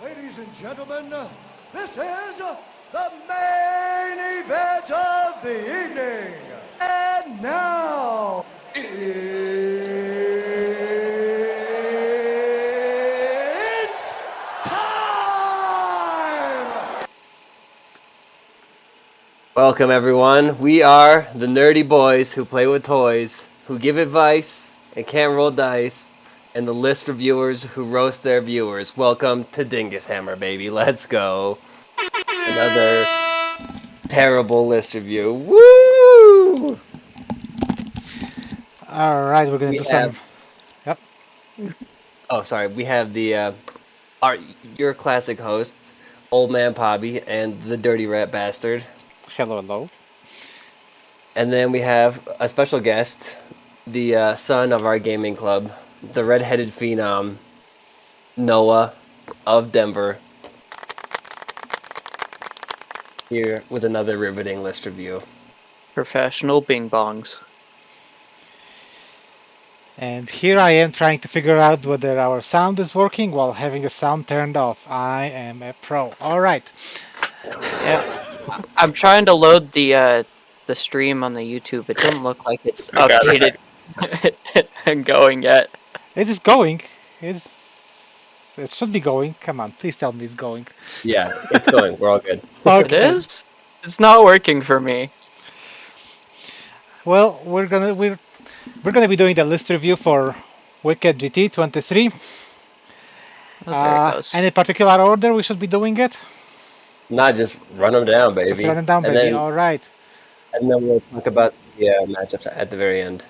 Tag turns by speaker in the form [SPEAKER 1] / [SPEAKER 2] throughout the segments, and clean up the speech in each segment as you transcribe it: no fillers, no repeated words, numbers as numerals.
[SPEAKER 1] Ladies and gentlemen, this is the main event of the evening. And now, it's time!
[SPEAKER 2] Welcome, everyone. We are the nerdy boys who play with toys, who give advice and can't roll dice, and the list reviewers who roast their viewers. Welcome to Dingus Hammer, baby. Let's go. Another terrible list review. Woo!
[SPEAKER 3] All right, we're gonna
[SPEAKER 2] We
[SPEAKER 3] do
[SPEAKER 2] have-
[SPEAKER 3] some. Yep.
[SPEAKER 2] Oh, sorry. We have your classic hosts, Old Man Pobby and the Dirty Rat Bastard.
[SPEAKER 3] Hello, hello.
[SPEAKER 2] And then we have a special guest, the son of our gaming club, the redheaded phenom, Noah of Denver, here with another riveting list review.
[SPEAKER 4] Professional bing bongs.
[SPEAKER 3] And here I am trying to figure out whether our sound is working while having the sound turned off. I am a pro. All right.
[SPEAKER 4] Yeah, I'm trying to load the stream on the YouTube. It doesn't look like it's updated and going yet.
[SPEAKER 3] It is going. It should be going. Come on, please tell me it's going.
[SPEAKER 2] Yeah, it's going. We're all good.
[SPEAKER 4] It is. It's not working for me.
[SPEAKER 3] Well, we're gonna be doing the list review for Wicked GT 23.
[SPEAKER 4] Oh, there it goes.
[SPEAKER 3] Any particular order we should be doing it?
[SPEAKER 2] Not just run them down, baby.
[SPEAKER 3] Just run it down,
[SPEAKER 2] And
[SPEAKER 3] baby.
[SPEAKER 2] then-
[SPEAKER 3] All right.
[SPEAKER 2] And then we'll talk about the matchups at the very end.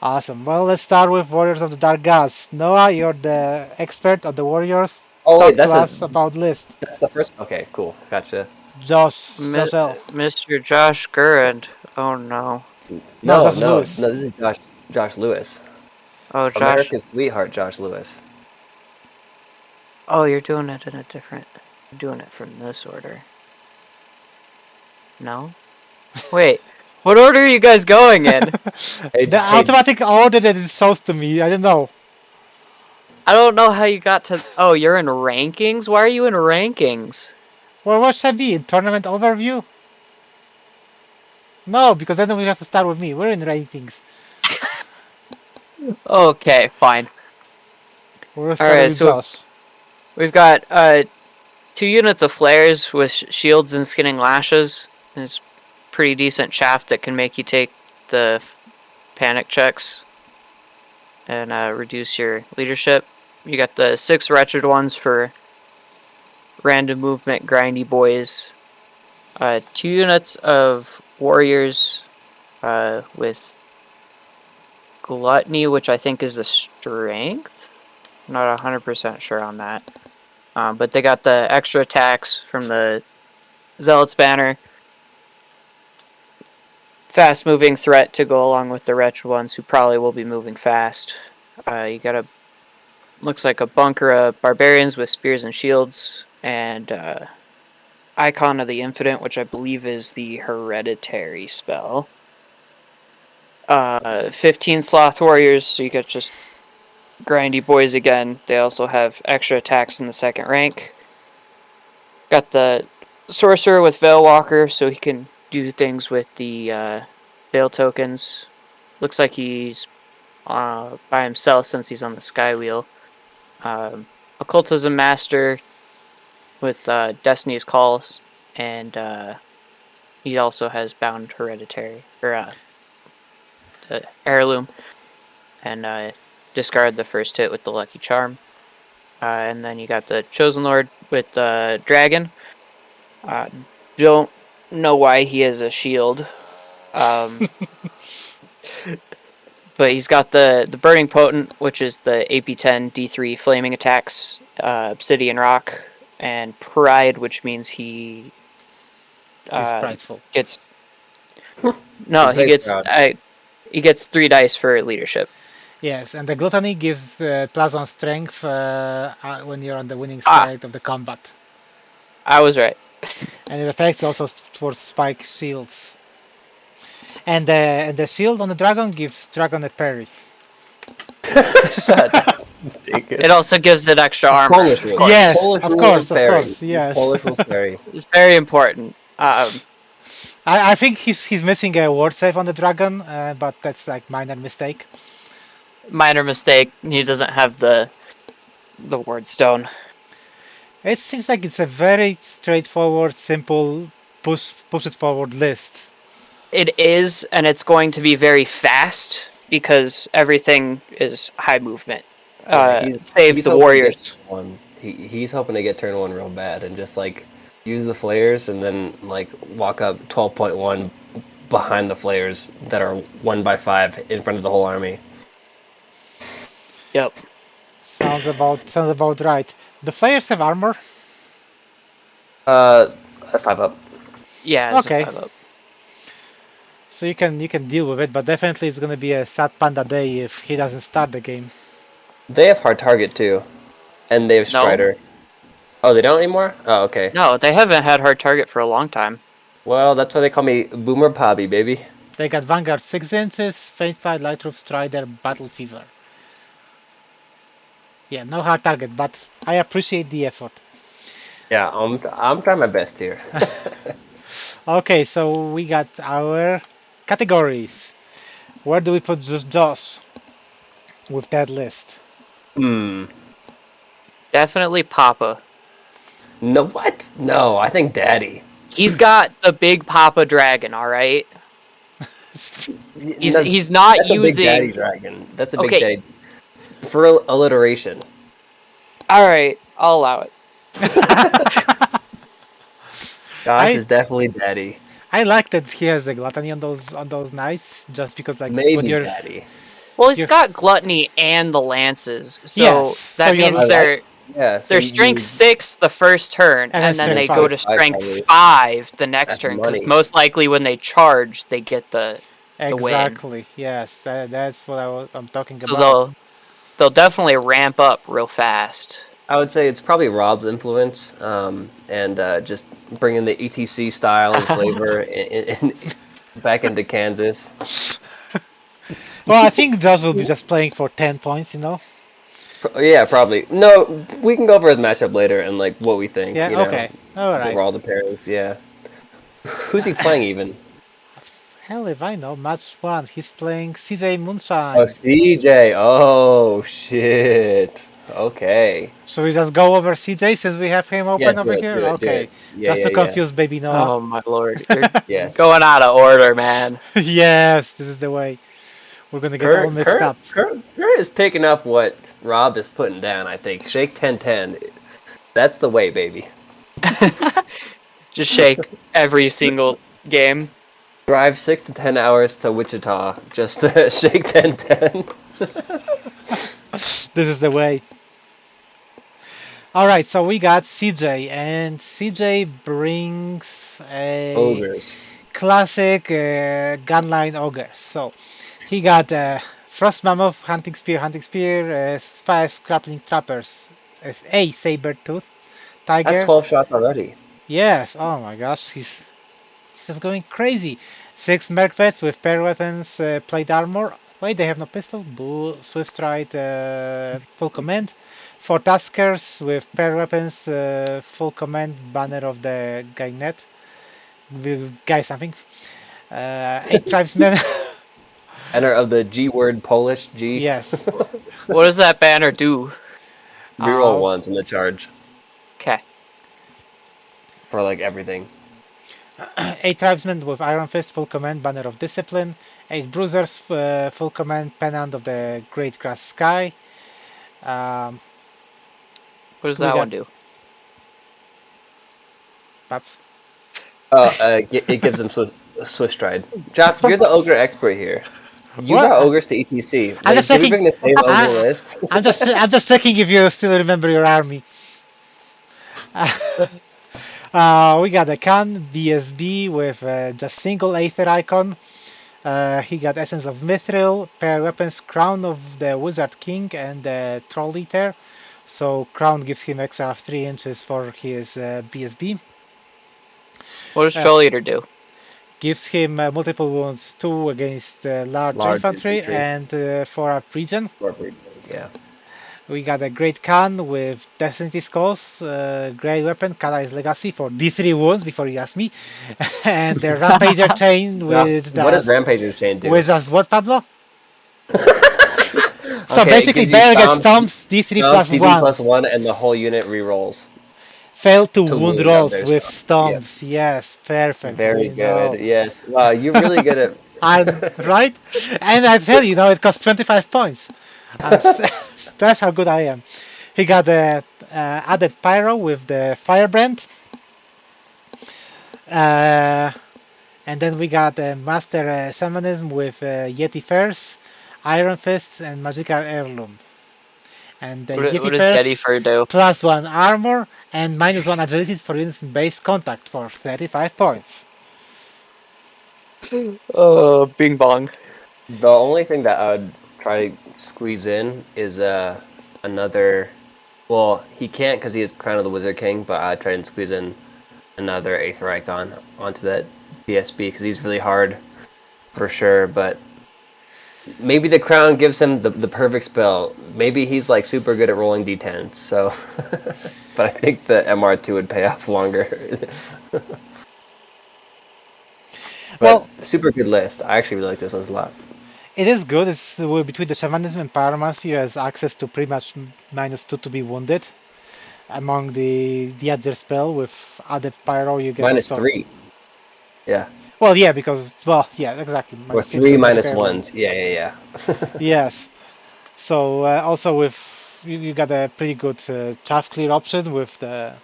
[SPEAKER 3] Awesome. Well, let's start with Warriors of the Dark Gods. Noah, you're the expert of the Warriors.
[SPEAKER 2] Oh,
[SPEAKER 3] Talk
[SPEAKER 2] wait, that's
[SPEAKER 3] to us about list.
[SPEAKER 2] the first. Okay, cool. Gotcha.
[SPEAKER 3] Josh L.
[SPEAKER 4] Mr. Josh Gurand. Oh no.
[SPEAKER 2] No,
[SPEAKER 3] that's
[SPEAKER 2] no,
[SPEAKER 3] Lewis.
[SPEAKER 2] no. This is Josh Lewis.
[SPEAKER 4] Oh, Josh.
[SPEAKER 2] America's sweetheart, Josh Lewis.
[SPEAKER 4] Oh, you're doing it in a different. You're doing it from this order. No. Wait. What order are you guys going in?
[SPEAKER 2] Hey,
[SPEAKER 3] The
[SPEAKER 2] hey,
[SPEAKER 3] automatic order that it shows to me, I don't know.
[SPEAKER 4] I don't know how you got to. Oh, you're in rankings. Why are you in rankings?
[SPEAKER 3] Well, what should I be? In tournament overview? No, because then we have to start with me. We're in rankings.
[SPEAKER 4] Okay, fine.
[SPEAKER 3] We're starting
[SPEAKER 4] right,
[SPEAKER 3] with
[SPEAKER 4] so-
[SPEAKER 3] Josh.
[SPEAKER 4] We've got 2 units of flares with shields and skinning lashes. There's pretty decent chaff that can make you take the panic checks and reduce your leadership. You got the 6 wretched ones for random movement grindy boys. 2 units of warriors with gluttony, which I think is the strength. I'm not 100% sure on that. But they got the extra attacks from the Zealot's banner. Fast moving threat to go along with the wretched ones who probably will be moving fast. You got looks like a bunker of barbarians with spears and shields, and Icon of the Infinite, which I believe is the hereditary spell. 15 sloth warriors, so you got just grindy boys again. They also have extra attacks in the second rank. Got the sorcerer with Veilwalker, so he can do things with the Veil tokens. Looks like he's by himself since he's on the Sky Wheel. Occultism Master with Destiny's Calls, and he also has Bound Hereditary, or Heirloom, and discard the first hit with the Lucky Charm. And then you got the Chosen Lord with Dragon. Don't know why he has a shield. But he's got the Burning Potent, which is the AP10 D3 flaming attacks, Obsidian Rock, and Pride, which means he
[SPEAKER 3] He's prideful.
[SPEAKER 4] gets... No,
[SPEAKER 2] He's
[SPEAKER 4] he
[SPEAKER 2] very
[SPEAKER 4] gets...
[SPEAKER 2] proud.
[SPEAKER 4] He gets 3 dice for leadership.
[SPEAKER 3] Yes, and the gluttony gives plus 1 strength when you're on the winning side of the combat.
[SPEAKER 4] I was right.
[SPEAKER 3] And it affects also for spike shields. And the shield on the dragon gives dragon a parry.
[SPEAKER 4] It also gives it extra armor.
[SPEAKER 2] Polish rules.
[SPEAKER 3] Yes,
[SPEAKER 2] Polish
[SPEAKER 3] of
[SPEAKER 2] rules
[SPEAKER 3] course, of
[SPEAKER 2] parry.
[SPEAKER 3] course, yes.
[SPEAKER 2] Polish rules parry.
[SPEAKER 4] It's very important.
[SPEAKER 3] I think he's missing a word save on the dragon, but that's like minor mistake.
[SPEAKER 4] Minor mistake. He doesn't have the word stone.
[SPEAKER 3] It seems like it's a very straightforward, simple push it forward list.
[SPEAKER 4] It is, and it's going to be very fast because everything is high movement. Save
[SPEAKER 2] he's
[SPEAKER 4] the
[SPEAKER 2] hoping to
[SPEAKER 4] warriors.
[SPEAKER 2] get one. He's hoping to get turn 1 real bad and just like use the flares and then like walk up 12.1 behind the flares that are 1x5 in front of the whole army.
[SPEAKER 4] Yep.
[SPEAKER 3] Sounds about right. The flayers have armor.
[SPEAKER 2] A 5-up.
[SPEAKER 4] Yeah. It's
[SPEAKER 3] Okay.
[SPEAKER 4] A 5-up.
[SPEAKER 3] So you can deal with it, but definitely it's gonna be a sad panda day if he doesn't start the game.
[SPEAKER 2] They have hard target too, and they have
[SPEAKER 4] No.
[SPEAKER 2] Strider. Oh, they don't anymore? Oh, okay.
[SPEAKER 4] No, they haven't had hard target for a long time.
[SPEAKER 2] Well, that's why they call me Boomer Pobby, baby.
[SPEAKER 3] They got Vanguard 6 inches, Faint Fight, Lightroof, Strider, Battle Fever. Yeah, no hard target, but I appreciate the effort.
[SPEAKER 2] Yeah, I'm trying my best here.
[SPEAKER 3] Okay, so we got our categories. Where do we put just Joss with that list?
[SPEAKER 4] Definitely Papa.
[SPEAKER 2] No, what? No, I think Daddy.
[SPEAKER 4] He's got the big Papa dragon. All right. He's not
[SPEAKER 2] That's a big Daddy
[SPEAKER 4] using.
[SPEAKER 2] dragon. That's a big
[SPEAKER 4] Okay.
[SPEAKER 2] Daddy. For alliteration.
[SPEAKER 4] All right, I'll allow it.
[SPEAKER 2] Josh is definitely Daddy.
[SPEAKER 3] I like that he has the gluttony on those knights, just because like when
[SPEAKER 2] Maybe
[SPEAKER 3] you're
[SPEAKER 2] Daddy.
[SPEAKER 4] Well, he's
[SPEAKER 3] You're-
[SPEAKER 4] got gluttony and the lances, so
[SPEAKER 3] Yes,
[SPEAKER 4] that
[SPEAKER 3] so you're
[SPEAKER 4] means
[SPEAKER 3] like-
[SPEAKER 4] they're
[SPEAKER 2] Yeah. So
[SPEAKER 4] they're strength 6 the first turn,
[SPEAKER 3] And
[SPEAKER 4] and
[SPEAKER 3] then
[SPEAKER 4] then they
[SPEAKER 3] strength
[SPEAKER 4] go to
[SPEAKER 2] five,
[SPEAKER 4] strength
[SPEAKER 2] probably.
[SPEAKER 4] 5 the next
[SPEAKER 2] That's
[SPEAKER 4] turn. Because
[SPEAKER 2] money.
[SPEAKER 4] most likely when they charge, they get the win.
[SPEAKER 3] exactly yes, that's what I'm talking
[SPEAKER 4] So
[SPEAKER 3] about.
[SPEAKER 4] they'll definitely ramp up real fast.
[SPEAKER 2] I would say it's probably Rob's influence, and just bringing the ETC style and flavor back into Kansas.
[SPEAKER 3] Well, I think Josh will be just playing for 10 points, you know.
[SPEAKER 2] Yeah, probably. No, we can go over his matchup later and like what we think.
[SPEAKER 3] Yeah.
[SPEAKER 2] you know,
[SPEAKER 3] Okay. All right.
[SPEAKER 2] over all the pairings. Yeah. Who's he playing even?
[SPEAKER 3] Hell if I know. Match 1. He's playing CJ Moonshine.
[SPEAKER 2] Oh, CJ. Oh shit. Okay.
[SPEAKER 3] Should we just go over CJ since we have him open
[SPEAKER 2] Yeah,
[SPEAKER 3] over
[SPEAKER 2] do it,
[SPEAKER 3] here?
[SPEAKER 2] do it, do
[SPEAKER 3] Okay.
[SPEAKER 2] it. Yeah,
[SPEAKER 3] Just
[SPEAKER 2] yeah,
[SPEAKER 3] to confuse baby Noah.
[SPEAKER 4] Oh my lord, you're
[SPEAKER 2] Yes.
[SPEAKER 4] going out of order, man.
[SPEAKER 3] Yes, this is the way. We're gonna get all mixed up.
[SPEAKER 2] Kurt is picking up what Rob is putting down, I think. Shake 10-10. That's the way, baby.
[SPEAKER 4] Just shake every single game.
[SPEAKER 2] Drive 6 to 10 hours to Wichita just to shake 10-10.
[SPEAKER 3] This is the way. All right, so we got CJ, and CJ brings a
[SPEAKER 2] Ogres.
[SPEAKER 3] classic gunline ogre. So he got Frost Mammoth, Hunting Spear, 5 Scrappling Trappers, a Saber Tooth, Tiger.
[SPEAKER 2] That's 12 shots already.
[SPEAKER 3] Yes, oh my gosh, he's just going crazy. 6 Merc Vets with pair weapons, plate armor. Wait, they have no pistol. Boo, Swift Stride, full command. 4 Tuskers with pair weapons, full command, banner of the Gainet. Guy something. 8 Tribesmen.
[SPEAKER 2] Banner of the G word Polish G.
[SPEAKER 3] Yes.
[SPEAKER 4] What does that banner do?
[SPEAKER 2] Reroll ones in the charge
[SPEAKER 4] Okay.
[SPEAKER 2] for like everything.
[SPEAKER 3] 8 Tribesmen with Iron Fist, full command, banner of discipline. 8 Bruisers, full command, pennant of the Great Grass Sky.
[SPEAKER 4] What does
[SPEAKER 3] We
[SPEAKER 4] that
[SPEAKER 3] got-
[SPEAKER 4] one do?
[SPEAKER 3] Paps.
[SPEAKER 2] It gives them Swift Stride. Jeff, you're the ogre expert here. You
[SPEAKER 3] What?
[SPEAKER 2] got ogres to ETC.
[SPEAKER 3] I'm just
[SPEAKER 2] Did we
[SPEAKER 3] checking-
[SPEAKER 2] bring the same ogre list?
[SPEAKER 3] I'm just checking if you still remember your army. We got a Khan BSB with just single Aether icon. He got Essence of Mithril, pair weapons, Crown of the Wizard King, and the Troll Eater. So Crown gives him extra 3 inches for his BSB.
[SPEAKER 4] What does Troll Eater do?
[SPEAKER 3] Gives him multiple wounds, 2 against large
[SPEAKER 2] Large
[SPEAKER 3] infantry,
[SPEAKER 2] infantry.
[SPEAKER 3] and 4 up region.
[SPEAKER 2] Yeah.
[SPEAKER 3] We got a Great Khan with Destiny Skulls, great weapon, Kala's Legacy for D3 wounds before you ask me, and the Rampager Chain
[SPEAKER 2] Now,
[SPEAKER 3] with
[SPEAKER 2] what does
[SPEAKER 3] that.
[SPEAKER 2] Rampager's Chain do?
[SPEAKER 3] With just what, Pablo? So
[SPEAKER 2] Okay, it
[SPEAKER 3] basically,
[SPEAKER 2] gives you
[SPEAKER 3] barrel gets
[SPEAKER 2] stomps,
[SPEAKER 3] stomps, D3
[SPEAKER 2] stomps,
[SPEAKER 3] plus
[SPEAKER 2] DD
[SPEAKER 3] 1.
[SPEAKER 2] plus 1, and the whole unit re-rolls
[SPEAKER 3] Fail to
[SPEAKER 2] to
[SPEAKER 3] wound
[SPEAKER 2] wound
[SPEAKER 3] rolls
[SPEAKER 2] others.
[SPEAKER 3] with
[SPEAKER 2] Yep.
[SPEAKER 3] stomps. Yes, perfect.
[SPEAKER 2] Very
[SPEAKER 3] We know.
[SPEAKER 2] good. Yes. Wow, you're really good at.
[SPEAKER 3] I'm right, and I tell you, it costs 25 points. That's how good I am. He got the added pyro with the firebrand, and then we got the master shamanism with Yeti Fairs, Iron Fist, and magical heirloom. And the
[SPEAKER 4] What
[SPEAKER 3] Yeti
[SPEAKER 4] does Yeti
[SPEAKER 3] Fairs
[SPEAKER 4] Fur do?
[SPEAKER 3] +1 armor and -1 agility for instant base contact for 35 points.
[SPEAKER 4] Oh, bing bong.
[SPEAKER 2] The only thing that I would try to squeeze in is another. Well, he can't because he is Crown of the Wizard King, but I'd try and squeeze in another Aether Icon onto that BSB because he's really hard for sure. But maybe the crown gives him the perfect spell. Maybe he's like super good at rolling d10s. So, but I think the MR2 would pay off longer. But
[SPEAKER 3] Well,
[SPEAKER 2] super good list. I actually really like this list a lot.
[SPEAKER 3] it is good. It's between the shamanism and pyromancy, you has access to pretty much -2 to be wounded. Among the other spell with added pyro, you get also,
[SPEAKER 2] -3. Yeah.
[SPEAKER 3] Well, yeah, because yeah, exactly.
[SPEAKER 2] Or
[SPEAKER 3] -3
[SPEAKER 2] three
[SPEAKER 3] because
[SPEAKER 2] minus
[SPEAKER 3] pyro.
[SPEAKER 2] ones. Yeah.
[SPEAKER 3] Yes. So also with you got a pretty good chaff clear option with the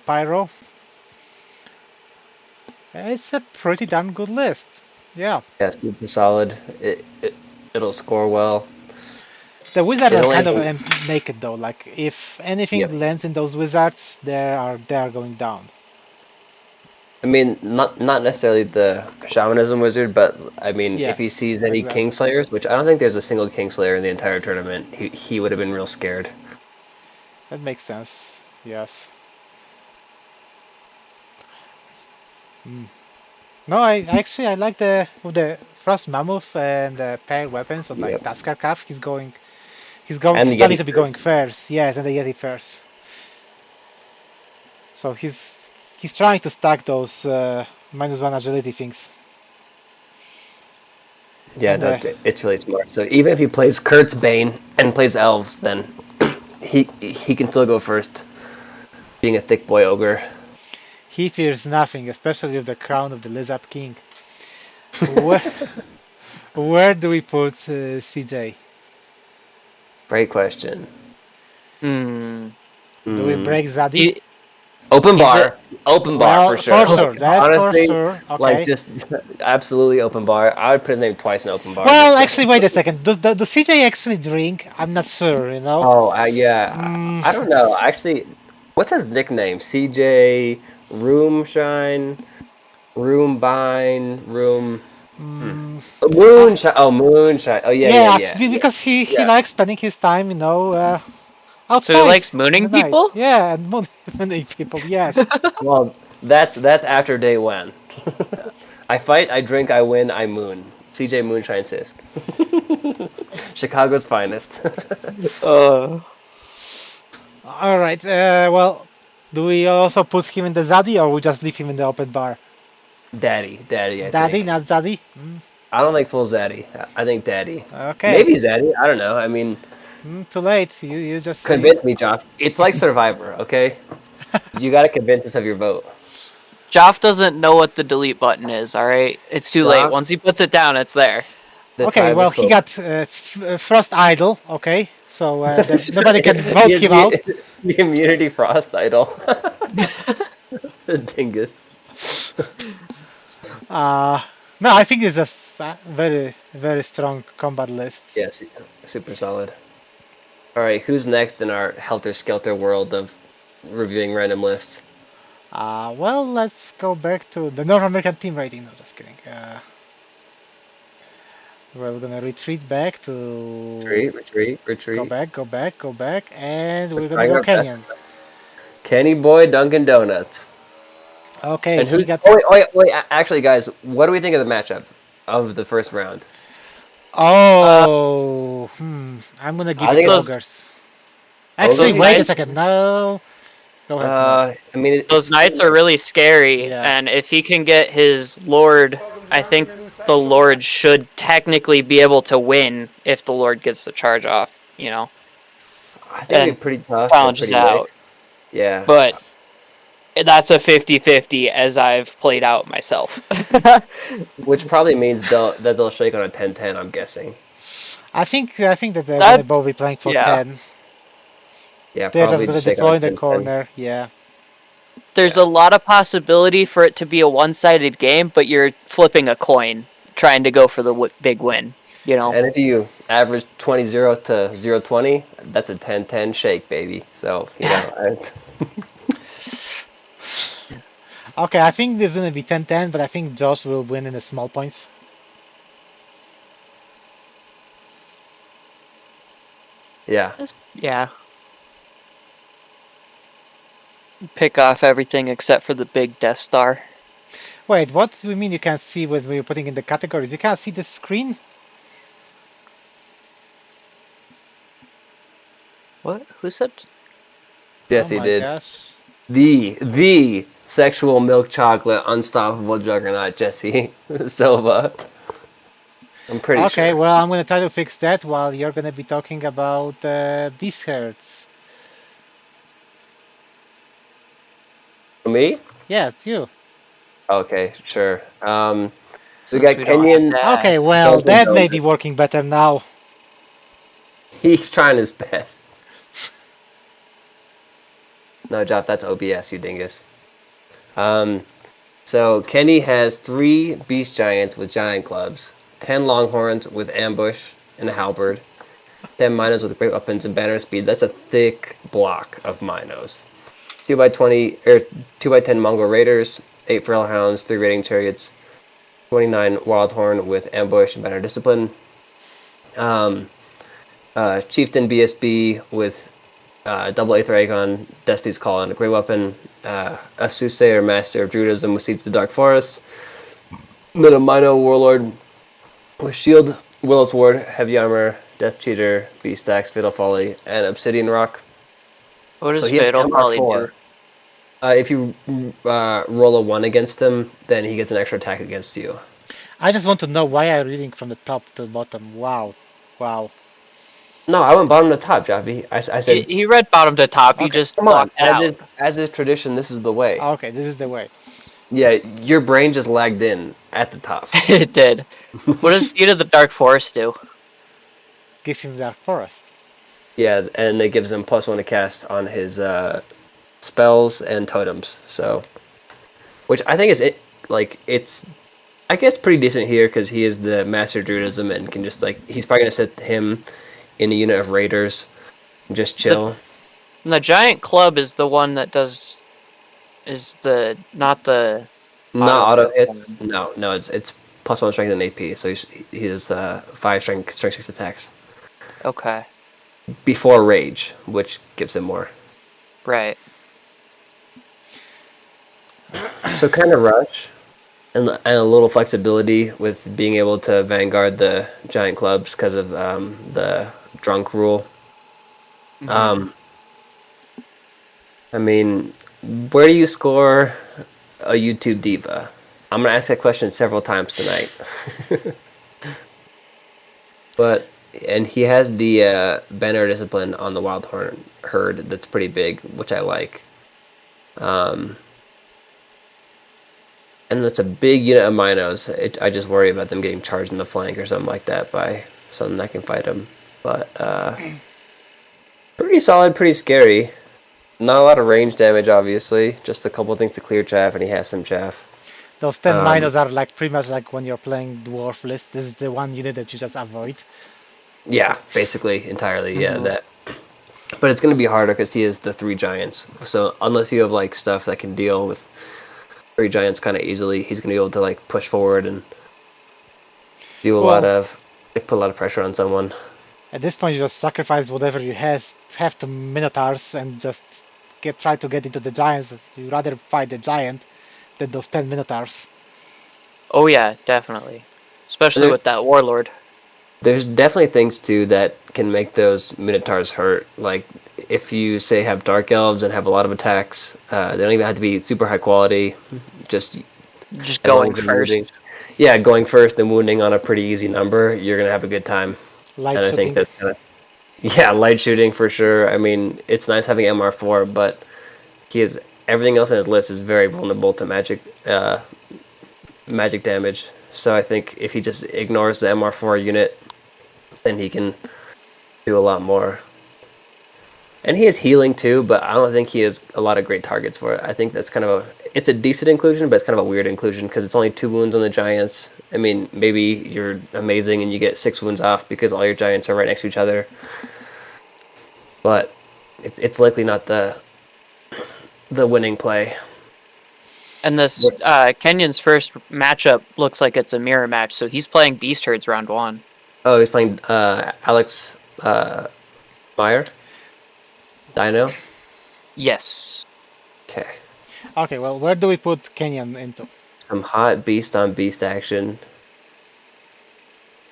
[SPEAKER 3] pyro. It's a pretty darn good list. Yeah.
[SPEAKER 2] Yeah, super solid. It'll score well.
[SPEAKER 3] The wizards
[SPEAKER 2] It
[SPEAKER 3] are
[SPEAKER 2] only
[SPEAKER 3] kind of
[SPEAKER 2] has-
[SPEAKER 3] naked though. Like if anything
[SPEAKER 2] Yep.
[SPEAKER 3] lands in those wizards, they are going down.
[SPEAKER 2] I mean, not necessarily the shamanism wizard, but I mean, if he
[SPEAKER 3] Yes,
[SPEAKER 2] sees any
[SPEAKER 3] exactly.
[SPEAKER 2] Kingslayers, which I don't think there's a single Kingslayer in the entire tournament, he would have been real scared.
[SPEAKER 3] That makes sense. Yes. No, I like the Frost Mammoth and the paired weapons of like
[SPEAKER 2] Yep.
[SPEAKER 3] Tasker Craft. He's
[SPEAKER 2] And the
[SPEAKER 3] planning
[SPEAKER 2] Yeti
[SPEAKER 3] to be going
[SPEAKER 2] first.
[SPEAKER 3] first. Yes, and the Yeti first. So he's trying to stack those -1 agility things.
[SPEAKER 2] Yeah,
[SPEAKER 3] And,
[SPEAKER 2] no, it's really smart. So even if he plays Kurt's Bane and plays elves, then he can still go first, being a thick boy ogre.
[SPEAKER 3] He fears nothing, especially with the crown of the Lizard King. Where do we put CJ?
[SPEAKER 2] Great question.
[SPEAKER 4] Hmm.
[SPEAKER 3] Do we break Zaddy?
[SPEAKER 4] He-
[SPEAKER 2] Open
[SPEAKER 4] He's
[SPEAKER 2] bar, open bar
[SPEAKER 3] Well,
[SPEAKER 2] for sure.
[SPEAKER 3] for sure, that's for
[SPEAKER 2] Honestly,
[SPEAKER 3] sure. Okay.
[SPEAKER 2] like just absolutely open bar. I would put his name twice in open bar.
[SPEAKER 3] Well,
[SPEAKER 2] just to-
[SPEAKER 3] actually, wait a second. Does CJ actually drink? I'm not sure. You know.
[SPEAKER 2] Oh, yeah.
[SPEAKER 3] Mm.
[SPEAKER 2] I don't know. Actually, what's his nickname? CJ Roomshine, Roombine, Room. Moonshine. Oh, Moonshine. Oh, yeah.
[SPEAKER 3] Because he
[SPEAKER 2] Yeah.
[SPEAKER 3] likes spending his time, outside.
[SPEAKER 4] So he likes mooning
[SPEAKER 3] in the night.
[SPEAKER 4] people?
[SPEAKER 3] Yeah, and mooning people. Yes.
[SPEAKER 2] Well, that's after day one. I fight, I drink, I win, I moon. CJ Moonshine Sisk. Chicago's finest.
[SPEAKER 3] All right. Well, do we also put him in the Zaddy, or we just leave him in the open bar?
[SPEAKER 2] Daddy, I
[SPEAKER 3] Daddy,
[SPEAKER 2] think.
[SPEAKER 3] not Zaddy.
[SPEAKER 2] I don't think full Zaddy. I think Daddy.
[SPEAKER 3] Okay.
[SPEAKER 2] Maybe Zaddy. I don't know. I mean,
[SPEAKER 3] Too late. You just say-
[SPEAKER 2] convince me, Joff. It's like Survivor, okay? You got to convince us of your vote.
[SPEAKER 4] Joff doesn't know what the delete button is, alright? It's too late.
[SPEAKER 2] Joff?
[SPEAKER 4] Once he puts it down, it's there.
[SPEAKER 2] The
[SPEAKER 3] Okay.
[SPEAKER 2] tribe
[SPEAKER 3] Well,
[SPEAKER 2] is
[SPEAKER 3] he
[SPEAKER 2] full.
[SPEAKER 3] got Frost Idol. Okay. So nobody can vote him out.
[SPEAKER 2] The immunity frost idol. The dingus.
[SPEAKER 3] No, I think it's just a very, very strong combat list.
[SPEAKER 2] Yes, super solid. All right, who's next in our helter-skelter world of reviewing random lists?
[SPEAKER 3] Well, let's go back to the North American team rating. No, just kidding. We're gonna retreat back to
[SPEAKER 2] Retreat.
[SPEAKER 3] go back, and we're gonna
[SPEAKER 2] Bring
[SPEAKER 3] go
[SPEAKER 2] up that-
[SPEAKER 3] Kenyan.
[SPEAKER 2] Kenny Boy Dunkin' Donuts.
[SPEAKER 3] Okay,
[SPEAKER 2] And
[SPEAKER 3] he
[SPEAKER 2] who's?
[SPEAKER 3] got.
[SPEAKER 2] Oh, wait! Actually, guys, what do we think of the matchup of the first round?
[SPEAKER 3] Oh, I'm gonna give
[SPEAKER 2] I
[SPEAKER 3] it
[SPEAKER 2] think
[SPEAKER 3] to
[SPEAKER 2] it was-
[SPEAKER 3] Ogres. Actually,
[SPEAKER 2] those
[SPEAKER 3] wait a
[SPEAKER 4] knights-
[SPEAKER 3] second. No. Go ahead. Mark.
[SPEAKER 2] I mean,
[SPEAKER 4] Those knights are really scary,
[SPEAKER 3] Yeah.
[SPEAKER 4] and if he can get his lord, I think the lord should technically be able to win if the lord gets the charge off.
[SPEAKER 2] I think it'd
[SPEAKER 4] and
[SPEAKER 2] be pretty tough.
[SPEAKER 4] challenges
[SPEAKER 2] Pretty
[SPEAKER 4] out.
[SPEAKER 2] mixed. Yeah.
[SPEAKER 4] But that's a 50-50 as I've played out myself.
[SPEAKER 2] Which probably means they'll shake on a 10-10, I'm guessing.
[SPEAKER 3] I think that they're
[SPEAKER 4] That-
[SPEAKER 3] gonna both be playing for
[SPEAKER 4] yeah.
[SPEAKER 3] 10.
[SPEAKER 2] Yeah,
[SPEAKER 3] They're just
[SPEAKER 2] probably
[SPEAKER 3] gonna
[SPEAKER 2] just shake
[SPEAKER 3] deploy
[SPEAKER 2] on a
[SPEAKER 3] in the
[SPEAKER 2] 10-10.
[SPEAKER 3] corner. Yeah.
[SPEAKER 4] There's a lot of possibility for it to be a one-sided game, but you're flipping a coin trying to go for the big win.
[SPEAKER 2] And if you average 20-0 to 0-20, that's a 10-10 shake, baby. So,
[SPEAKER 3] Okay, I think this is gonna be 10-10, but I think Josh will win in the small points.
[SPEAKER 2] yeah.
[SPEAKER 4] Yeah. Pick off everything except for the big Death Star.
[SPEAKER 3] Wait, what do you mean you can't see what we're putting in the categories? You can't see the screen?
[SPEAKER 4] What? Who said?
[SPEAKER 2] Yes,
[SPEAKER 3] Oh
[SPEAKER 2] he
[SPEAKER 3] my
[SPEAKER 2] did.
[SPEAKER 3] gosh.
[SPEAKER 2] The sexual milk chocolate unstoppable juggernaut, Jesse Silva. I'm pretty
[SPEAKER 3] Okay,
[SPEAKER 2] sure.
[SPEAKER 3] well, I'm gonna try to fix that while you're gonna be talking about Beast Herds.
[SPEAKER 2] Me?
[SPEAKER 3] Yeah, it's you.
[SPEAKER 2] Okay, sure. So we
[SPEAKER 4] Since
[SPEAKER 2] got
[SPEAKER 4] we don't have
[SPEAKER 2] Kenyon.
[SPEAKER 4] that.
[SPEAKER 3] Okay, well,
[SPEAKER 2] Dunkin'
[SPEAKER 3] that may be
[SPEAKER 2] Donuts.
[SPEAKER 3] working better now.
[SPEAKER 2] He's trying his best. No, Jeff, that's OBS, you dingus. So Kenny has 3 beast giants with giant clubs, 10 longhorns with ambush and a halberd, 10 minos with great weapons and banner speed. That's a thick block of minos. 2x20 or 2x10 Mongol raiders, 8 feral hounds, 3 raiding chariots, 29 wildhorn with ambush and banner discipline. Chieftain BSB with double Aether Aegon, Destiny's Call, and a great weapon. A Soothsayer Master of Druidism with Seeds of the Dark Forest. Then a Mino Warlord with Shield, Willow's Ward, Heavy Armor, Death Cheater, Beast Axe, Fatal Folly, and Obsidian Rock.
[SPEAKER 4] What does
[SPEAKER 2] So he has
[SPEAKER 4] Fatal
[SPEAKER 2] Ember
[SPEAKER 4] Folly
[SPEAKER 2] 4.
[SPEAKER 4] do?
[SPEAKER 2] If you roll a 1 against him, then he gets an extra attack against you.
[SPEAKER 3] I just want to know why I'm reading from the top to the bottom. Wow. Wow.
[SPEAKER 2] No, I went bottom to top, Jaffe. I said,
[SPEAKER 4] He read bottom to top. He
[SPEAKER 3] Okay,
[SPEAKER 4] just
[SPEAKER 2] come on,
[SPEAKER 4] blocked it out.
[SPEAKER 2] as is tradition, this is the way.
[SPEAKER 3] Okay, this is the way.
[SPEAKER 2] Yeah, your brain just lagged in at the top.
[SPEAKER 4] It did. What does Seed of the Dark Forest do?
[SPEAKER 3] Gives him Dark Forest.
[SPEAKER 2] Yeah, and it gives him +1 to cast on his spells and totems. So, which I think is it's I guess pretty decent here because he is the master of druidism and can just he's probably gonna set him in a unit of raiders, and just chill.
[SPEAKER 4] And the giant club is the one that does. Not the.
[SPEAKER 2] Not
[SPEAKER 4] auto
[SPEAKER 2] auto
[SPEAKER 4] hit
[SPEAKER 2] hits. No, it's +1 strength and AP. So he has 5 strength 6 attacks
[SPEAKER 4] Okay.
[SPEAKER 2] before rage, which gives him more.
[SPEAKER 4] Right.
[SPEAKER 2] So kind of rush, and a little flexibility with being able to vanguard the giant clubs because of the drunk rule. I mean, where do you score a YouTube diva? I'm gonna ask that question several times tonight. And he has the banner discipline on the Wildhorn herd that's pretty big, which I like. And that's a big unit of Minos. I just worry about them getting charged in the flank or something like that by something that can fight them. But pretty solid, pretty scary. Not a lot of range damage, obviously. Just a couple things to clear chaff, and he has some chaff.
[SPEAKER 3] Those 10 minos are like pretty much like when you're playing Dwarf list. This is the one unit that you just avoid.
[SPEAKER 2] Yeah, basically, entirely. Yeah, that. But it's going to be harder because he has the 3 giants. So unless you have stuff that can deal with 3 giants kind of easily, he's going to be able to push forward and do a lot of put a lot of pressure on someone.
[SPEAKER 3] At this point, you just sacrifice whatever you have to Minotaurs and just try to get into the giants. You rather fight the giant than those 10 Minotaurs.
[SPEAKER 4] Oh yeah, definitely. Especially
[SPEAKER 2] There-
[SPEAKER 4] with that warlord.
[SPEAKER 2] There's definitely things too that can make those minotaurs hurt. Like if you say have dark elves and have a lot of attacks, they don't even have to be super high quality. Just
[SPEAKER 4] Just
[SPEAKER 2] as long
[SPEAKER 4] going
[SPEAKER 2] as you're
[SPEAKER 4] first.
[SPEAKER 2] wounding. Yeah, going first and wounding on a pretty easy number, you're gonna have a good time.
[SPEAKER 3] Light
[SPEAKER 2] And I
[SPEAKER 3] shooting.
[SPEAKER 2] think that's kind of yeah, light shooting for sure. I mean, it's nice having MR4, but he is everything else on his list is very vulnerable to magic damage. So I think if he just ignores the MR4 unit, then he can do a lot more. And he has healing too, but I don't think he has a lot of great targets for it. I think that's kind of it's a decent inclusion, but it's kind of a weird inclusion because it's only 2 wounds on the giants. I mean, maybe you're amazing and you get 6 wounds off because all your giants are right next to each other. But it's likely not the winning play.
[SPEAKER 4] And this Kenyon's first matchup looks like it's a mirror match, so he's playing Beast Herds round 1.
[SPEAKER 2] Oh, he's playing Alex Meyer? Dino?
[SPEAKER 4] Yes.
[SPEAKER 2] Okay.
[SPEAKER 3] Okay, well, where do we put Kenyon into?
[SPEAKER 2] Some hot beast on beast action.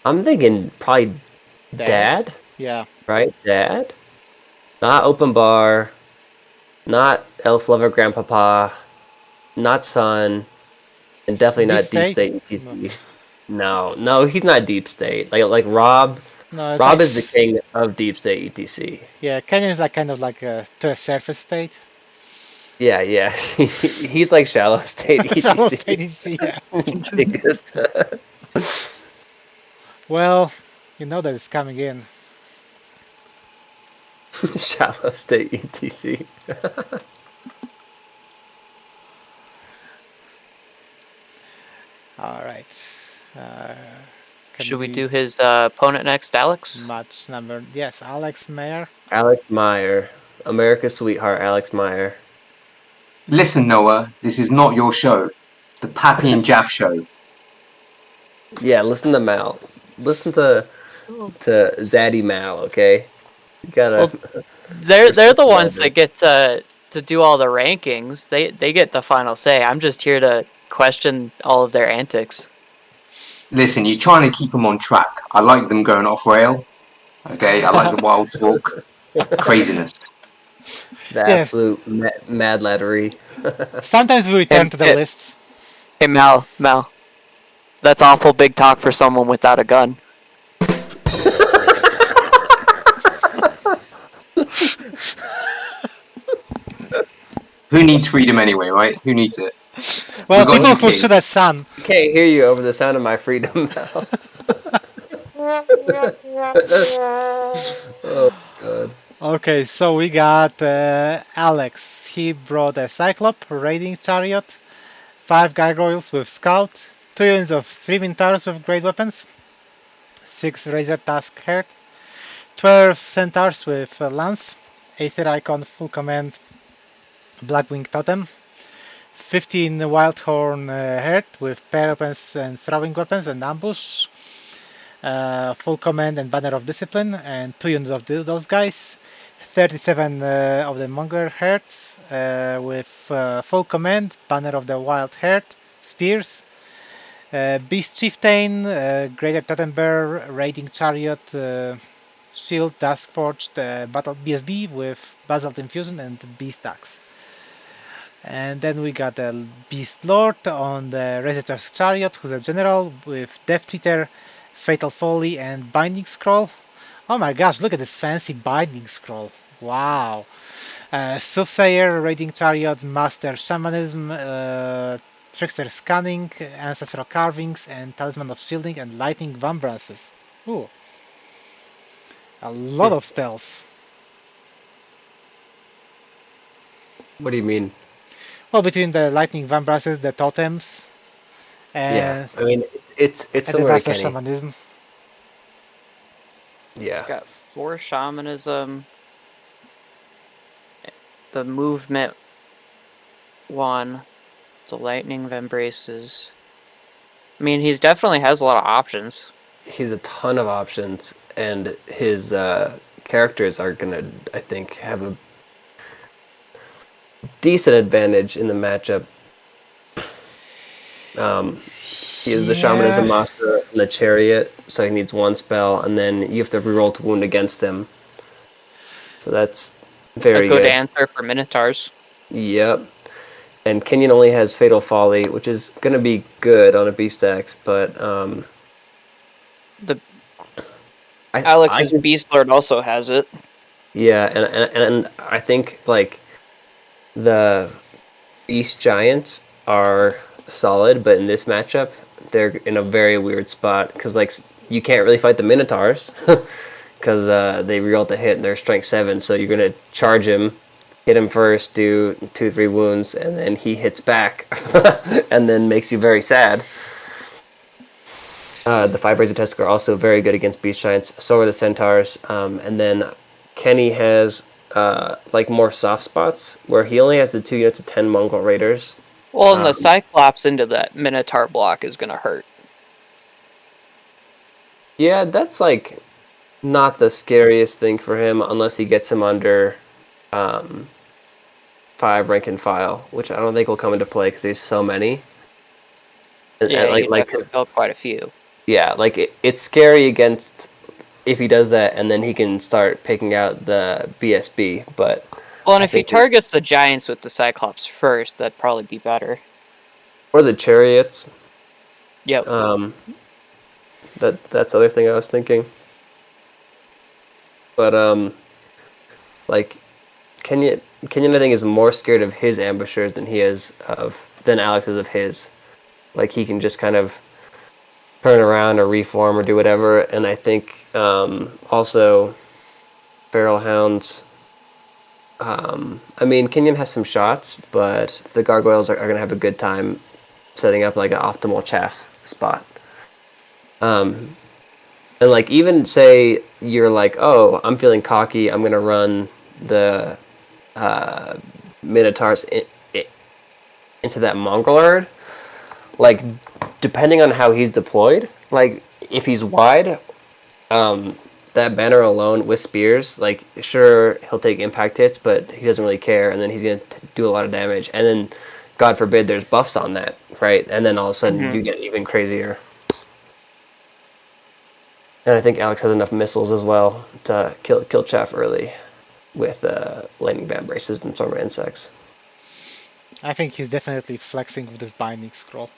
[SPEAKER 2] I'm thinking probably Dad,
[SPEAKER 3] Yeah.
[SPEAKER 2] right? Dad? Not Open Bar. Not Elf Lover Grandpapa. Not Sun. And definitely not Deep State ETC. No, he's not Deep State. Like Rob.
[SPEAKER 3] No, it's
[SPEAKER 2] Rob
[SPEAKER 3] like,
[SPEAKER 2] is the king of Deep State ETC.
[SPEAKER 3] Yeah, Kenyon is like kind of like to a surface state.
[SPEAKER 2] Yeah. He's like Shallow State
[SPEAKER 3] Shallow
[SPEAKER 2] ETC.
[SPEAKER 3] state ETC, yeah.
[SPEAKER 2] Because-
[SPEAKER 3] Well, you know that it's coming in.
[SPEAKER 2] Shallow State ETC.
[SPEAKER 3] All right.
[SPEAKER 4] Should we do his opponent next, Alex?
[SPEAKER 3] match number? Yes, Alex Mayer.
[SPEAKER 2] Alex Meyer. America's sweetheart, Alex Meyer.
[SPEAKER 5] Listen, Noah, this is not your show. It's the Pappy and Jaff show.
[SPEAKER 2] Yeah, listen to Mal. Listen to Zaddy Mal, okay? You gotta.
[SPEAKER 4] They're the ones that get to do all the rankings. They get the final say. I'm just here to question all of their antics.
[SPEAKER 5] Listen, you're trying to keep them on track. I like them going off rail. Okay, I like the wild talk. Craziness.
[SPEAKER 2] The
[SPEAKER 3] Yes.
[SPEAKER 2] absolute mad laddery.
[SPEAKER 3] Sometimes we return to the lists.
[SPEAKER 4] Hey Mal, that's awful big talk for someone without a gun.
[SPEAKER 5] Who needs freedom anyway, right? Who needs it?
[SPEAKER 3] Well,
[SPEAKER 5] got
[SPEAKER 3] people
[SPEAKER 5] you,
[SPEAKER 3] who
[SPEAKER 5] King.
[SPEAKER 3] shoot at sun.
[SPEAKER 2] Can't hear you over the sound of my freedom, Mal. Oh, God.
[SPEAKER 3] Okay, so we got Alex. He brought a Cyclop, Raiding Chariot, 5 Gargoyles with Scout, 2 units of 3 Minotaurs with great weapons, 6 Razor Tusk Herd, 12 Centaurs with Lance, Aether Icon Full Command, Blackwing Totem, 15 Wildhorn Herd with pair weapons and throwing weapons and ambush, Full Command and Banner of Discipline, and 2 units of those guys. 37 of the Monger Herds with Full Command, Banner of the Wild Herd, Spears, Beast Chieftain, Greater Totem Bear, Raiding Chariot, Shield, Duskforged, Battle BSB with Basalt Infusion and Beast Axe. And then we got the Beast Lord on the Razor's Chariot, who's a general with Death Cheater, Fatal Folly, and Binding Scroll. Oh my gosh, look at this fancy Binding Scroll. Wow. Soothsayer, Raiding Chariot, Master Shamanism, Trickster Scanning, Ancestral Carvings, and Talisman of Shielding and Lightning Vambraces. Ooh. A lot of spells.
[SPEAKER 2] What do you mean?
[SPEAKER 3] Well, between the Lightning Vambraces, the Totems,
[SPEAKER 2] Yeah,
[SPEAKER 3] and,
[SPEAKER 2] I mean, it's
[SPEAKER 3] and the
[SPEAKER 2] similar to
[SPEAKER 3] Master
[SPEAKER 2] Kenny.
[SPEAKER 3] Shamanism.
[SPEAKER 2] Yeah.
[SPEAKER 4] It's got 4 shamanism, the movement 1, the lightning embraces. I mean, he's definitely has a lot of options.
[SPEAKER 2] He's a ton of options, and his characters are gonna, I think, have a decent advantage in the matchup. He is the Shamanism
[SPEAKER 3] Yeah.
[SPEAKER 2] Master and the Chariot, so he needs 1 spell, and then you have to reroll to wound against him. So that's Very
[SPEAKER 4] a good
[SPEAKER 2] good.
[SPEAKER 4] answer for Minotaurs.
[SPEAKER 2] Yep. And Kenyon only has Fatal Folly, which is gonna be good on a B-Stacks, but
[SPEAKER 4] The
[SPEAKER 2] I
[SPEAKER 4] Alex's
[SPEAKER 2] can,
[SPEAKER 4] Beast Lord also has it.
[SPEAKER 2] yeah, and I think like the Beast Giants are solid, but in this matchup, they're in a very weird spot because like you can't really fight the Minotaurs because they reroll the hit and they're strength 7, so you're gonna charge him, hit him first, do 2-3 wounds, and then he hits back, and then makes you very sad. The 5 Razor Tusk are also very good against Beast Giants. So are the Centaurs, and then Kenny has like more soft spots where he only has the 2 units of 10 Mongol Raiders.
[SPEAKER 4] Well, and the Cyclops into that Minotaur block is going to hurt.
[SPEAKER 2] Yeah, that's like not the scariest thing for him unless he gets him under 5 rank and file, which I don't think will come into play because there's so many. And,
[SPEAKER 4] Yeah,
[SPEAKER 2] and,
[SPEAKER 4] you'd have to kill quite a few.
[SPEAKER 2] yeah, like it's scary against if he does that, and then he can start picking out the BSB. But
[SPEAKER 4] Well, and
[SPEAKER 2] I
[SPEAKER 4] if he
[SPEAKER 2] think
[SPEAKER 4] targets the Giants with the Cyclops first, that'd probably be better.
[SPEAKER 2] or the chariots.
[SPEAKER 4] Yep.
[SPEAKER 2] That's the other thing I was thinking. But like Kenyon I think is more scared of his ambushers than Alex is of his. Like he can just kind of turn around or reform or do whatever. And I think also Feral Hounds. I mean, Kenyon has some shots, but the Gargoyles are going to have a good time setting up like an optimal chaff spot. And like even say you're like, oh, I'm feeling cocky, I'm going to run the Minotaurs into that Mongol herd. Like, depending on how he's deployed, like if he's wide, that banner alone with spears, like sure he'll take impact hits, but he doesn't really care, and then he's gonna do a lot of damage, and then God forbid there's buffs on that, right? And then all of a sudden you get even crazier. And I think Alex has enough missiles as well to kill chaff early with lightning band braces and Storm Insects.
[SPEAKER 3] I think he's definitely flexing with this binding scroll.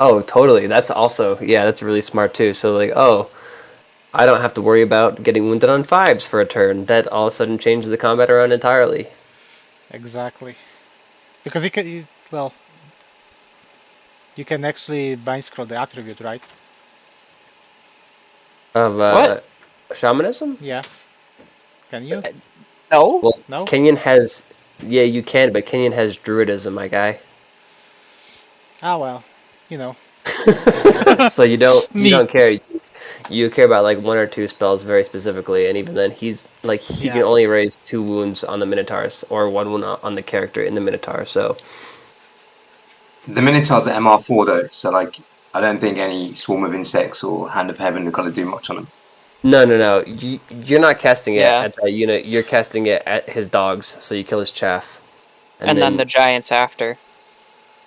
[SPEAKER 2] Oh, totally. That's also, yeah, that's really smart too. So like, oh, I don't have to worry about getting wounded on 5s for a turn. That all of a sudden changes the combat around entirely.
[SPEAKER 3] Exactly. Because you can, well, you can actually bind scroll the attribute, right?
[SPEAKER 2] Of
[SPEAKER 4] What?
[SPEAKER 2] shamanism?
[SPEAKER 3] Yeah. Can you?
[SPEAKER 4] No?
[SPEAKER 2] Well,
[SPEAKER 3] No?
[SPEAKER 2] Kenyon has, yeah, you can, but Kenyon has druidism, my guy.
[SPEAKER 3] Ah, well, you know.
[SPEAKER 2] So you
[SPEAKER 3] Me.
[SPEAKER 2] don't care. You care about like 1 or 2 spells very specifically, and even then, he's like he can
[SPEAKER 3] Yeah.
[SPEAKER 2] only raise 2 wounds on the Minotaurs or 1 wound on the character in the Minotaur. So
[SPEAKER 5] The Minotaurs are MR4 though, so like I don't think any Swarm of Insects or Hand of Heaven are gonna do much on them.
[SPEAKER 2] no. You're not casting it
[SPEAKER 4] Yeah.
[SPEAKER 2] at that unit. You're casting it at his dogs, so you kill his chaff,
[SPEAKER 4] And then the Giants after.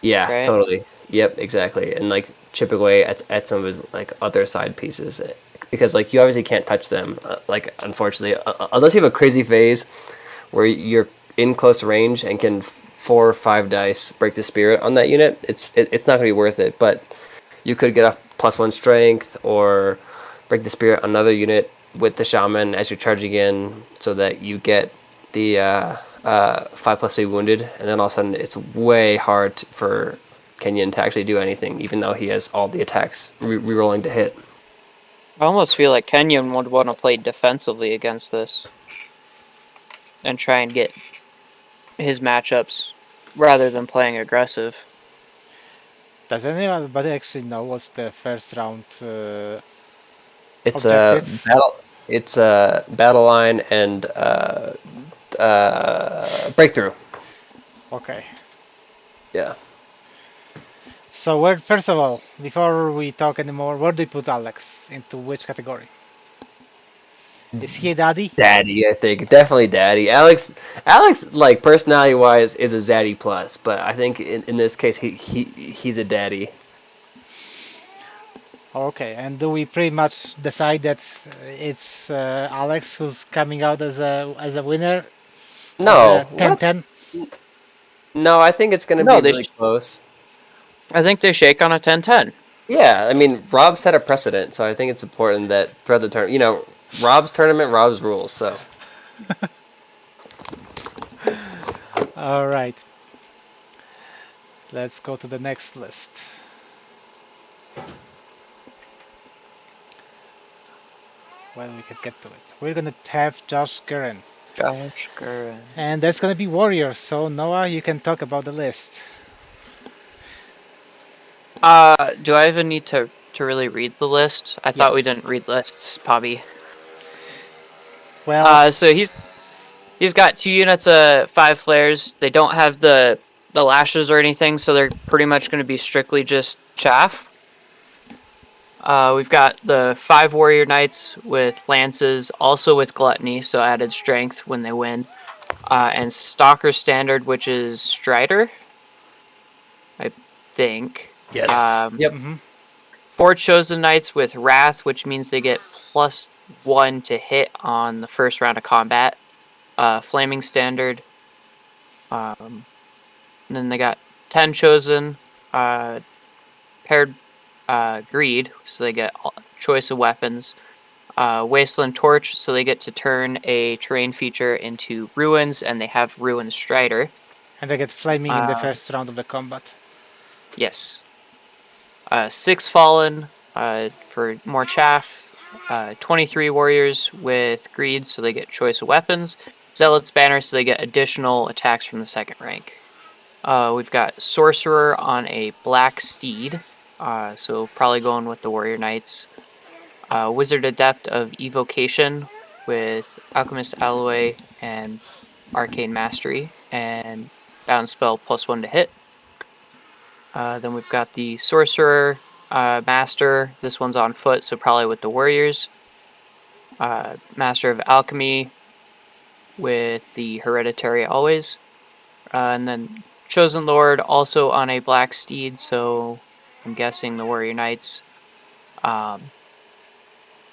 [SPEAKER 2] yeah,
[SPEAKER 4] right?
[SPEAKER 2] totally. Yep, exactly. And like chip away at some of his like other side pieces because like you obviously can't touch them. Like unfortunately, unless you have a crazy phase where you're in close range and can 4 or 5 dice break the spirit on that unit, it's not gonna be worth it. But you could get a +1 strength or break the spirit on another unit with the shaman as you're charging in, so that you get the 5+3 wounded, and then all of a sudden it's way hard for Kenyon to actually do anything, even though he has all the attacks re-rolling to hit.
[SPEAKER 4] I almost feel like Kenyon would want to play defensively against this. And try and get his matchups rather than playing aggressive.
[SPEAKER 3] Does anybody actually know what's the first round
[SPEAKER 2] It's
[SPEAKER 3] objective?
[SPEAKER 2] a battle line and breakthrough.
[SPEAKER 3] Okay.
[SPEAKER 2] Yeah.
[SPEAKER 3] So where, first of all, before we talk anymore, where do you put Alex? Into which category? Is he a daddy?
[SPEAKER 2] Daddy, I think definitely daddy. Alex, like personality wise, is a zaddy plus, but I think in this case he's a daddy.
[SPEAKER 3] Okay, and do we pretty much decide that it's Alex who's coming out as a winner
[SPEAKER 2] No,
[SPEAKER 3] 10-10.
[SPEAKER 2] no, I think it's going to
[SPEAKER 4] No,
[SPEAKER 2] be
[SPEAKER 4] they
[SPEAKER 2] really close.
[SPEAKER 4] I think they shake on a 10-10.
[SPEAKER 2] Yeah, I mean, Rob set a precedent, so I think it's important that throughout the tournament, Rob's tournament, Rob's rules. So
[SPEAKER 3] All right. Let's go to the next list. Well, we can get to it. We're gonna have Josh Curran.
[SPEAKER 4] Josh Curran.
[SPEAKER 3] And that's gonna be Warriors, so Noah, you can talk about the list.
[SPEAKER 4] Do I even need to really read the list? I thought we didn't read lists, Pobby.
[SPEAKER 3] Well,
[SPEAKER 4] So he's got 2 units of 5 flares. They don't have the lashes or anything, so they're pretty much going to be strictly just chaff. We've got the 5 warrior knights with lances, also with gluttony, so added strength when they win. And Stalker standard, which is Strider, I think.
[SPEAKER 2] yes, yep.
[SPEAKER 3] mhm.
[SPEAKER 4] 4 chosen knights with wrath, which means they get +1 to hit on the first round of combat. Flaming standard. And then they got 10 chosen, paired greed, so they get choice of weapons. Wasteland torch, so they get to turn a terrain feature into ruins, and they have ruin strider.
[SPEAKER 3] And they get flaming in the first round of the combat.
[SPEAKER 4] Yes. 6 fallen for more chaff. 23 warriors with greed, so they get choice of weapons. Zealot's banner, so they get additional attacks from the second rank. We've got sorcerer on a black steed, so probably going with the warrior knights. Wizard adept of evocation with alchemist alloy and arcane mastery, and bound spell +1 to hit. Then we've got the sorcerer master. This one's on foot, so probably with the warriors. Master of alchemy with the hereditary always. And then chosen lord also on a black steed, so I'm guessing the warrior knights.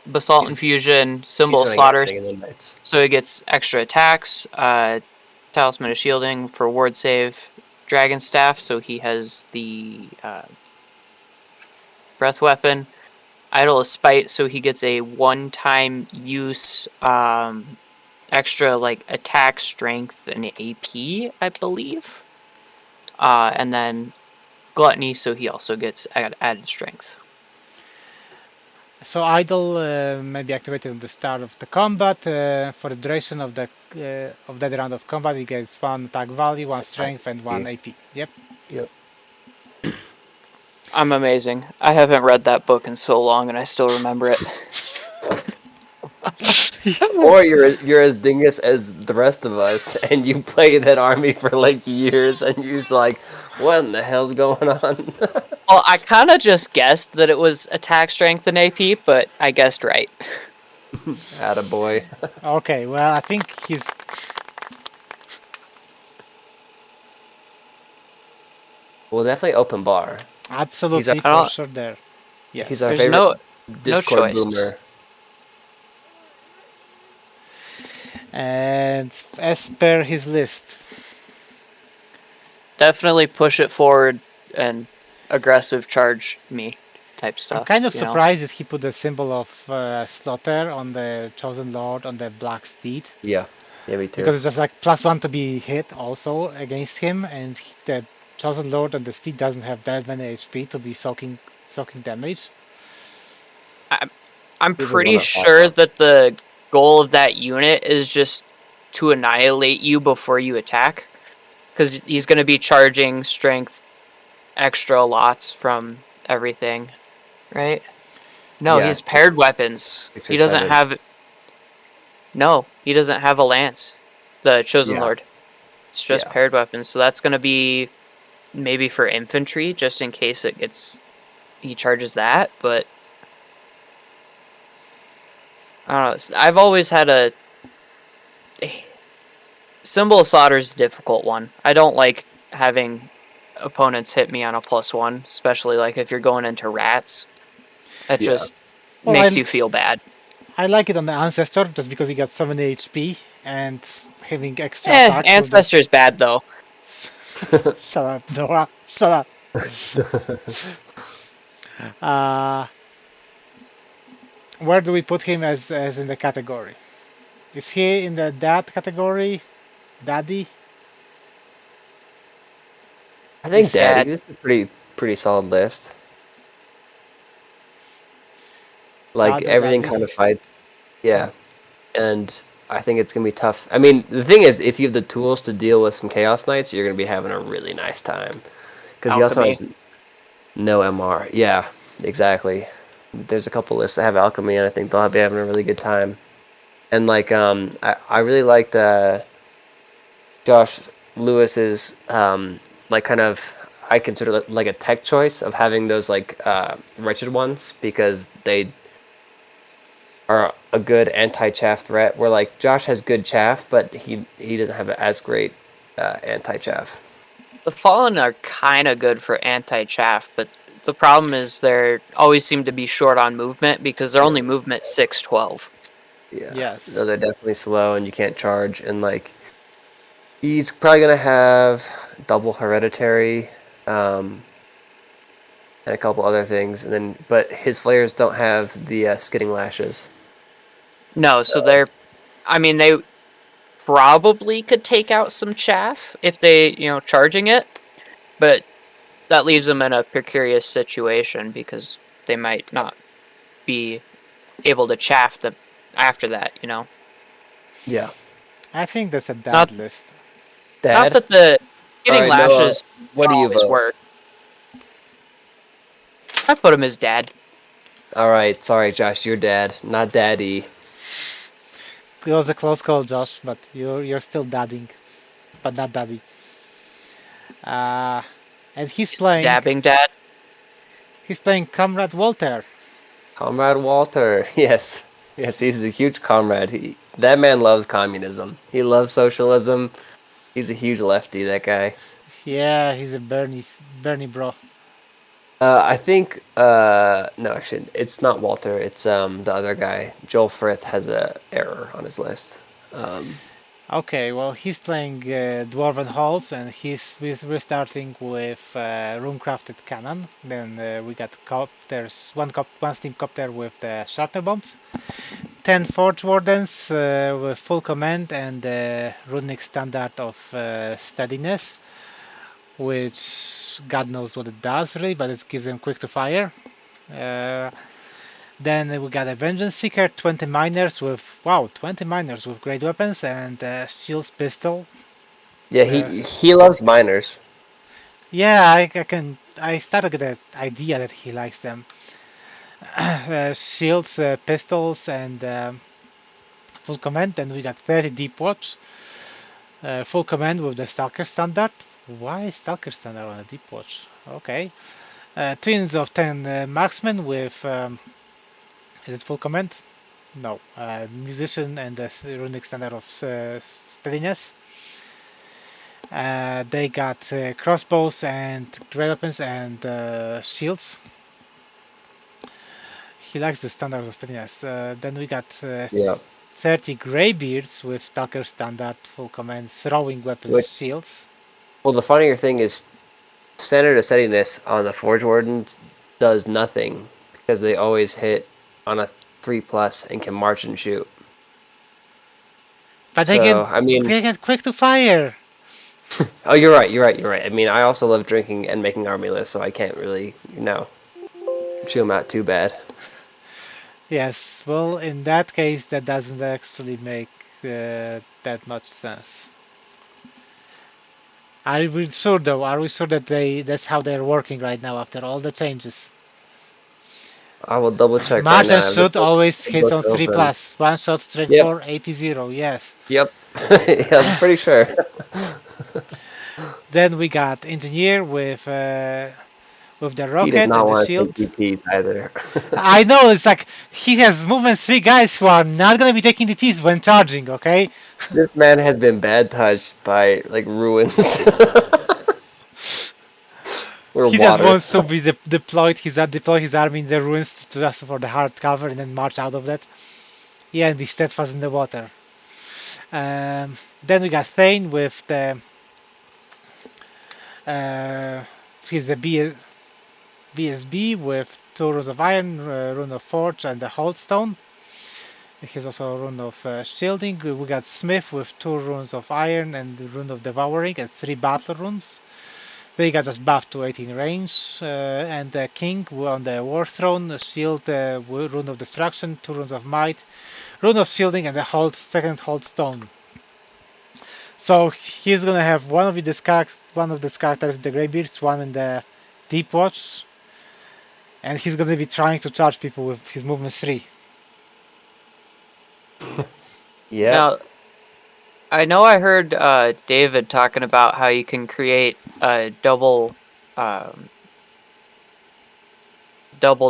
[SPEAKER 4] Basalt infusion, symbol of
[SPEAKER 2] He's
[SPEAKER 4] slaughter,
[SPEAKER 2] running everything in the knights.
[SPEAKER 4] so he gets extra attacks. Talisman of shielding for ward save. Dragon staff, so he has the breath weapon. Idol of spite, so he gets a one-time use extra like attack, strength, and AP, I believe. And then gluttony, so he also gets added strength.
[SPEAKER 3] So idle may be activated at the start of the combat. For the duration of that round of combat, it gets 1 attack value, 1 strength, and 1 AP. Yep.
[SPEAKER 2] Yep.
[SPEAKER 4] I'm amazing. I haven't read that book in so long, and I still remember it.
[SPEAKER 2] Or you're as dingus as the rest of us, and you play that army for like years, and you're just like, what in the hell's going on?
[SPEAKER 4] Well, I kind of just guessed that it was attack, strength, and AP, but I guessed right.
[SPEAKER 2] Attaboy.
[SPEAKER 3] Okay, well, I think he's...
[SPEAKER 2] Well, definitely open bar.
[SPEAKER 3] Absolutely,
[SPEAKER 2] I
[SPEAKER 3] for
[SPEAKER 4] don't-
[SPEAKER 3] sure there. Yeah.
[SPEAKER 2] He's our
[SPEAKER 4] There's
[SPEAKER 2] favorite
[SPEAKER 4] no
[SPEAKER 2] Discord
[SPEAKER 4] choice.
[SPEAKER 2] boomer.
[SPEAKER 3] And as per his list,
[SPEAKER 4] Definitely push it forward and aggressive charge me type stuff.
[SPEAKER 3] I'm kind of
[SPEAKER 4] you know?
[SPEAKER 3] surprised that he put the symbol of slaughter on the chosen lord on the black steed.
[SPEAKER 2] Yeah, me too.
[SPEAKER 3] Because it's just like +1 to be hit also against him, and the chosen lord on the steed doesn't have that many HP to be soaking damage.
[SPEAKER 4] I'm
[SPEAKER 2] He's a
[SPEAKER 4] pretty
[SPEAKER 2] one-up
[SPEAKER 4] sure
[SPEAKER 2] alpha.
[SPEAKER 4] that the goal of that unit is just to annihilate you before you attack. Because he's going to be charging strength extra lots from everything, right? No,
[SPEAKER 2] Yeah,
[SPEAKER 4] he has paired weapons.
[SPEAKER 2] six or
[SPEAKER 4] He doesn't
[SPEAKER 2] seven.
[SPEAKER 4] have... No, he doesn't have a lance, the Chosen
[SPEAKER 2] Yeah.
[SPEAKER 4] Lord. It's just
[SPEAKER 2] Yeah.
[SPEAKER 4] paired weapons. So that's going to be maybe for infantry, just in case it gets... He charges that, but... I don't know. I've always had a... Symbol of Slaughter is a difficult one. I don't like having opponents hit me on a +1, especially like if you're going into rats. That
[SPEAKER 2] Yeah.
[SPEAKER 4] just
[SPEAKER 3] Well,
[SPEAKER 4] makes
[SPEAKER 3] I'm-
[SPEAKER 4] you feel bad.
[SPEAKER 3] I like it on the Ancestor just because he got so many HP, and having extra attacks. with the-
[SPEAKER 4] Ancestor's bad though.
[SPEAKER 3] Shut up, Dora. Shut up. Where do we put him as in the category? Is he in the dad category? Daddy?
[SPEAKER 2] I think Daddy.
[SPEAKER 4] Dad.
[SPEAKER 2] This is a pretty solid list. Like
[SPEAKER 3] Daddy,
[SPEAKER 2] everything
[SPEAKER 3] Daddy.
[SPEAKER 2] kind of fights. Yeah. And I think it's gonna be tough. I mean, the thing is, if you have the tools to deal with some Chaos Knights, you're gonna be having a really nice time. Because he also has
[SPEAKER 4] Alchemy.
[SPEAKER 2] no MR. Yeah, exactly. There's a couple lists that have Alchemy, and I think they'll be having a really good time. And like, I really liked Josh Lewis's like kind of, I consider it like a tech choice of having those like wretched ones, because they are a good anti-chaff threat. Where like Josh has good chaff, but he doesn't have as great anti-chaff.
[SPEAKER 4] The Fallen are kind of good for anti-chaff, but the problem is they always seem to be short on movement because they're only movement 6-12.
[SPEAKER 2] Yeah.
[SPEAKER 3] Yes.
[SPEAKER 2] No, they're definitely slow, and you can't charge. And like, he's probably gonna have double hereditary, and a couple other things. And then, but his flares don't have the skidding lashes.
[SPEAKER 4] No, so they're, I mean, they probably could take out some chaff if they, charging it, but that leaves them in a precarious situation because they might not be able to chaff after that,
[SPEAKER 2] Yeah.
[SPEAKER 3] I think that's a dad
[SPEAKER 4] Not-
[SPEAKER 3] list.
[SPEAKER 2] Dad.
[SPEAKER 4] Not that the getting
[SPEAKER 2] Alright, Noah,
[SPEAKER 4] lashes
[SPEAKER 2] what do you
[SPEAKER 4] always
[SPEAKER 2] vote?
[SPEAKER 4] work. I put him as dad.
[SPEAKER 2] All right. Sorry, Josh. You're Dad, not Daddy.
[SPEAKER 3] It was a close call, Josh, but you're still dadding, but not daddy. And he's playing.
[SPEAKER 4] Dabbing dad.
[SPEAKER 3] He's playing Comrade Walter.
[SPEAKER 2] Comrade Walter. Yes. Yes. He's a huge comrade. That man loves communism. He loves socialism. He's a huge lefty. That guy.
[SPEAKER 3] Yeah, he's a Bernie bro.
[SPEAKER 2] I think no, actually, it's not Walter. It's the other guy. Joel Frith has a error on his list.
[SPEAKER 3] Okay, well he's playing Dwarven Halls, and we're starting with Runecrafted Cannon. Then we got copters, one steam copter with the Sharpner bombs, 10 Forge Wardens with full command and runic standard of steadiness, which God knows what it does really, but it gives them quick to fire. Then we got a Vengeance Seeker, 20 miners with 20 miners with great weapons and Shields pistol.
[SPEAKER 2] Yeah, he loves miners.
[SPEAKER 3] Yeah, I started to get the idea that he likes them. Shields, pistols, and full command. Then we got 30 Deep Watch, full command with the Stalker standard. Why is Stalker standard on a Deep Watch? Okay. Twins of 10 marksmen with. Is it full command? No. Musician and the runic standard of steadiness. They got crossbows and great weapons and shields. He likes the standard of steadiness. Then we got
[SPEAKER 2] Yeah.
[SPEAKER 3] 30 greybeards with Stalker standard, full command, throwing weapons,
[SPEAKER 2] Which-
[SPEAKER 3] shields.
[SPEAKER 2] Well, the funnier thing is, standard of steadiness on the Forge Wardens does nothing because they always hit on a 3+ and can march and shoot.
[SPEAKER 3] But
[SPEAKER 2] So I mean,
[SPEAKER 3] they get quick to fire.
[SPEAKER 2] oh, you're right. I mean, I also love drinking and making army lists, so I can't really, chew them out too bad.
[SPEAKER 3] Yes, well, in that case, that doesn't actually make that much sense. Are we sure though? Are we sure that that's how they're working right now after all the changes?
[SPEAKER 2] I will double check.
[SPEAKER 3] March
[SPEAKER 2] right
[SPEAKER 3] and
[SPEAKER 2] now.
[SPEAKER 3] shoot always hits on
[SPEAKER 2] book
[SPEAKER 3] 3+. One shot straight
[SPEAKER 2] Yep.
[SPEAKER 3] 4, AP 0, yes.
[SPEAKER 2] Yep. Yeah, I was pretty sure.
[SPEAKER 3] Then we got engineer with the
[SPEAKER 2] He does
[SPEAKER 3] rocket
[SPEAKER 2] not
[SPEAKER 3] and the
[SPEAKER 2] want to
[SPEAKER 3] shield.
[SPEAKER 2] take DTs either.
[SPEAKER 3] I know, it's like he has movement 3 guys who are not gonna be taking DTs when charging, okay?
[SPEAKER 2] This man has been bad touched by like ruins. Or
[SPEAKER 3] He just
[SPEAKER 2] water.
[SPEAKER 3] wants to be deployed his army in the ruins just for the hard cover and then march out of that. Yeah, and be steadfast in the water. Then we got Thane with the he's the BSB with 2 runes of Iron, rune of Forge, and the Holdstone. He has also a rune of Shielding. We got Smith with 2 runes of Iron and the rune of Devouring and 3 battle runes. They got just buffed to 18 range. And the King on the War Throne, Shield, rune of Destruction, 2 runes of Might, rune of Shielding, and the second Holdstone. So he's gonna have one of these characters in the Greybeards, one in the Deep Watch, and he's gonna be trying to charge people with his movement 3.
[SPEAKER 2] Yeah.
[SPEAKER 4] Now, I know I heard David talking about how you can create a double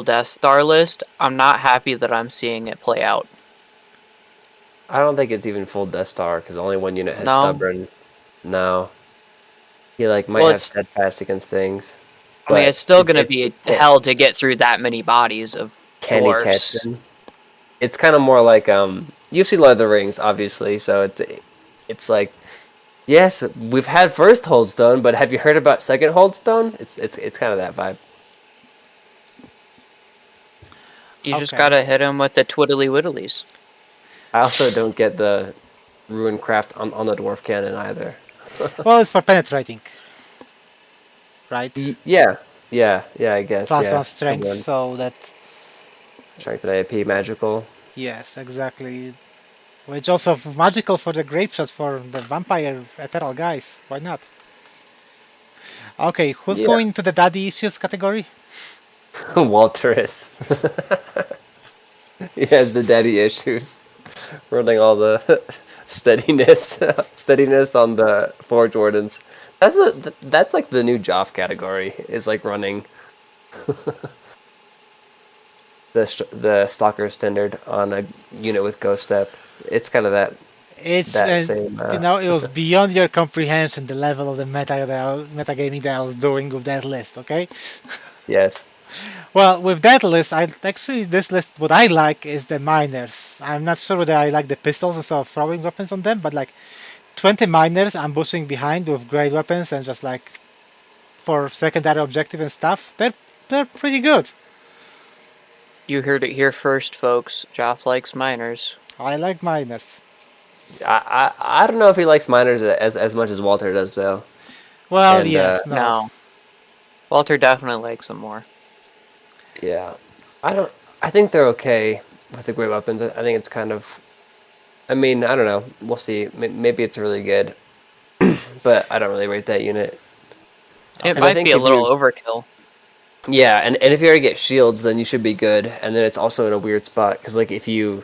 [SPEAKER 4] Death Star list. I'm not happy that I'm seeing it play out.
[SPEAKER 2] I don't think it's even full Death Star because only one unit has
[SPEAKER 4] No?
[SPEAKER 2] Stubborn. No. He like might
[SPEAKER 4] Well,
[SPEAKER 2] have
[SPEAKER 4] it's-
[SPEAKER 2] Steadfast against things.
[SPEAKER 4] I mean,
[SPEAKER 2] but
[SPEAKER 4] it's still going to be
[SPEAKER 2] it's
[SPEAKER 4] hell to get through that many bodies of
[SPEAKER 2] Can he catch
[SPEAKER 4] dwarfs.
[SPEAKER 2] them? It's kind of more like you've seen Lord of the Rings, obviously, so it's like, yes, we've had first Holdstone, but have you heard about second Holdstone? It's kind of that vibe.
[SPEAKER 4] You just
[SPEAKER 3] Okay.
[SPEAKER 4] got to hit him with the twiddly widdlies.
[SPEAKER 2] I also don't get the Ruin Craft on the Dwarf Cannon either.
[SPEAKER 3] Well, it's for penetrating, right?
[SPEAKER 2] Yeah, I guess.
[SPEAKER 3] Plus
[SPEAKER 2] yeah.
[SPEAKER 3] 1
[SPEAKER 2] Good
[SPEAKER 3] strength,
[SPEAKER 2] one.
[SPEAKER 3] so that,
[SPEAKER 2] Strength and AP magical.
[SPEAKER 3] yes, exactly. Which also magical for the grape shot for the vampire ethereal guys. Why not? Okay, who's
[SPEAKER 2] Yeah.
[SPEAKER 3] going to the daddy issues category?
[SPEAKER 2] Walterus. He has the daddy issues. Running all the steadiness on the Forge Wardens. That's like the new Joff category, is like running the Stalker Standard on a unit with Ghost Step. It's kind of that
[SPEAKER 3] It's
[SPEAKER 2] same.
[SPEAKER 3] it was beyond your comprehension the level of the metagaming that I was doing with that list. Okay.
[SPEAKER 2] Yes.
[SPEAKER 3] Well, with that list, this list what I like is the miners. I'm not sure whether I like the pistols instead of throwing weapons on them, but like 20 miners ambushing behind with great weapons and just like for secondary objective and stuff. They're pretty good.
[SPEAKER 4] You heard it here first, folks. Joff likes miners.
[SPEAKER 3] I like miners.
[SPEAKER 2] I don't know if he likes miners as much as Walter does though.
[SPEAKER 3] Well,
[SPEAKER 2] And,
[SPEAKER 3] yes,
[SPEAKER 4] No. Walter definitely likes them more.
[SPEAKER 2] Yeah, I think they're okay with the great weapons. I think it's kind of. I mean, I don't know. We'll see. Maybe it's really good, but I don't really rate that unit.
[SPEAKER 4] It
[SPEAKER 2] 'Cause I
[SPEAKER 4] might
[SPEAKER 2] think
[SPEAKER 4] be a
[SPEAKER 2] if
[SPEAKER 4] little
[SPEAKER 2] you-
[SPEAKER 4] overkill.
[SPEAKER 2] Yeah, and if you already get shields, then you should be good. And then it's also in a weird spot because like if you're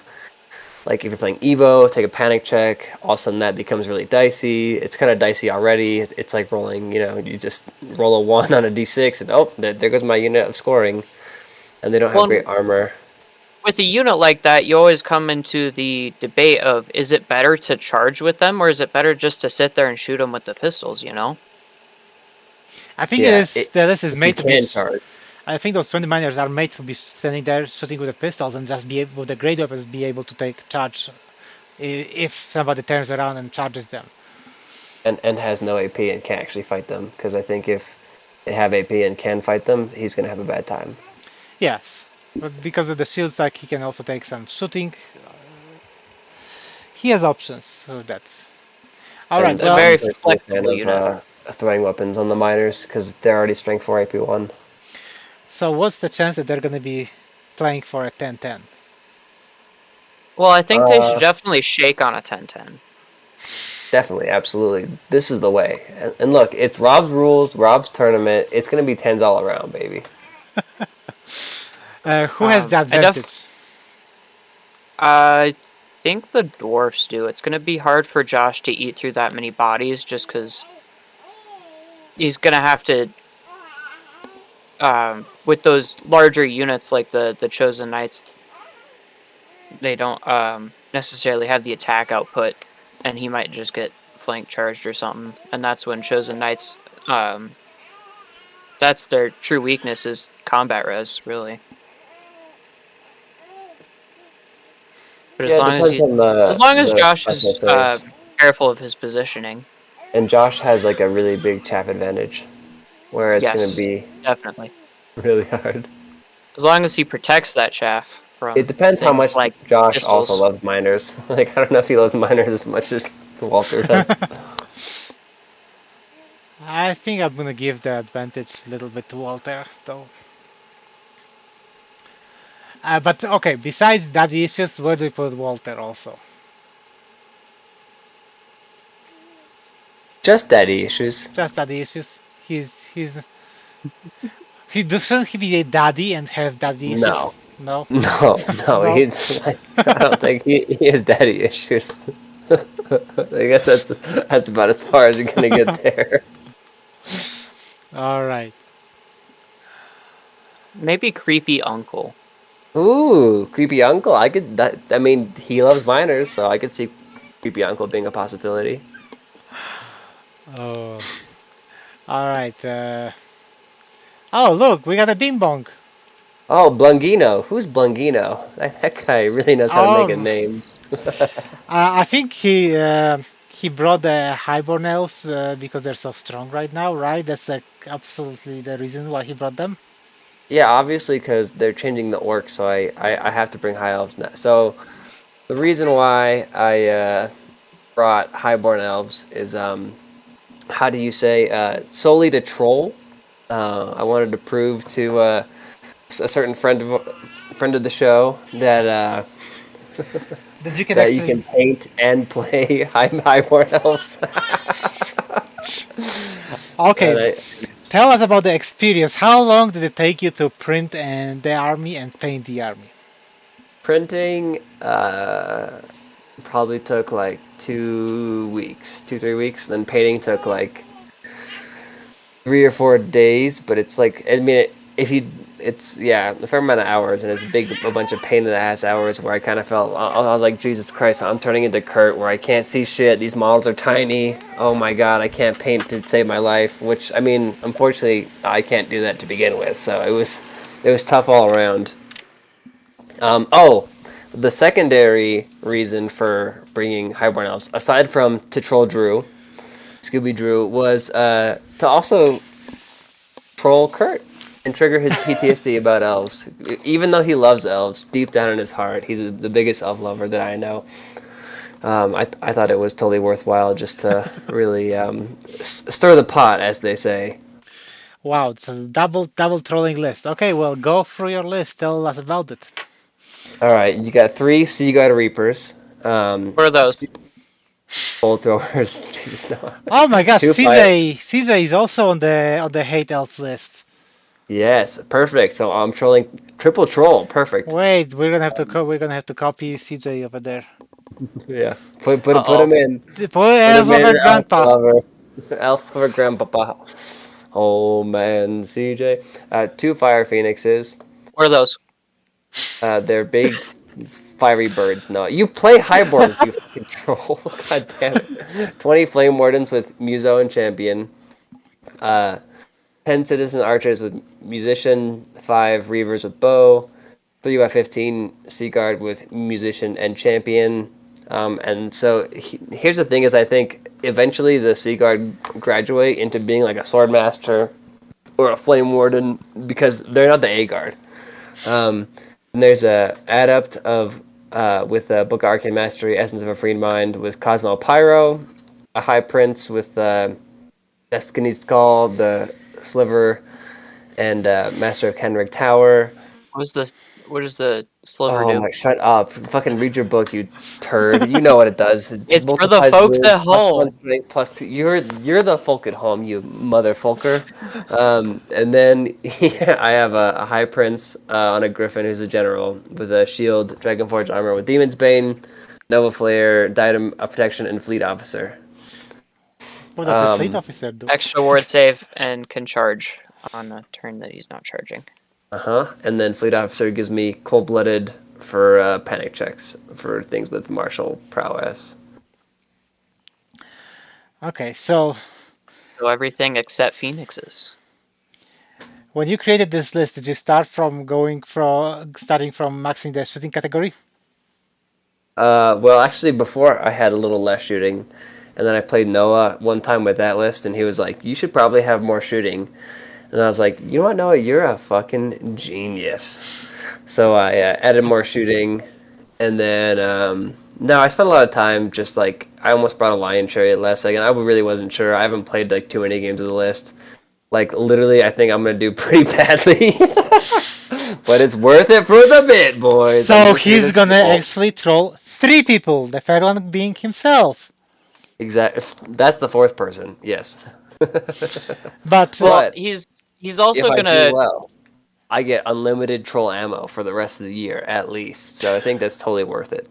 [SPEAKER 2] playing Evo, take a panic check, all of a sudden that becomes really dicey. It's kind of dicey already. It's like rolling. You just roll a 1 on a d6, and there goes my unit of scoring. And they don't have
[SPEAKER 4] Well,
[SPEAKER 2] great armor.
[SPEAKER 4] With a unit like that, you always come into the debate of, is it better to charge with them, or is it better just to sit there and shoot them with the pistols, you know?
[SPEAKER 3] I think
[SPEAKER 2] Yeah,
[SPEAKER 3] the list is
[SPEAKER 2] You
[SPEAKER 3] made to be.
[SPEAKER 2] can charge.
[SPEAKER 3] I think those 20 miners are made to be standing there shooting with the pistols and just be able, with the great weapons, be able to take charge if somebody turns around and charges them.
[SPEAKER 2] And has no AP and can't actually fight them. Because I think if they have AP and can fight them, he's going to have a bad time.
[SPEAKER 3] Yes, but because of the shields, like he can also take some shooting. He has options with that. All right,
[SPEAKER 2] And
[SPEAKER 3] well,
[SPEAKER 4] a very
[SPEAKER 2] I'm personally a fan
[SPEAKER 4] flexible
[SPEAKER 2] of,
[SPEAKER 4] unit.
[SPEAKER 2] throwing weapons on the miners because they're already strength 4 AP 1.
[SPEAKER 3] so what's the chance that they're going to be playing for a 10-10?
[SPEAKER 4] Well, I think they should
[SPEAKER 2] Uh,
[SPEAKER 4] definitely shake on a 10-10.
[SPEAKER 2] Definitely, absolutely. This is the way. And look, it's Rob's rules, Rob's tournament. It's going to be 10s all around, baby.
[SPEAKER 3] Who has the
[SPEAKER 4] I
[SPEAKER 3] advantage?
[SPEAKER 4] I think the dwarfs do. It's going to be hard for Josh to eat through that many bodies just because he's going to have to, with those larger units like the Chosen Knights, they don't necessarily have the attack output, and he might just get flank charged or something. And that's when Chosen Knights, that's their true weakness is combat res, really. But
[SPEAKER 2] Yeah,
[SPEAKER 4] as
[SPEAKER 2] it
[SPEAKER 4] long as
[SPEAKER 2] depends on the
[SPEAKER 4] as long as
[SPEAKER 2] the
[SPEAKER 4] Josh
[SPEAKER 2] special
[SPEAKER 4] is
[SPEAKER 2] saves.
[SPEAKER 4] careful of his positioning,
[SPEAKER 2] And Josh has like a really big chaff advantage, where it's gonna
[SPEAKER 4] yes,
[SPEAKER 2] be
[SPEAKER 4] definitely.
[SPEAKER 2] really hard.
[SPEAKER 4] As long as he protects that chaff
[SPEAKER 2] It
[SPEAKER 4] from
[SPEAKER 2] depends how
[SPEAKER 4] things
[SPEAKER 2] much
[SPEAKER 4] like
[SPEAKER 2] Josh also
[SPEAKER 4] pistols.
[SPEAKER 2] loves miners. Like I don't know if he loves miners as much as Walter does.
[SPEAKER 3] I think I'm gonna give the advantage a little bit to Walter, though. But okay, besides daddy issues, where do we put Walter also?
[SPEAKER 2] Just daddy issues.
[SPEAKER 3] Just daddy issues. Shouldn't he be a daddy and have daddy
[SPEAKER 2] No.
[SPEAKER 3] issues? No,
[SPEAKER 2] No, no,
[SPEAKER 3] no.
[SPEAKER 2] he's like I don't think he has daddy issues. I guess that's about as far as you're gonna get there.
[SPEAKER 3] All right.
[SPEAKER 4] Maybe creepy uncle.
[SPEAKER 2] Ooh, creepy uncle. I could that. I mean, he loves miners, so I could see creepy uncle being a possibility.
[SPEAKER 3] Oh, all right. Oh, look, we got a bing bong.
[SPEAKER 2] Oh, Blungino. Who's Blungino? That guy really knows how to make a
[SPEAKER 3] Oh,
[SPEAKER 2] name.
[SPEAKER 3] I think he brought the highborn elves because they're so strong right now, right? That's like absolutely the reason why he brought them.
[SPEAKER 2] Yeah, obviously because they're changing the orcs, so I have to bring high elves now. So the reason why I brought highborn elves is how do you say solely to troll. I wanted to prove to a certain friend of the show that
[SPEAKER 3] That you can
[SPEAKER 2] that you can
[SPEAKER 3] actually.
[SPEAKER 2] paint and play highborn elves. And
[SPEAKER 3] Okay,
[SPEAKER 2] I
[SPEAKER 3] tell us about the experience. How long did it take you to print and the army and paint the army?
[SPEAKER 2] printing probably took like 2 weeks, 3 weeks. Then painting took like 3 or 4 days. But it's like I mean, if you, it's yeah, a fair amount of hours, and it's a bunch of pain in the ass hours where I kind of felt I was like Jesus Christ, I'm turning into Kurt where I can't see shit. These models are tiny. Oh my god, I can't paint to save my life. Which I mean, unfortunately, I can't do that to begin with. So it was tough all around. Oh, the secondary reason for bringing Highborn Elves, aside from to troll Drew, Scooby Drew, was to also troll Kurt and trigger his PTSD about elves. Even though he loves elves, deep down in his heart, he's the biggest elf lover that I know. I thought it was totally worthwhile just to really stir the pot, as they say.
[SPEAKER 3] Wow, so double trolling list. Okay, well, go through your list. Tell us about it.
[SPEAKER 2] All right, you got 3 Seaguard Reapers,
[SPEAKER 4] What are those?
[SPEAKER 2] Bolt Throwers, Jesus, no.
[SPEAKER 3] Oh my gosh,
[SPEAKER 2] 2 fire.
[SPEAKER 3] CJ is also on the hate elf list.
[SPEAKER 2] Yes, perfect. So I'm trolling triple troll. Perfect.
[SPEAKER 3] Wait, we're gonna have to copy CJ over there.
[SPEAKER 2] Yeah. Put
[SPEAKER 4] Uh-oh.
[SPEAKER 2] him in.
[SPEAKER 3] Put
[SPEAKER 2] Put
[SPEAKER 3] elf
[SPEAKER 2] him in
[SPEAKER 3] over
[SPEAKER 2] Elf
[SPEAKER 3] grandpa.
[SPEAKER 2] Lover. Elf Lover Grandpapa. Oh man, CJ. 2 Fire Phoenixes.
[SPEAKER 4] What are those?
[SPEAKER 2] They're big fiery birds. No, you play Highborns, you fucking troll. God damn it. 20 Flame Wardens with Muso and Champion. 10 Citizen Archers with Musician. 5 Reavers with Bow. 3 by 15 Seaguard with Musician and Champion. And so here's the thing: is I think eventually the Seaguard graduate into being like a Swordmaster or a Flame Warden because they're not the A Guard. And there's a Adept of with Book of Arcane Mastery, Essence of a Freed Mind with Cosmo Pyro, a High Prince with Destiny's Skull, the Sliver, and Master of Kenrick Tower.
[SPEAKER 4] What does the sliver
[SPEAKER 2] Oh
[SPEAKER 4] do?
[SPEAKER 2] my, shut up. Fucking read your book, you turd. You know what it does. It
[SPEAKER 4] It's for the
[SPEAKER 2] multiplies
[SPEAKER 4] folks
[SPEAKER 2] with
[SPEAKER 4] at
[SPEAKER 2] +1
[SPEAKER 4] home.
[SPEAKER 2] strength, +2. You're the folk at home, you mother folker. And then I have a High Prince on a Griffin who's a general with a shield, Dragonforge armor with Demon's Bane, Nova Flare, Diadem of Protection, and Fleet Officer.
[SPEAKER 3] What does the fleet officer do?
[SPEAKER 4] Extra ward save and can charge on a turn that he's not charging.
[SPEAKER 2] And then Fleet Officer gives me Cold-Blooded for panic checks for things with martial prowess.
[SPEAKER 3] Okay, so
[SPEAKER 4] So everything except phoenixes.
[SPEAKER 3] when you created this list, did you start from starting from maxing the shooting category?
[SPEAKER 2] Well, actually, before I had a little less shooting, and then I played Noah one time with that list, and he was like, "You should probably have more shooting." And I was like, "You know what, Noah? You're a fucking genius." So I added more shooting, and then no, I spent a lot of time just like I almost brought a lion cherry at last second. I really wasn't sure. I haven't played like too many games of the list. Like literally, I think I'm gonna do pretty badly, but it's worth it for the bit, boys. I'm
[SPEAKER 3] So
[SPEAKER 2] just here
[SPEAKER 3] he's
[SPEAKER 2] to
[SPEAKER 3] gonna
[SPEAKER 2] troll.
[SPEAKER 3] actually troll 3 people, the third one being himself.
[SPEAKER 2] Exactly. That's the fourth person. Yes.
[SPEAKER 3] But
[SPEAKER 4] Well,
[SPEAKER 2] But
[SPEAKER 4] he's
[SPEAKER 2] if
[SPEAKER 4] also
[SPEAKER 2] I do
[SPEAKER 4] gonna
[SPEAKER 2] well, I get unlimited troll ammo for the rest of the year at least. So I think that's totally worth it.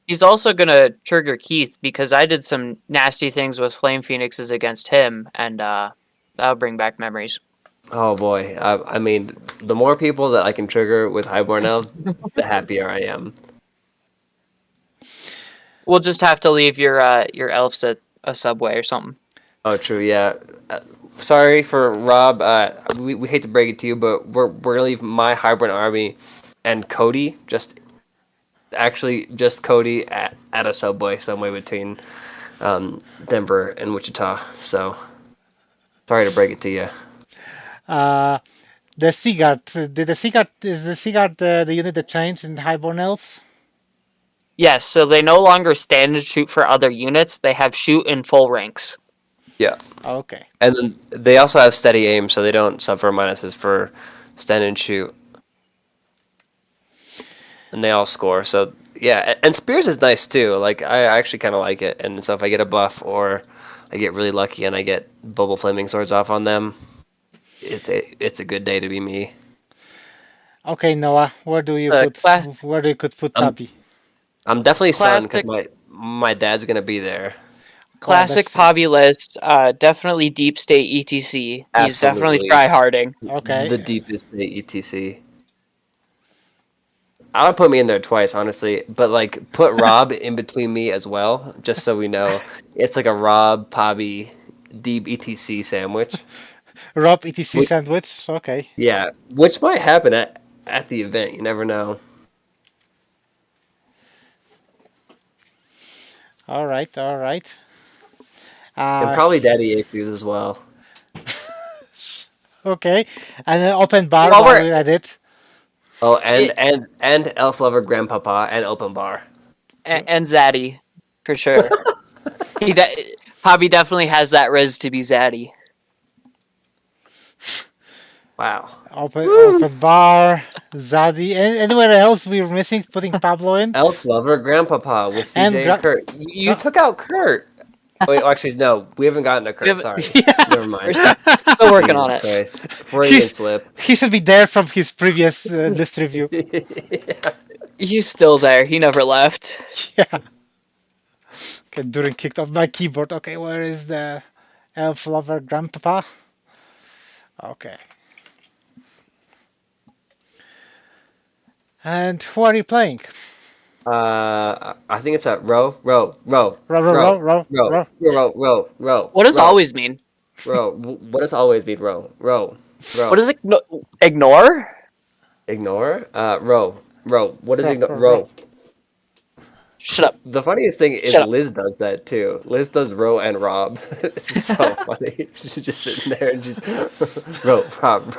[SPEAKER 4] he's also gonna trigger Keith because I did some nasty things with Flame Phoenixes against him, and that'll bring back memories.
[SPEAKER 2] Oh boy. I mean, the more people that I can trigger with Highborn Elves, the happier I am.
[SPEAKER 4] We'll just have to leave your elves at a subway or something.
[SPEAKER 2] Oh, true. Yeah. Sorry for Rob. We hate to break it to you, but we're gonna leave my Highborn army and Cody just Cody at a subway somewhere between Denver and Wichita. So sorry to break it to you.
[SPEAKER 3] the Seaguard, is the Seaguard the unit that changed in Highborn Elves?
[SPEAKER 4] Yes, so they no longer stand and shoot for other units. They have shoot in full ranks.
[SPEAKER 2] Yeah.
[SPEAKER 3] Okay.
[SPEAKER 2] And then they also have steady aim, so they don't suffer minuses for stand and shoot. And they all score. So yeah, and Spears is nice too. Like I actually kind of like it. And so if I get a buff or I get really lucky and I get bubble flaming swords off on them, it's a good day to be me.
[SPEAKER 3] Okay, Noah, where do you
[SPEAKER 4] Uh,
[SPEAKER 3] put
[SPEAKER 4] cla-
[SPEAKER 3] put
[SPEAKER 2] I'm
[SPEAKER 3] Pappy?
[SPEAKER 2] I'm definitely Sun because
[SPEAKER 4] classic
[SPEAKER 2] my dad's gonna be there.
[SPEAKER 4] classic
[SPEAKER 3] that's
[SPEAKER 4] Pobby list. Definitely deep state ETC. He's definitely
[SPEAKER 2] Absolutely
[SPEAKER 4] try harding.
[SPEAKER 3] okay.
[SPEAKER 2] the deepest etc. I would put me in there twice, honestly, but like put Rob in between me as well, just so we know. It's like a Rob Pobby deep etc sandwich.
[SPEAKER 3] Rob ETC
[SPEAKER 2] Which,
[SPEAKER 3] sandwich. Okay.
[SPEAKER 2] yeah, which might happen at the event. You never know.
[SPEAKER 3] All right. All right.
[SPEAKER 2] And
[SPEAKER 3] Uh,
[SPEAKER 2] probably Daddy Issues as well.
[SPEAKER 3] okay. And an open bar
[SPEAKER 4] While
[SPEAKER 3] while
[SPEAKER 4] we're
[SPEAKER 3] we're at it.
[SPEAKER 2] Oh,
[SPEAKER 4] it,
[SPEAKER 2] and Elf Lover Grandpapa and Open Bar.
[SPEAKER 4] and Zaddy, for sure. Pobby definitely has that res to be Zaddy.
[SPEAKER 2] Wow.
[SPEAKER 3] Open bar. Zaddy. Anywhere else we're missing? Putting Pablo in.
[SPEAKER 2] Elf Lover Grandpapa with
[SPEAKER 3] And
[SPEAKER 2] CJ and Kurt. You took out Kurt. Wait, actually, no, we haven't gotten to
[SPEAKER 4] We
[SPEAKER 2] Kurt.
[SPEAKER 4] haven't-
[SPEAKER 2] Sorry.
[SPEAKER 3] Yeah.
[SPEAKER 2] Never
[SPEAKER 4] We're
[SPEAKER 2] mind.
[SPEAKER 4] still working on it.
[SPEAKER 2] Jesus Christ. Freudian slip.
[SPEAKER 3] He should be there from his previous list review.
[SPEAKER 4] He's still there. He never left.
[SPEAKER 3] Yeah. Okay, Durin kicked off my keyboard. Okay, where is the Elf Lover Grandpapa? Okay. And who are you playing?
[SPEAKER 2] I think it's a row.
[SPEAKER 3] Row.
[SPEAKER 4] What does always mean?
[SPEAKER 2] Row. What does always mean? Row.
[SPEAKER 4] What does ignore?
[SPEAKER 2] Ignore? Row. What does
[SPEAKER 3] Row,
[SPEAKER 2] ignore?
[SPEAKER 3] row,
[SPEAKER 2] Row.
[SPEAKER 4] Shut up.
[SPEAKER 2] The funniest thing is
[SPEAKER 4] Shut up.
[SPEAKER 2] Liz does that too. Liz does Row and Rob. It's just so funny. She's just sitting there and just Row, Rob.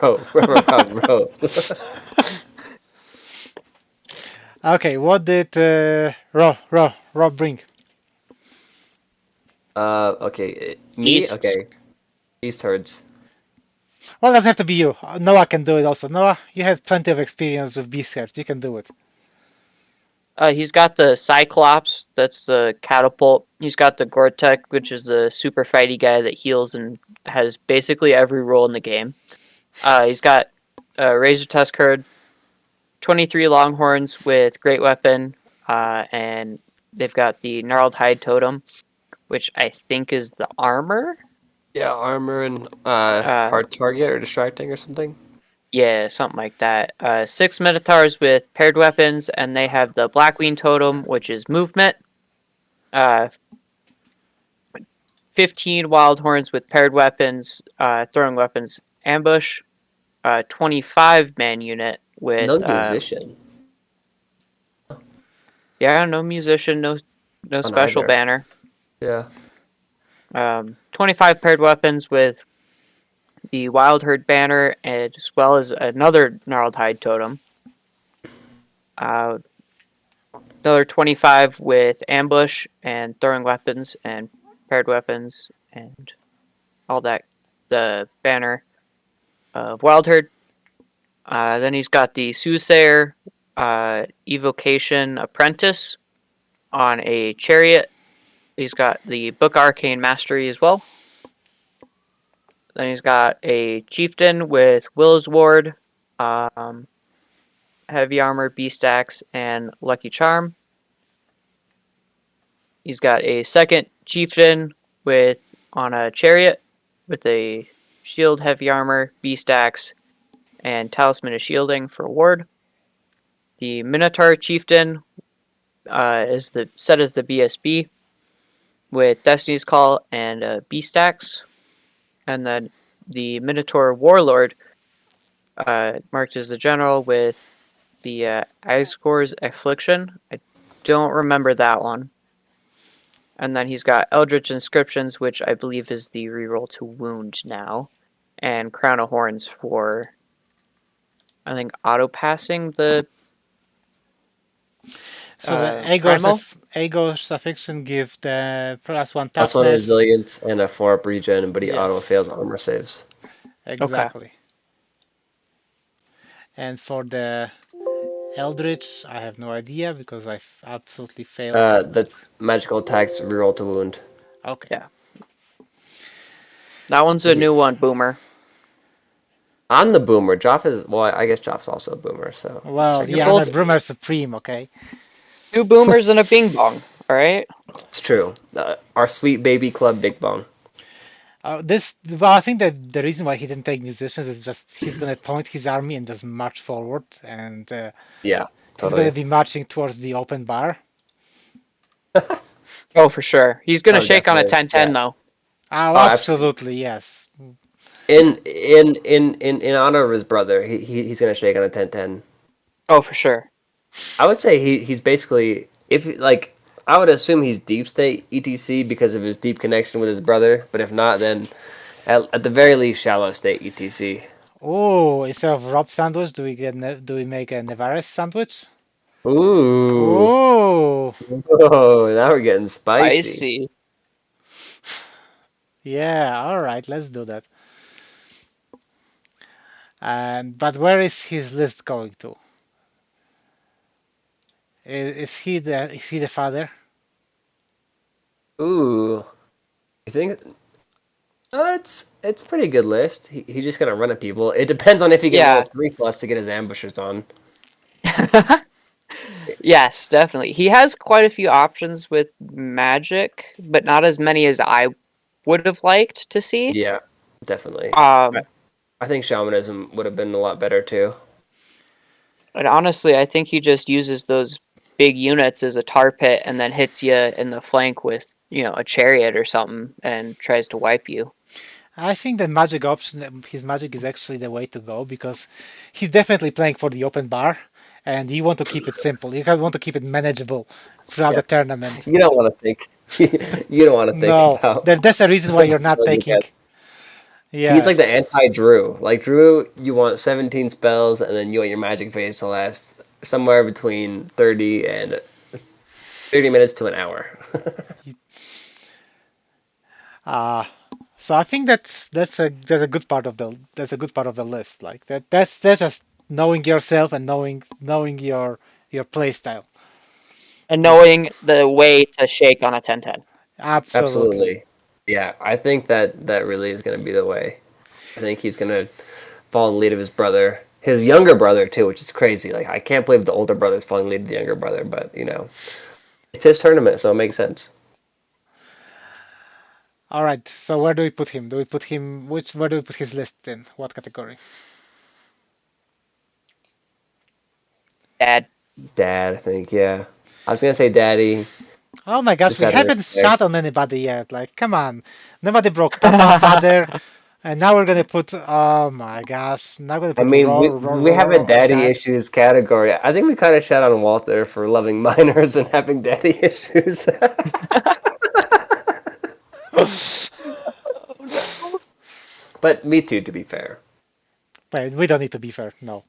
[SPEAKER 3] Okay, what did Rob bring?
[SPEAKER 2] Okay. Me?
[SPEAKER 4] East.
[SPEAKER 2] Okay. East herds.
[SPEAKER 3] Well, doesn't have to be you. Noah can do it also. Noah, you have plenty of experience with beast herds. You can do it.
[SPEAKER 4] He's got the Cyclops, that's the catapult. He's got the Gore-Tech, which is the super fighty guy that heals and has basically every role in the game. He's got Razor Tusk Herd, 23 Longhorns with Great Weapon, and they've got the Gnarled Hide Totem, which I think is the armor.
[SPEAKER 2] Yeah, armor and hard target or distracting or something.
[SPEAKER 4] Yeah, something like that. 6 Minotaurs with paired weapons, and they have the Blackwing Totem, which is movement. 15 Wild Horns with paired weapons, throwing weapons, ambush. 25 man unit with
[SPEAKER 2] No musician.
[SPEAKER 4] Yeah, no musician, no special
[SPEAKER 2] either.
[SPEAKER 4] banner.
[SPEAKER 2] Yeah.
[SPEAKER 4] 25 paired weapons with the Wild Herd banner, as well as another Gnarled Hide totem. Another 25 with ambush and throwing weapons and paired weapons and all that. The banner of Wild Herd. Then he's got the Soothsayer Evocation Apprentice on a chariot. He's got the Book Arcane Mastery as well. Then he's got a Chieftain with Will's Ward, Heavy Armor, Beast Axe, and Lucky Charm. He's got a second Chieftain on a chariot with a Shield, Heavy Armor, Beast Axe, and Talisman of Shielding for ward. The Minotaur Chieftain is set as the BSB with Destiny's Call and Beast Axe. And then the Minotaur Warlord marked as the general with the Asgore's Affliction. I don't remember that one. And then he's got Eldritch Inscriptions, which I believe is the reroll to wound now. And Crown of Horns for, I think, auto-passing the...
[SPEAKER 3] So the
[SPEAKER 4] primal?
[SPEAKER 3] Agor's Affliction give the +1
[SPEAKER 2] Plus one
[SPEAKER 3] toughness.
[SPEAKER 2] resilience and a 4-up regen, but he
[SPEAKER 3] Yes.
[SPEAKER 2] auto fails armor saves.
[SPEAKER 3] Exactly. And for the Eldritch, I have no idea because I've absolutely failed.
[SPEAKER 2] That's magical attacks, reroll to wound.
[SPEAKER 3] Okay.
[SPEAKER 4] Yeah. That one's a new one, Boomer.
[SPEAKER 2] On the boomer, Joff is, well, I guess Joff's also a boomer, so.
[SPEAKER 3] Well,
[SPEAKER 2] check it
[SPEAKER 3] yeah,
[SPEAKER 2] out.
[SPEAKER 3] I'm a Brummer Supreme, okay?
[SPEAKER 4] 2 Boomers and a Bing Bong, alright?
[SPEAKER 2] It's true. Our sweet baby club, Big Bone.
[SPEAKER 3] Well, I think that the reason why he didn't take musicians is just he's gonna point his army and just march forward, and
[SPEAKER 2] Yeah,
[SPEAKER 3] he's
[SPEAKER 2] totally.
[SPEAKER 3] gonna be marching towards the open bar.
[SPEAKER 4] Oh, for sure. He's gonna
[SPEAKER 2] Oh,
[SPEAKER 4] shake on a
[SPEAKER 2] definitely,
[SPEAKER 4] 10-10,
[SPEAKER 2] yeah.
[SPEAKER 4] though.
[SPEAKER 3] Oh,
[SPEAKER 2] absolutely.
[SPEAKER 3] absolutely, yes.
[SPEAKER 2] In honor of his brother, he's gonna shake on a 10-10.
[SPEAKER 4] Oh, for sure.
[SPEAKER 2] I would say he's basically, I would assume he's deep state ETC because of his deep connection with his brother, but if not, then at the very least shallow state ETC.
[SPEAKER 3] Oh, instead of Rob sandwich, do we make a Nevares sandwich?
[SPEAKER 2] Ooh,
[SPEAKER 3] Oh,
[SPEAKER 2] whoa, now we're getting spicy.
[SPEAKER 3] yeah. All right, let's do that. But where is his list going to? Is he the father?
[SPEAKER 2] Ooh, you think? It's a pretty good list. He's just gonna run at people. It depends on if he can
[SPEAKER 4] Yeah.
[SPEAKER 2] roll 3+ to get his ambushers on.
[SPEAKER 4] Yes, definitely. He has quite a few options with magic, but not as many as I would have liked to see.
[SPEAKER 2] Yeah, definitely.
[SPEAKER 4] Um,
[SPEAKER 2] I think shamanism would have been a lot better too.
[SPEAKER 4] and honestly, I think he just uses those big units as a tar pit and then hits you in the flank with, a chariot or something and tries to wipe you.
[SPEAKER 3] I think the magic option, his magic is actually the way to go because he's definitely playing for the open bar, and you want to keep it simple. You want to keep it manageable throughout the tournament.
[SPEAKER 2] You don't want to think. You don't want to think
[SPEAKER 3] No,
[SPEAKER 2] about.
[SPEAKER 3] that's the reason why you're not
[SPEAKER 2] What you
[SPEAKER 3] taking.
[SPEAKER 2] get.
[SPEAKER 3] Yeah.
[SPEAKER 2] He's like the anti-Drew. Like Drew, you want 17 spells, and then you want your magic phase to last somewhere between 30 minutes to an hour.
[SPEAKER 3] So I think that's a good part of the list. Like that's just knowing yourself and knowing your play style.
[SPEAKER 4] And knowing the way to shake on a 10-10.
[SPEAKER 3] Absolutely.
[SPEAKER 2] Yeah, I think that really is going to be the way. I think he's going to follow the lead of his brother. His younger brother, too, which is crazy. Like, I can't believe the older brother's following the lead of the younger brother, but, it's his tournament, so it makes sense.
[SPEAKER 3] All right. So where do we put him? Where do we put his list in? What category?
[SPEAKER 4] Dad.
[SPEAKER 2] Dad, I think, yeah. I was going to say daddy.
[SPEAKER 3] Oh my gosh,
[SPEAKER 2] Just
[SPEAKER 3] we
[SPEAKER 2] out of
[SPEAKER 3] haven't
[SPEAKER 2] respect.
[SPEAKER 3] shot on anybody yet. Like, come on. Nobody broke Peppa's father. And now we're gonna put. Oh my gosh! Now we're
[SPEAKER 2] I
[SPEAKER 3] gonna put
[SPEAKER 2] mean, we have a
[SPEAKER 3] roar on
[SPEAKER 2] daddy
[SPEAKER 3] that.
[SPEAKER 2] issues category. I think we kind of shat on Walter for loving minors and having daddy issues. But me too, to be fair.
[SPEAKER 3] Wait, we don't need to be fair. No,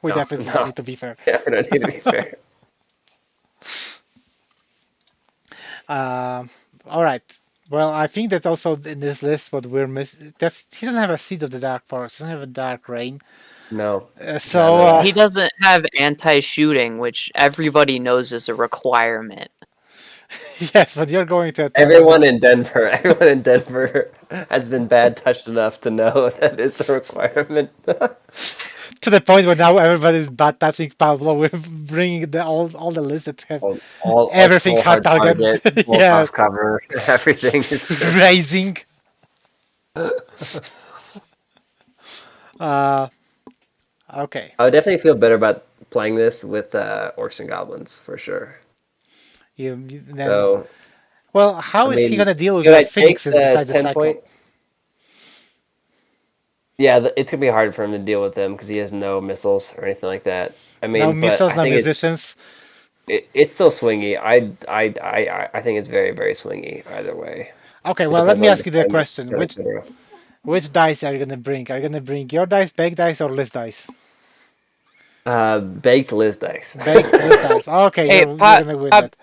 [SPEAKER 3] we
[SPEAKER 2] No,
[SPEAKER 3] definitely don't
[SPEAKER 2] no.
[SPEAKER 3] need to be fair.
[SPEAKER 2] Yeah, I don't need to be fair.
[SPEAKER 3] All right. Well, I think that also in this list, what we're missing, that's he doesn't have a Seed of the Dark Forest, doesn't have a Dark Rain.
[SPEAKER 2] No.
[SPEAKER 3] So,
[SPEAKER 2] None of that.
[SPEAKER 4] He doesn't have anti-shooting, which everybody knows is a requirement.
[SPEAKER 3] yes, but you're going to attack
[SPEAKER 2] Everyone in Denver has been bad touched enough to know that it's a requirement.
[SPEAKER 3] to the point where now everybody's bad touching Pablo with bringing all the lists that have
[SPEAKER 2] all
[SPEAKER 3] everything
[SPEAKER 2] full
[SPEAKER 3] hard target.
[SPEAKER 2] full
[SPEAKER 3] Yeah.
[SPEAKER 2] soft cover, everything is true.
[SPEAKER 3] Raising. Okay.
[SPEAKER 2] I would definitely feel better about playing this with Orcs and Goblins for sure.
[SPEAKER 3] Then,
[SPEAKER 2] So,
[SPEAKER 3] well, how
[SPEAKER 2] I
[SPEAKER 3] is he
[SPEAKER 2] mean,
[SPEAKER 3] gonna deal with
[SPEAKER 2] should
[SPEAKER 3] the
[SPEAKER 2] I take
[SPEAKER 3] Phoenixes
[SPEAKER 2] the
[SPEAKER 3] besides the
[SPEAKER 2] 10
[SPEAKER 3] cycle?
[SPEAKER 2] point? Yeah, it's gonna be hard for him to deal with them because he has no missiles or anything like that. I mean,
[SPEAKER 3] No
[SPEAKER 2] but
[SPEAKER 3] missiles,
[SPEAKER 2] I
[SPEAKER 3] no
[SPEAKER 2] think
[SPEAKER 3] musicians.
[SPEAKER 2] it's still swingy. I think it's very, very swingy either way.
[SPEAKER 3] Okay,
[SPEAKER 2] It
[SPEAKER 3] well, let
[SPEAKER 2] depends
[SPEAKER 3] me
[SPEAKER 2] on
[SPEAKER 3] ask you the
[SPEAKER 2] deployment,
[SPEAKER 3] question:
[SPEAKER 2] et cetera.
[SPEAKER 3] which dice are you gonna bring? Are you gonna bring your dice, baked dice, or list dice?
[SPEAKER 2] Baked Liz dice.
[SPEAKER 3] Baked list dice. Okay,
[SPEAKER 4] Hey,
[SPEAKER 3] you're gonna win that.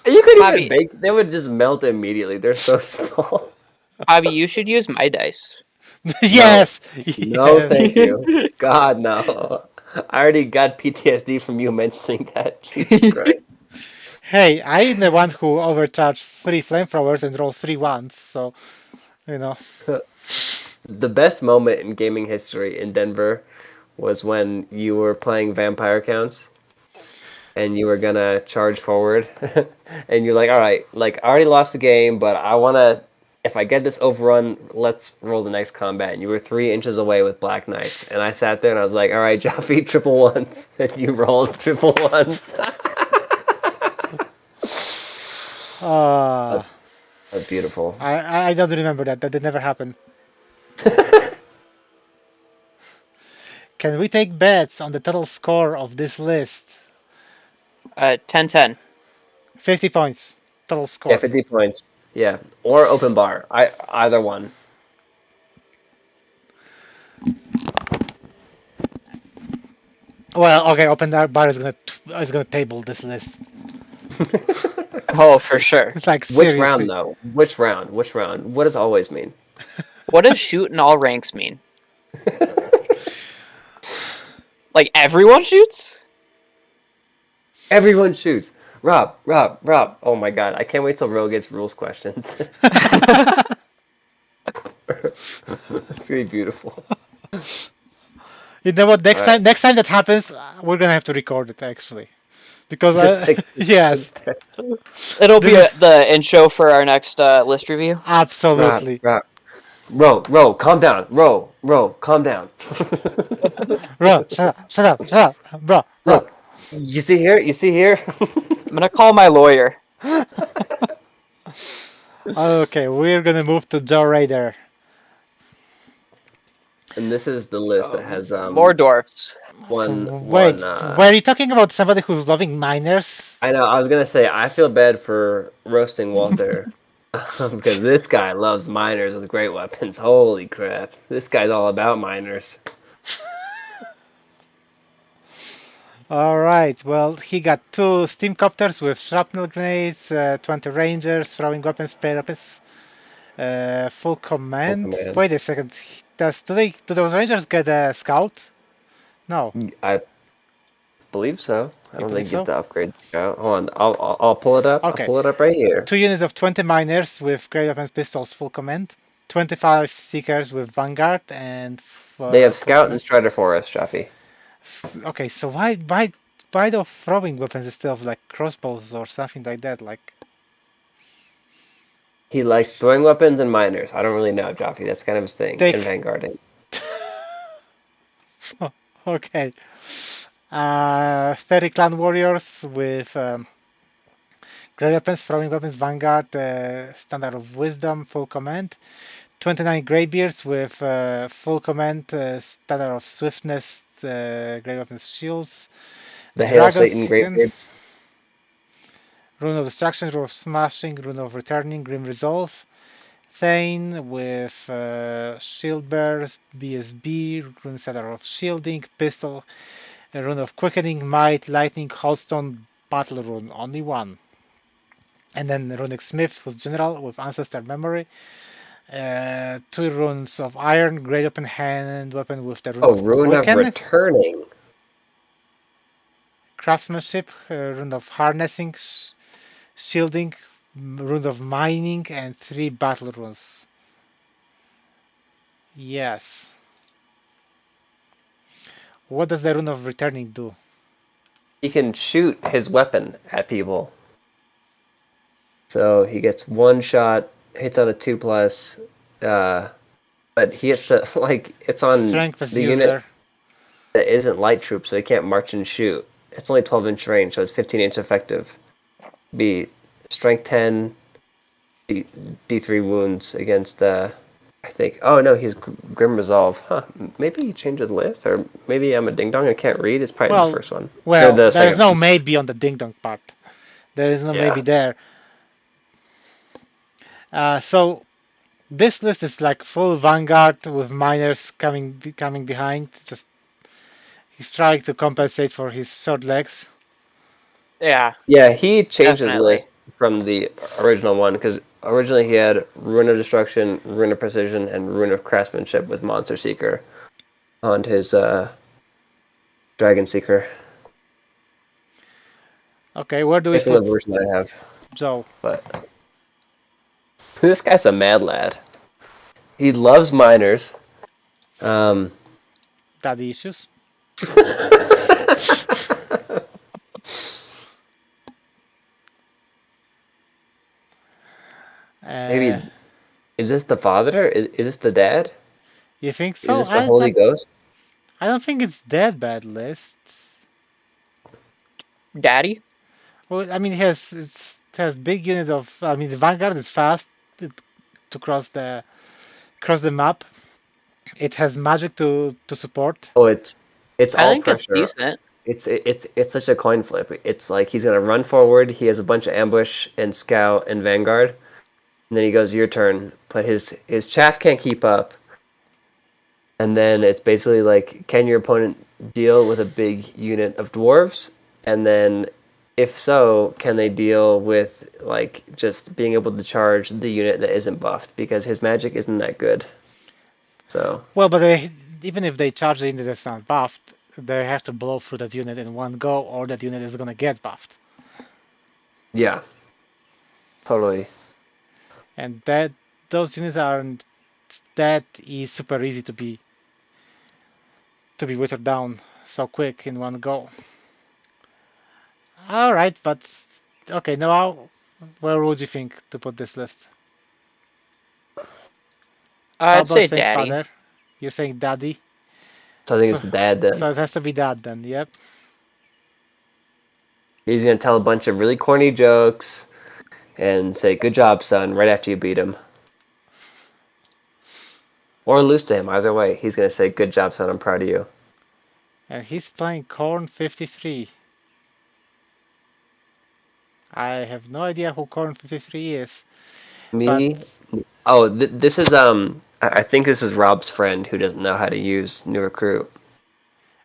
[SPEAKER 2] You could
[SPEAKER 4] Bobby-
[SPEAKER 2] even bake. They would just melt immediately. They're so small.
[SPEAKER 4] Bobby, you should use my dice.
[SPEAKER 3] yes.
[SPEAKER 2] No,
[SPEAKER 3] yes.
[SPEAKER 2] thank you. God, no. I already got PTSD from you mentioning that. Jesus Christ.
[SPEAKER 3] Hey, I'm the one who overcharged 3 flamethrowers and rolled 3 ones, so you know.
[SPEAKER 2] The best moment in gaming history in Denver was when you were playing vampire counts and you were gonna charge forward and you're like, all right, like I already lost the game, but I wanna, if I get this overrun, let's roll the next combat. And you were 3 inches away with Black Knights. And I sat there and I was like, all right, Jaffe, triple ones. And you rolled triple ones. That's beautiful.
[SPEAKER 3] I don't remember that. That did never happen. Can we take bets on the total score of this list?
[SPEAKER 4] 10-10.
[SPEAKER 3] 50 points. Total score.
[SPEAKER 2] Yeah, 50 points. Yeah. Or open bar. Either one.
[SPEAKER 3] Well, okay, open bar is gonna table this list.
[SPEAKER 4] Oh, for sure.
[SPEAKER 3] It's like
[SPEAKER 2] Which
[SPEAKER 3] seriously.
[SPEAKER 2] round though? Which round? Which round? What does always mean?
[SPEAKER 4] What does shoot in all ranks mean? Like everyone shoots?
[SPEAKER 2] Everyone shoots. Rob. Oh my god. I can't wait till Ro gets rules questions. It's gonna be beautiful.
[SPEAKER 3] You know what? Next
[SPEAKER 2] Alright.
[SPEAKER 3] time that happens, we're gonna have to record it actually, because
[SPEAKER 2] Just like
[SPEAKER 3] yes,
[SPEAKER 4] It'll be the intro for our next list review.
[SPEAKER 3] absolutely.
[SPEAKER 2] Rob. Ro, calm down. Ro, calm down.
[SPEAKER 3] Bro, shut up, bro.
[SPEAKER 2] Look, you see here?
[SPEAKER 4] I'm gonna call my lawyer.
[SPEAKER 3] Okay, we're gonna move to Joe Raider.
[SPEAKER 2] And this is the list that has
[SPEAKER 4] More dwarfs.
[SPEAKER 2] one.
[SPEAKER 3] Wait, were you talking about somebody who's loving miners?
[SPEAKER 2] I know. I was gonna say I feel bad for roasting Walter because this guy loves miners with great weapons. Holy crap! This guy's all about miners.
[SPEAKER 3] All right. Well, he got 2 steam copters with shrapnel grenades, 20 rangers, throwing weapons, parapets, full command.
[SPEAKER 2] command.
[SPEAKER 3] Wait a second. Do those rangers get a scout? No.
[SPEAKER 2] I believe so. I don't
[SPEAKER 3] believe
[SPEAKER 2] think you have
[SPEAKER 3] so?
[SPEAKER 2] to upgrade Scout. Hold on, I'll pull it up.
[SPEAKER 3] Okay.
[SPEAKER 2] I'll pull it up right here.
[SPEAKER 3] 2 units of 20 miners with great weapons, pistols, full command. 25 seekers with vanguard and.
[SPEAKER 2] They have
[SPEAKER 3] full
[SPEAKER 2] Scout and
[SPEAKER 3] command.
[SPEAKER 2] Strider Forest, Jaffe.
[SPEAKER 3] Okay, so why the throwing weapons instead of like crossbows or something like that? Like.
[SPEAKER 2] He likes throwing weapons and miners. I don't really know, Jaffe. That's kind of his thing.
[SPEAKER 3] They-
[SPEAKER 2] And vanguarding.
[SPEAKER 3] Okay. 30 clan warriors with great weapons, throwing weapons, vanguard, standard of wisdom, full command. 29 Greybeards with full command, Standard of Swiftness, Great Weapons Shields,
[SPEAKER 2] The Hail
[SPEAKER 3] Dragon
[SPEAKER 2] Satan Great
[SPEAKER 3] Seeking,
[SPEAKER 2] Beard.
[SPEAKER 3] Rune of Destruction, Rune of Smashing, Rune of Returning, Grim Resolve, Thane with Shield Bears, BSB, Rune Standard of Shielding, Pistol, Rune of Quickening, Might, Lightning, Holdstone, Battle Rune, only one. And then Runic Smith was General with Ancestor Memory. 2 runes of Iron, Great Open Hand Weapon with the Rune
[SPEAKER 2] Oh,
[SPEAKER 3] of
[SPEAKER 2] Rune of
[SPEAKER 3] Quicken.
[SPEAKER 2] Returning.
[SPEAKER 3] Craftsmanship, Rune of Harnessing, Shielding, Rune of Mining, and 3 Battle Runes. Yes. What does the Rune of Returning do?
[SPEAKER 2] He can shoot his weapon at people. So he gets 1 shot, hits on a 2+, but he has to, like, it's on
[SPEAKER 3] Strength as
[SPEAKER 2] the
[SPEAKER 3] user.
[SPEAKER 2] unit that isn't light troop, so he can't march and shoot. It's only 12-inch range, so it's 15-inch effective. Be strength 10, D3 wounds against, I think. Oh no, he's Grim Resolve. Huh? Maybe he changed his list, or maybe I'm a ding dong and can't read. It's probably
[SPEAKER 3] Well,
[SPEAKER 2] the first one.
[SPEAKER 3] Well,
[SPEAKER 2] Or the
[SPEAKER 3] there's
[SPEAKER 2] second
[SPEAKER 3] no
[SPEAKER 2] one.
[SPEAKER 3] maybe on the ding dong part. There is no
[SPEAKER 2] Yeah.
[SPEAKER 3] maybe there. So this list is like full Vanguard with miners coming behind. Just he's trying to compensate for his short legs.
[SPEAKER 4] Yeah.
[SPEAKER 2] Yeah, he changed his
[SPEAKER 4] Definitely.
[SPEAKER 2] list from the original one because originally he had Rune of Destruction, Rune of Precision, and Rune of Craftsmanship with Monster Seeker on his Dragon Seeker.
[SPEAKER 3] Okay, where do we
[SPEAKER 2] Based on the
[SPEAKER 3] put
[SPEAKER 2] version I have,
[SPEAKER 3] Joe?
[SPEAKER 2] but this guy's a mad lad. He loves miners.
[SPEAKER 3] Daddy issues?
[SPEAKER 2] Maybe is this the father? Is this the dad?
[SPEAKER 3] You think
[SPEAKER 2] Is
[SPEAKER 3] so?
[SPEAKER 2] this the Holy Ghost?
[SPEAKER 3] I don't think it's that bad list.
[SPEAKER 4] Daddy?
[SPEAKER 3] Well, I mean, it has big units of. I mean, the Vanguard is fast to cross the map. It has magic to support.
[SPEAKER 2] Oh, it's
[SPEAKER 4] I
[SPEAKER 2] all
[SPEAKER 4] think it's
[SPEAKER 2] pressure.
[SPEAKER 4] decent.
[SPEAKER 2] It's such a coin flip. It's like he's gonna run forward. He has a bunch of ambush and scout and vanguard, and then he goes your turn. But his chaff can't keep up, and then it's basically like, can your opponent deal with a big unit of dwarves? And then, if so, can they deal with like just being able to charge the unit that isn't buffed because his magic isn't that good. So
[SPEAKER 3] Well, but even if they charge the unit that's not buffed, they have to blow through that unit in one go, or that unit is gonna get buffed.
[SPEAKER 2] yeah, totally.
[SPEAKER 3] And those units aren't that super easy to be whittled down so quick in one go. All right, but okay, now where would you think to put this list?
[SPEAKER 4] I'd say
[SPEAKER 3] Saying
[SPEAKER 4] Daddy.
[SPEAKER 3] father? You're saying daddy?
[SPEAKER 2] So I think it's the dad then.
[SPEAKER 3] So it has to be dad then. Yep.
[SPEAKER 2] He's gonna tell a bunch of really corny jokes and say, "Good job, son," right after you beat him. Or lose to him, either way. He's gonna say, "Good job, son, I'm proud of you."
[SPEAKER 3] And he's playing Korn 53. I have no idea who Korn 53 is.
[SPEAKER 2] Me? Oh, this is I think this is Rob's friend who doesn't know how to use New Recruit.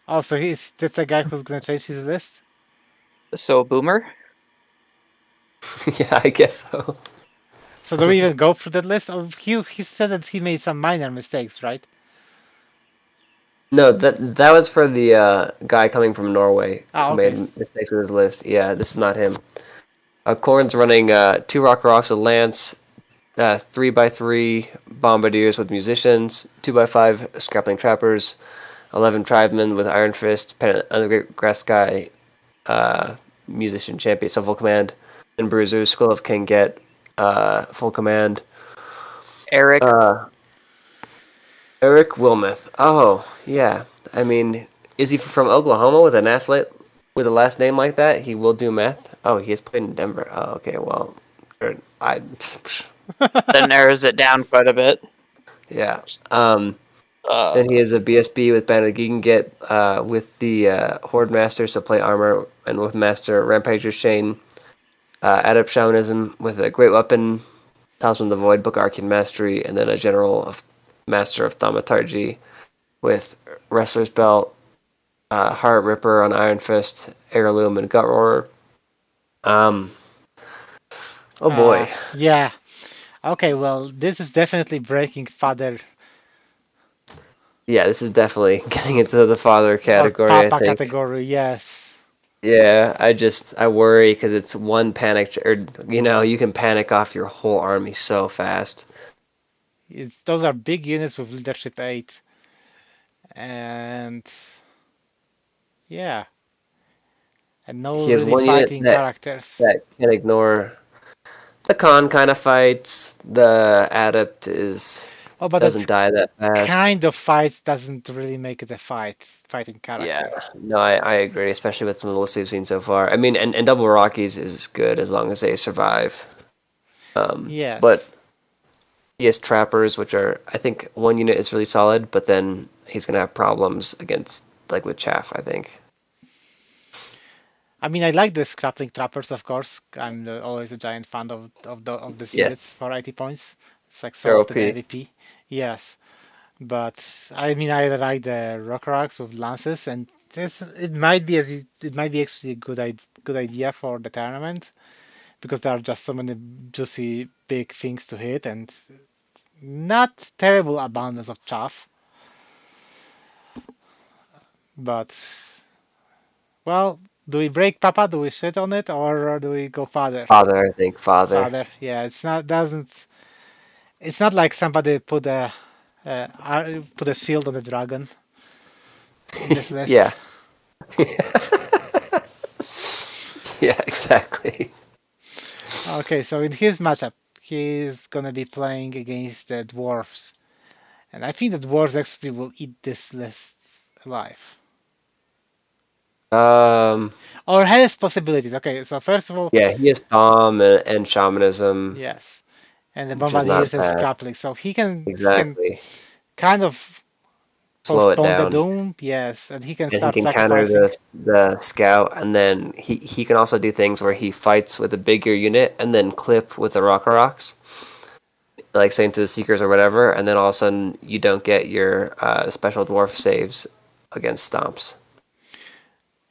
[SPEAKER 3] Oh, so that's the guy who's gonna change his list?
[SPEAKER 4] So Boomer?
[SPEAKER 2] Yeah, I guess so.
[SPEAKER 3] So do we even go through that list? Oh, he said that he made some minor mistakes, right?
[SPEAKER 2] No, that was for the guy coming from Norway
[SPEAKER 3] Ah,
[SPEAKER 2] who
[SPEAKER 3] okay.
[SPEAKER 2] made mistakes with his list. Yeah, this is not him. Corn's running 2 Rocker Rocks with Lance, 3x3 Bombardiers with Musicians, 2x5 Scrappling Trappers, 11 Tribesmen with Iron Fist, Undergrass Sky, Musician Champion, so full command, and Bruisers, Skull of King Get, full command.
[SPEAKER 4] Eric?
[SPEAKER 2] Eric Wilmoth. Oh, yeah. I mean, is he from Oklahoma with a last name like that? He will do meth. Oh, he is played in Denver. Oh, okay. Well,
[SPEAKER 4] That narrows it down quite a bit.
[SPEAKER 2] Yeah.
[SPEAKER 4] Uh,
[SPEAKER 2] Then he has a BSB with Bandit Gigangit, with the Horde Masters to play armor, and with Master Rampager's Chain, Adept Shamanism with a Great Weapon, Talisman of the Void, Book Arcane Mastery, and then a General of Master of Thaumaturgy with Wrestler's Belt, Heart Ripper on Iron Fist, Heirloom, and Gut Roarer. Oh boy.
[SPEAKER 3] Yeah. Okay, well, this is definitely breaking father
[SPEAKER 2] Yeah, this is definitely getting into the father
[SPEAKER 3] or
[SPEAKER 2] category, I
[SPEAKER 3] papa
[SPEAKER 2] think.
[SPEAKER 3] category. Yes.
[SPEAKER 2] Yeah, I worry because it's one panic, or you can panic off your whole army so fast.
[SPEAKER 3] Those are big units with leadership 8. And yeah, and no
[SPEAKER 2] He has
[SPEAKER 3] really
[SPEAKER 2] one unit
[SPEAKER 3] fighting
[SPEAKER 2] that
[SPEAKER 3] characters.
[SPEAKER 2] can ignore the con kind of fights. The adept
[SPEAKER 3] Oh, but
[SPEAKER 2] doesn't
[SPEAKER 3] that
[SPEAKER 2] die that fast.
[SPEAKER 3] kind of fight doesn't really make it a fighting
[SPEAKER 2] Yeah,
[SPEAKER 3] character.
[SPEAKER 2] no, I agree, especially with some of the lists we've seen so far. I mean, and double Rockies is good as long as they survive.
[SPEAKER 3] Yes.
[SPEAKER 2] But he has trappers, which are, I think one unit is really solid, but then he's gonna have problems against, like, with Chaff, I think.
[SPEAKER 3] I mean, I like the Scrappling Trappers, of course. I'm always a giant fan of these
[SPEAKER 2] Yes,
[SPEAKER 3] units for 80 points. It's like
[SPEAKER 2] they're
[SPEAKER 3] so often
[SPEAKER 2] OP.
[SPEAKER 3] MVP. Yes, but I mean, I like the Rock Rocks with lances, and it might be it might be actually a good idea for the tournament because there are just so many juicy big things to hit and not terrible abundance of chaff. But well, do we break Papa? Do we sit on it, or do we go farther?
[SPEAKER 2] Father, I think father.
[SPEAKER 3] Father, yeah, it's not like somebody put a shield on the dragon in this list.
[SPEAKER 2] Yeah, yeah, exactly.
[SPEAKER 3] Okay, so in his matchup, he's gonna be playing against the dwarfs, and I think the dwarves actually will eat this list alive.
[SPEAKER 2] Um,
[SPEAKER 3] Or has possibilities. Okay, so first of all,
[SPEAKER 2] yeah, he has Thom and Shamanism,
[SPEAKER 3] yes, and the
[SPEAKER 2] which is not
[SPEAKER 3] bombardiers and
[SPEAKER 2] bad.
[SPEAKER 3] scrappling, so he can
[SPEAKER 2] Exactly.
[SPEAKER 3] kind of
[SPEAKER 2] Slow it
[SPEAKER 3] postpone the
[SPEAKER 2] down.
[SPEAKER 3] doom, yes, and he can
[SPEAKER 2] And he
[SPEAKER 3] start
[SPEAKER 2] can counter
[SPEAKER 3] sacrificing.
[SPEAKER 2] the scout, and then he can also do things where he fights with a bigger unit and then clip with the rocks, like saying to the Seekers or whatever, and then all of a sudden you don't get your special dwarf saves against stomps.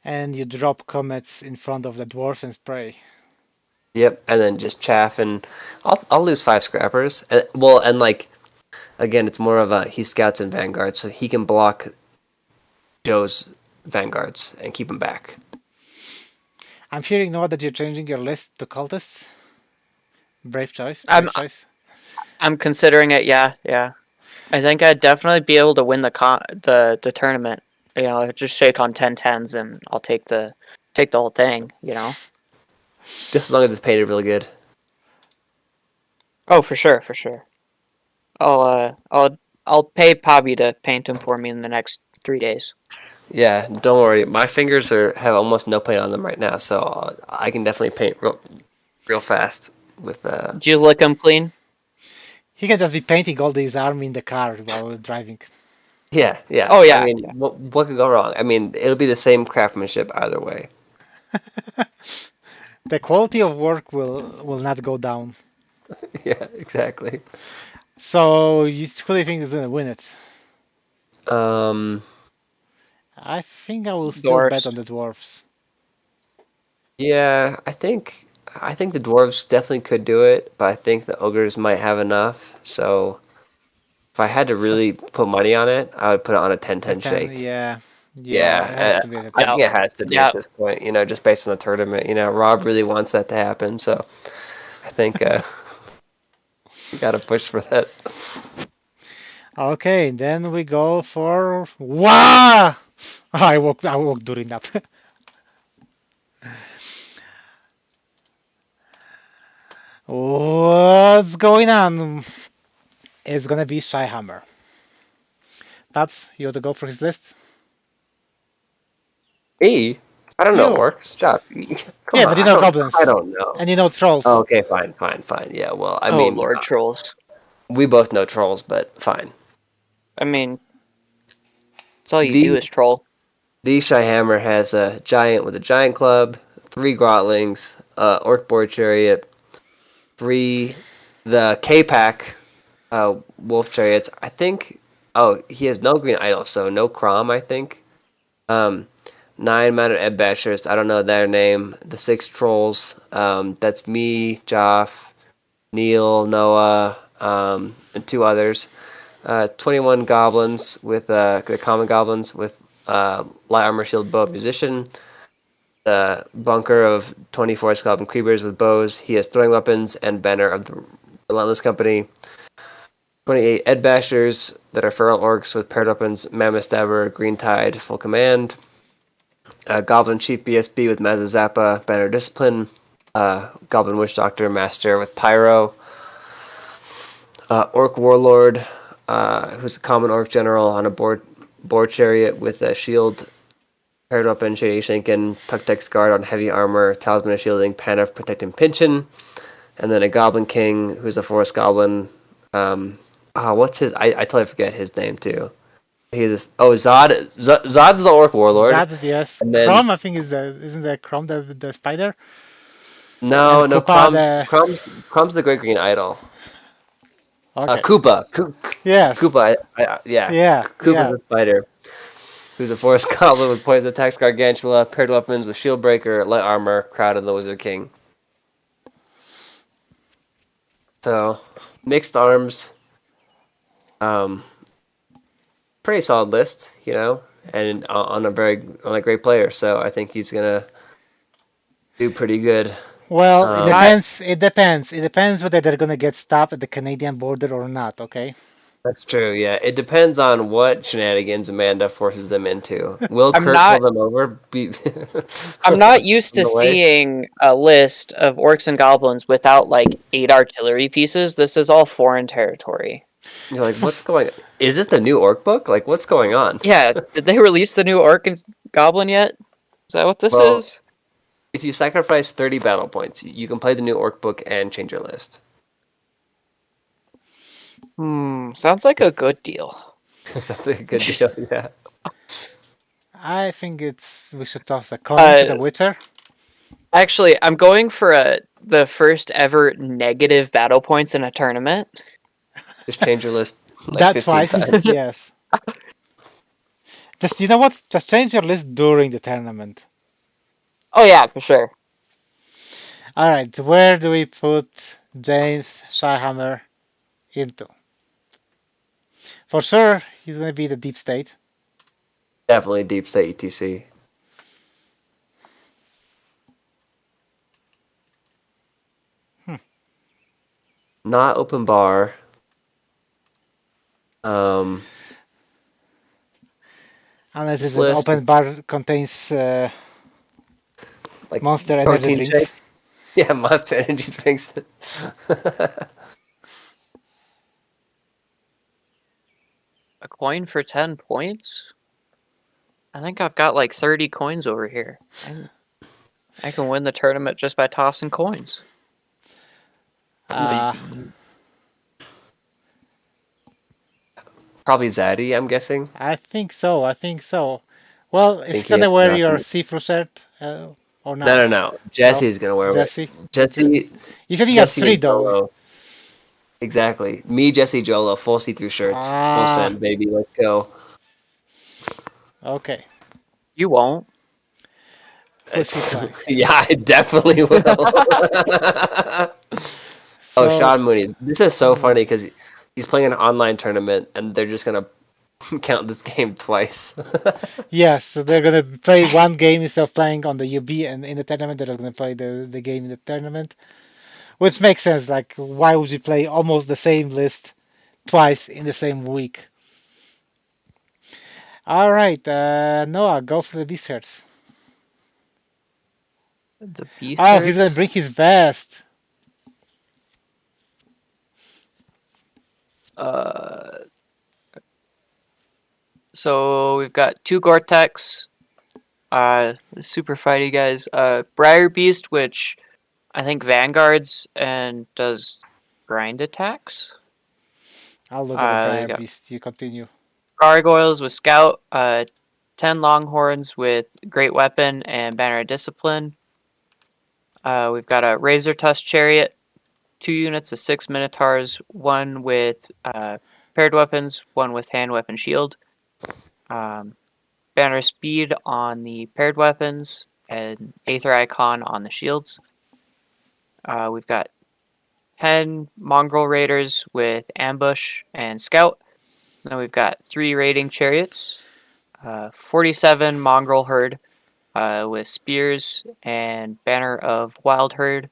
[SPEAKER 3] And you drop comets in front of the dwarfs and spray.
[SPEAKER 2] Yep, and then just chaff, and I'll lose 5 scrappers. Well, and like again, it's more of a he scouts in vanguard, so he can block Joe's vanguards and keep him back.
[SPEAKER 3] I'm hearing now that you're changing your list to cultists. Brave choice,
[SPEAKER 4] I'm
[SPEAKER 3] brave choice.
[SPEAKER 4] I'm considering it. Yeah, yeah. I think I'd definitely be able to win the tournament. You know, just shake on 10-10s and I'll take the whole thing. You know.
[SPEAKER 2] Just as long as it's painted really good.
[SPEAKER 4] Oh, for sure, for sure. I'll pay Pobby to paint him for me in the next 3 days.
[SPEAKER 2] Yeah, don't worry. My fingers have almost no paint on them right now, so I can definitely paint real fast with
[SPEAKER 4] Did you lick him clean?
[SPEAKER 3] He can just be painting all these army in the car while we're driving.
[SPEAKER 2] Yeah, yeah.
[SPEAKER 4] Oh, yeah,
[SPEAKER 2] I mean,
[SPEAKER 4] yeah.
[SPEAKER 2] what could go wrong? I mean, it'll be the same craftsmanship either way.
[SPEAKER 3] The quality of work will not go down.
[SPEAKER 2] Yeah, exactly.
[SPEAKER 3] So who do you think is gonna win it?
[SPEAKER 2] Um,
[SPEAKER 3] I think I will still bet
[SPEAKER 4] Dwarfs.
[SPEAKER 3] on the dwarfs.
[SPEAKER 2] yeah, I think the dwarves definitely could do it, but I think the ogres might have enough. So if I had to
[SPEAKER 3] So
[SPEAKER 2] really put money on it, I would put it on a 10-10
[SPEAKER 3] 10,
[SPEAKER 2] shake.
[SPEAKER 3] yeah, it has
[SPEAKER 2] Yeah,
[SPEAKER 3] to be the
[SPEAKER 2] I
[SPEAKER 3] 10.
[SPEAKER 2] think it has to be
[SPEAKER 4] Yeah.
[SPEAKER 2] at this point, just based on the tournament. Rob really wants that to happen, so I think we gotta push for that.
[SPEAKER 3] Okay, then we go for Wah! I woke during that. What's going on? It's gonna be Shyhammer. Babs, you want to go for his list?
[SPEAKER 2] Me? I don't know
[SPEAKER 3] You.
[SPEAKER 2] it works. Job. Come
[SPEAKER 3] Yeah,
[SPEAKER 2] on,
[SPEAKER 3] but you know goblins.
[SPEAKER 2] I don't know.
[SPEAKER 3] And you know trolls.
[SPEAKER 2] Oh, okay, fine. Yeah, well, I
[SPEAKER 4] Oh
[SPEAKER 2] mean,
[SPEAKER 4] Lord, trolls.
[SPEAKER 2] We both know trolls, but fine.
[SPEAKER 4] I mean, that's all you
[SPEAKER 2] The
[SPEAKER 4] do is troll.
[SPEAKER 2] the Shyhammer has a giant with a giant club, 3 grotlings, orc board chariot, 3 the K-Pack wolf chariots. I think. Oh, he has no green idol, so no Crom. I think. 9 mounted Ed Bashers. I don't know their name. The 6 trolls. That's me, Joff, Neil, Noah, and 2 others. 21 goblins with the common goblins with light armor, shield, bow, musician. The bunker of 24 skeleton creepers with bows. He has throwing weapons and banner of the Relentless Company. 28 Ed Bashers that are feral orcs with paired weapons, Mammoth Stabber, Green Tide, full command. Goblin Chief BSB with Mazazappa, Banner Discipline. Goblin Witch Doctor Master with Pyro. Orc Warlord, who's a common orc general on a board chariot with a shield, paired weapon, Shady Shankin, Tuktek's Guard on heavy armor, Talisman of Shielding, Pan of Protecting Pinchin, and then a Goblin King who's a forest goblin. What's his? I totally forget his name too. He's Zod. Zod's the orc warlord.
[SPEAKER 3] That, yes.
[SPEAKER 2] And then-
[SPEAKER 3] Crom, I think, isn't the Crom the spider?
[SPEAKER 2] No,
[SPEAKER 3] And
[SPEAKER 2] no,
[SPEAKER 3] Koopa
[SPEAKER 2] Crom's the Great Green Idol.
[SPEAKER 3] Okay.
[SPEAKER 2] Koopa.
[SPEAKER 3] Yes.
[SPEAKER 2] Koopa,
[SPEAKER 3] Yeah.
[SPEAKER 2] Koopa
[SPEAKER 3] yeah.
[SPEAKER 2] the spider, who's a forest goblin with poison attacks, Gargantula, paired weapons with shield breaker, light armor, crowd, and the Wizard King. So, mixed arms. Pretty solid list, you know, and on a great player. So I think he's gonna do pretty good.
[SPEAKER 3] Well, it
[SPEAKER 2] Um,
[SPEAKER 3] depends. It depends. It depends whether they're gonna get stopped at the Canadian border or not. Okay.
[SPEAKER 2] That's true. Yeah, it depends on what shenanigans Amanda forces them into. Will
[SPEAKER 4] I'm
[SPEAKER 2] Kurt
[SPEAKER 4] not-
[SPEAKER 2] pull them over?
[SPEAKER 4] I'm not used to
[SPEAKER 2] In a way.
[SPEAKER 4] seeing a list of orcs and goblins without like 8 artillery pieces. This is all foreign territory.
[SPEAKER 2] You're like, what's going on? Is this the new orc book? Like, what's going on?
[SPEAKER 4] Yeah, did they release the new orc and goblin yet? Is that what this
[SPEAKER 2] Well,
[SPEAKER 4] is?
[SPEAKER 2] If you sacrifice 30 battle points, you can play the new orc book and change your list.
[SPEAKER 4] Sounds like a good deal.
[SPEAKER 2] That's a good deal. Yeah.
[SPEAKER 3] I think we should toss a coin to the Witcher.
[SPEAKER 4] Actually, I'm going for the first ever negative battle points in a tournament.
[SPEAKER 2] Just change your list. Like
[SPEAKER 3] That's
[SPEAKER 2] 15
[SPEAKER 3] why.
[SPEAKER 2] times.
[SPEAKER 3] Yes. Just, you know what? Just change your list during the tournament.
[SPEAKER 4] Oh yeah, for sure.
[SPEAKER 3] All right. Where do we put James Shyhammer into? For sure, he's gonna be the deep state.
[SPEAKER 2] Definitely Deep State ETC. Not open bar.
[SPEAKER 3] Unless
[SPEAKER 2] This
[SPEAKER 3] it's an
[SPEAKER 2] list
[SPEAKER 3] open
[SPEAKER 2] is-
[SPEAKER 3] bar contains
[SPEAKER 2] like
[SPEAKER 3] Monster Energy
[SPEAKER 2] protein
[SPEAKER 3] drinks.
[SPEAKER 2] shake. Yeah, Monster Energy drinks.
[SPEAKER 4] A coin for 10 points? I think I've got like 30 coins over here. I can win the tournament just by tossing coins.
[SPEAKER 2] Probably Zaddy, I'm guessing.
[SPEAKER 3] I think so. I think so. Well, is
[SPEAKER 2] Think
[SPEAKER 3] he gonna
[SPEAKER 2] he-
[SPEAKER 3] wear
[SPEAKER 2] no.
[SPEAKER 3] your see-through shirt or not?
[SPEAKER 2] No. Jesse's gonna wear it.
[SPEAKER 3] Jesse.
[SPEAKER 2] Jesse.
[SPEAKER 3] You said he has
[SPEAKER 2] Jesse
[SPEAKER 3] 3
[SPEAKER 2] and
[SPEAKER 3] though.
[SPEAKER 2] Jolo. Exactly. Me, Jesse, Jolo, full see-through shirts.
[SPEAKER 3] Ah.
[SPEAKER 2] Full send, baby. Let's go.
[SPEAKER 3] Okay.
[SPEAKER 4] You won't.
[SPEAKER 3] Who's he playing?
[SPEAKER 2] Yeah, I definitely will. Oh,
[SPEAKER 3] So-
[SPEAKER 2] Sean Mooney. This is so funny because he's playing an online tournament and they're just gonna count this game twice.
[SPEAKER 3] Yes, so they're gonna play one game instead of playing on the UB, and in the tournament they're gonna play the game in the tournament, which makes sense. Like, why would you play almost the same list twice in the same week? All right, Noah, go for the beast herds.
[SPEAKER 4] The beast.
[SPEAKER 3] Oh, he's gonna bring his best.
[SPEAKER 4] So we've got 2 Gore-Tex, super fighty guys. Briar Beast, which I think vanguards and does grind attacks.
[SPEAKER 3] I'll look at the
[SPEAKER 4] we
[SPEAKER 3] Briar
[SPEAKER 4] got
[SPEAKER 3] Beast. You continue.
[SPEAKER 4] Gargoyles with Scout, 10 Longhorns with Great Weapon and Banner of Discipline. We've got a Razor Tusk Chariot, 2 units of 6 Minotaurs, 1 with paired weapons, 1 with hand weapon shield. Banner Speed on the paired weapons, and Aether Icon on the shields. We've got 10 Mongrel Raiders with Ambush and Scout. Then we've got 3 Raiding Chariots, 47 Mongrel Herd with Spears and Banner of Wild Herd.